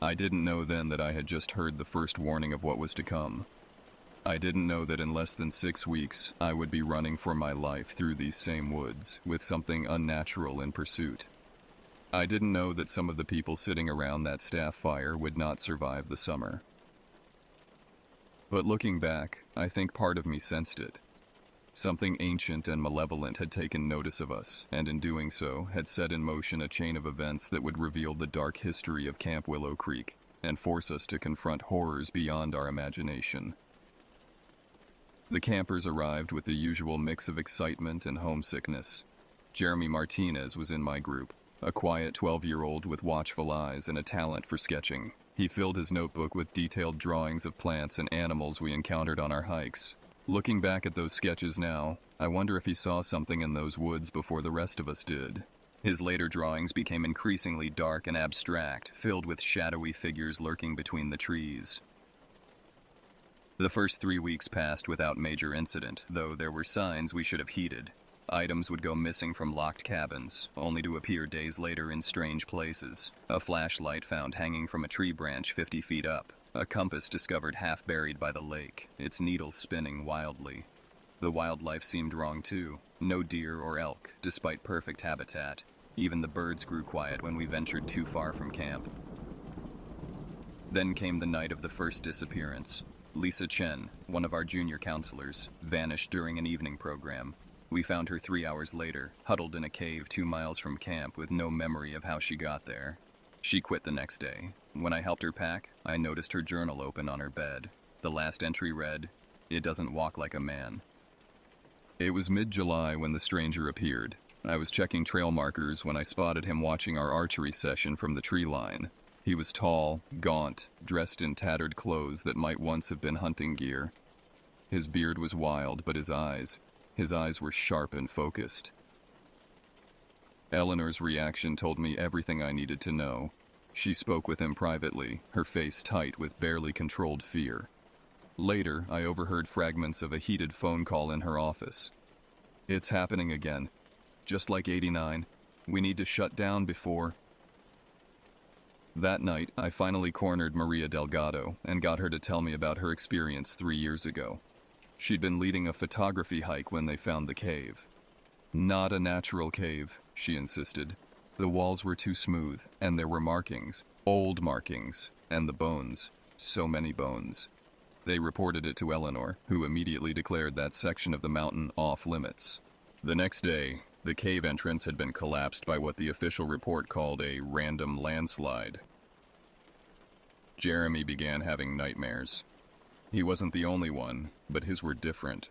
I didn't know then that I had just heard the first warning of what was to come. I didn't know that in less than 6 weeks, I would be running for my life through these same woods, with something unnatural in pursuit. I didn't know that some of the people sitting around that staff fire would not survive the summer. But looking back, I think part of me sensed it. Something ancient and malevolent had taken notice of us, and in doing so, had set in motion a chain of events that would reveal the dark history of Camp Willow Creek, and force us to confront horrors beyond our imagination. The campers arrived with the usual mix of excitement and homesickness. Jeremy Martinez was in my group, a quiet 12-year-old with watchful eyes and a talent for sketching. He filled his notebook with detailed drawings of plants and animals we encountered on our hikes. Looking back at those sketches now, I wonder if he saw something in those woods before the rest of us did. His later drawings became increasingly dark and abstract, filled with shadowy figures lurking between the trees. The first 3 weeks passed without major incident, though there were signs we should have heeded. Items would go missing from locked cabins, only to appear days later in strange places. A flashlight found hanging from a tree branch 50 feet up. A compass discovered half buried by the lake, its needles spinning wildly. The wildlife seemed wrong too. No deer or elk, despite perfect habitat. Even the birds grew quiet when we ventured too far from camp. Then came the night of the first disappearance. Lisa Chen, one of our junior counselors, vanished during an evening program. We found her 3 hours later, huddled in a cave 2 miles from camp with no memory of how she got there. She quit the next day. When I helped her pack, I noticed her journal open on her bed. The last entry read, "It doesn't walk like a man." It was mid-July when the stranger appeared. I was checking trail markers when I spotted him watching our archery session from the tree line. He was tall, gaunt, dressed in tattered clothes that might once have been hunting gear. His beard was wild, but his eyes were sharp and focused. Eleanor's reaction told me everything I needed to know. She spoke with him privately, her face tight with barely controlled fear. Later, I overheard fragments of a heated phone call in her office. "It's happening again. Just like '89. We need to shut down before..." That night, I finally cornered Maria Delgado and got her to tell me about her experience 3 years ago. She'd been leading a photography hike when they found the cave. "Not a natural cave," she insisted. "The walls were too smooth, and there were markings, old markings, and the bones, so many bones." They reported it to Eleanor, who immediately declared that section of the mountain off limits. The next day, the cave entrance had been collapsed by what the official report called a random landslide. Jeremy began having nightmares. He wasn't the only one, but his were different.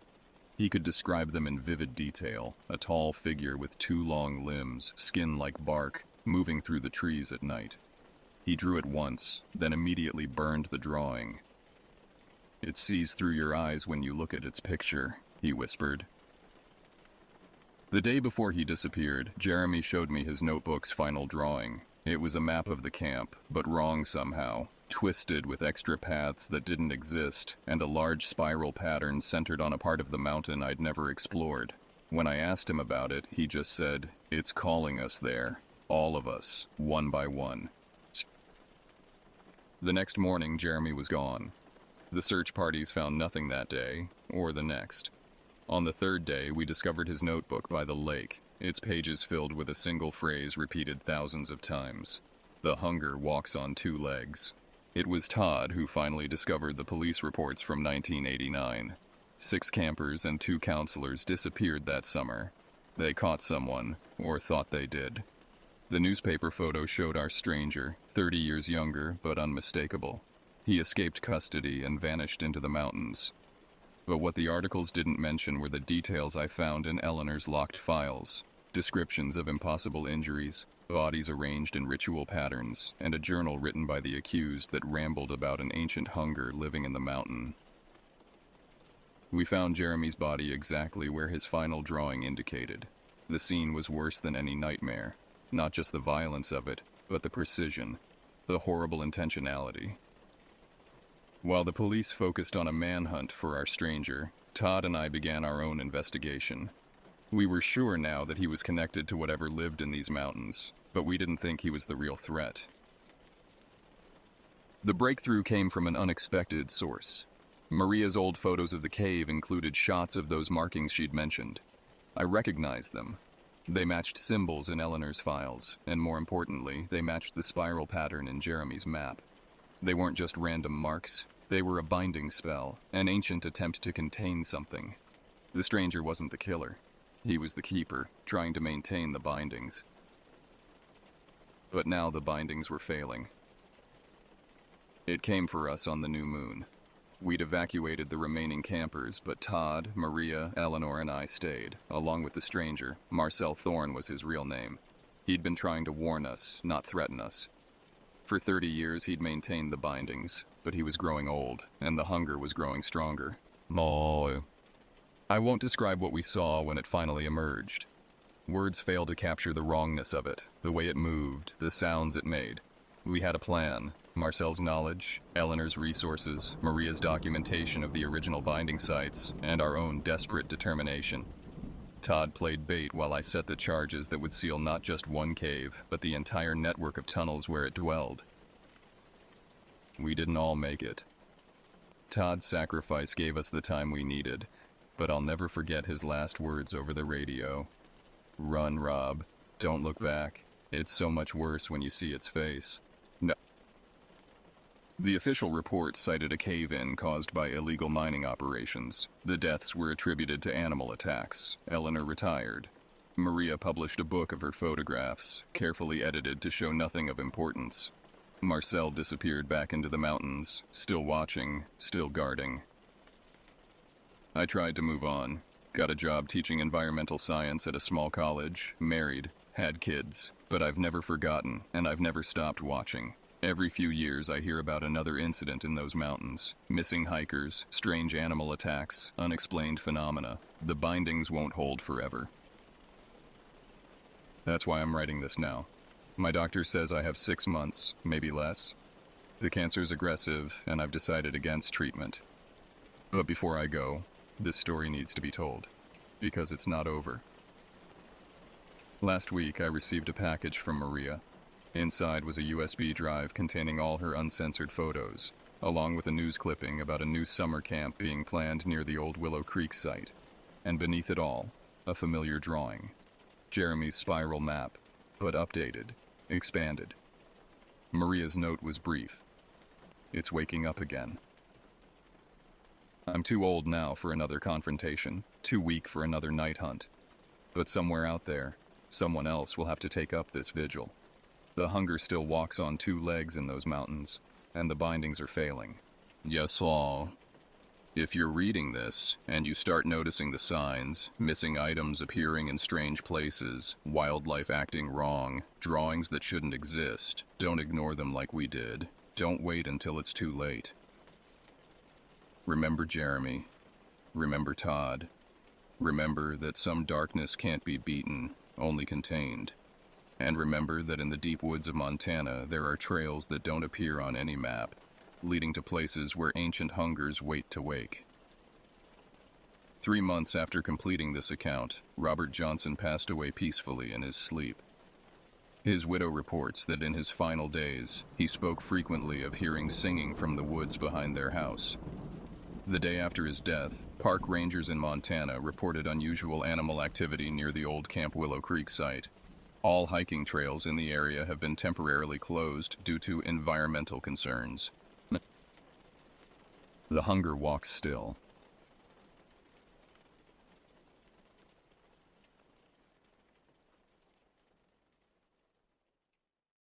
He could describe them in vivid detail, a tall figure with 2 long limbs, skin like bark, moving through the trees at night. He drew it once, then immediately burned the drawing. "It sees through your eyes when you look at its picture," he whispered. The day before he disappeared, Jeremy showed me his notebook's final drawing. It was a map of the camp, but wrong somehow, twisted with extra paths that didn't exist, and a large spiral pattern centered on a part of the mountain I'd never explored. When I asked him about it, he just said, "It's calling us there. All of us, one by one." The next morning, Jeremy was gone. The search parties found nothing that day, or the next. On the 3rd day, we discovered his notebook by the lake, its pages filled with a single phrase repeated thousands of times. "The hunger walks on 2 legs." It was Todd who finally discovered the police reports from 1989. 6 campers and 2 counselors disappeared that summer. They caught someone, or thought they did. The newspaper photo showed our stranger, 30 years younger but unmistakable. He escaped custody and vanished into the mountains. But what the articles didn't mention were the details I found in Eleanor's locked files. Descriptions of impossible injuries, bodies arranged in ritual patterns, and a journal written by the accused that rambled about an ancient hunger living in the mountain. We found Jeremy's body exactly where his final drawing indicated. The scene was worse than any nightmare. Not just the violence of it, but the precision, the horrible intentionality. While the police focused on a manhunt for our stranger, Todd and I began our own investigation. We were sure now that he was connected to whatever lived in these mountains, but we didn't think he was the real threat. The breakthrough came from an unexpected source. Maria's old photos of the cave included shots of those markings she'd mentioned. I recognized them. They matched symbols in Eleanor's files, and more importantly, they matched the spiral pattern in Jeremy's map. They weren't just random marks, they were a binding spell, an ancient attempt to contain something. The stranger wasn't the killer. He was the keeper, trying to maintain the bindings. But now the bindings were failing. It came for us on the new moon. We'd evacuated the remaining campers, but Todd, Maria, Eleanor, and I stayed, along with the stranger. Marcel Thorne was his real name. He'd been trying to warn us, not threaten us. For 30 years he'd maintained the bindings, but he was growing old, and the hunger was growing stronger. Oh. I won't describe what we saw when it finally emerged. Words fail to capture the wrongness of it, the way it moved, the sounds it made. We had a plan. Marcel's knowledge, Eleanor's resources, Maria's documentation of the original binding sites, and our own desperate determination. Todd played bait while I set the charges that would seal not just one cave, but the entire network of tunnels where it dwelled. We didn't all make it. Todd's sacrifice gave us the time we needed, but I'll never forget his last words over the radio. "Run, Rob. Don't look back. It's so much worse when you see its face." No. The official report cited a cave-in caused by illegal mining operations. The deaths were attributed to animal attacks. Eleanor retired. Maria published a book of her photographs, carefully edited to show nothing of importance. Marcel disappeared back into the mountains, still watching, still guarding. I tried to move on. Got a job teaching environmental science at a small college, married, had kids, but I've never forgotten, and I've never stopped watching. Every few years I hear about another incident in those mountains. Missing hikers, strange animal attacks, unexplained phenomena. The bindings won't hold forever. That's why I'm writing this now. My doctor says I have 6 months, maybe less. The cancer's aggressive, and I've decided against treatment. But before I go, this story needs to be told, because it's not over. Last week I received a package from Maria. Inside was a USB drive containing all her uncensored photos, along with a news clipping about a new summer camp being planned near the old Willow Creek site. And beneath it all, a familiar drawing. Jeremy's spiral map, but updated, expanded. Maria's note was brief. "It's waking up again." I'm too old now for another confrontation, too weak for another night hunt. But somewhere out there, someone else will have to take up this vigil. The hunger still walks on 2 legs in those mountains, and the bindings are failing. Yes, all. If you're reading this, and you start noticing the signs, missing items appearing in strange places, wildlife acting wrong, drawings that shouldn't exist, don't ignore them like we did. Don't wait until it's too late. Remember Jeremy. Remember Todd. Remember that some darkness can't be beaten, only contained. And remember that in the deep woods of Montana, there are trails that don't appear on any map, leading to places where ancient hungers wait to wake. 3 months after completing this account, Robert Johnson passed away peacefully in his sleep. His widow reports that in his final days, he spoke frequently of hearing singing from the woods behind their house. The day after his death, park rangers in Montana reported unusual animal activity near the old Camp Willow Creek site. All hiking trails in the area have been temporarily closed due to environmental concerns. The hunger walks still.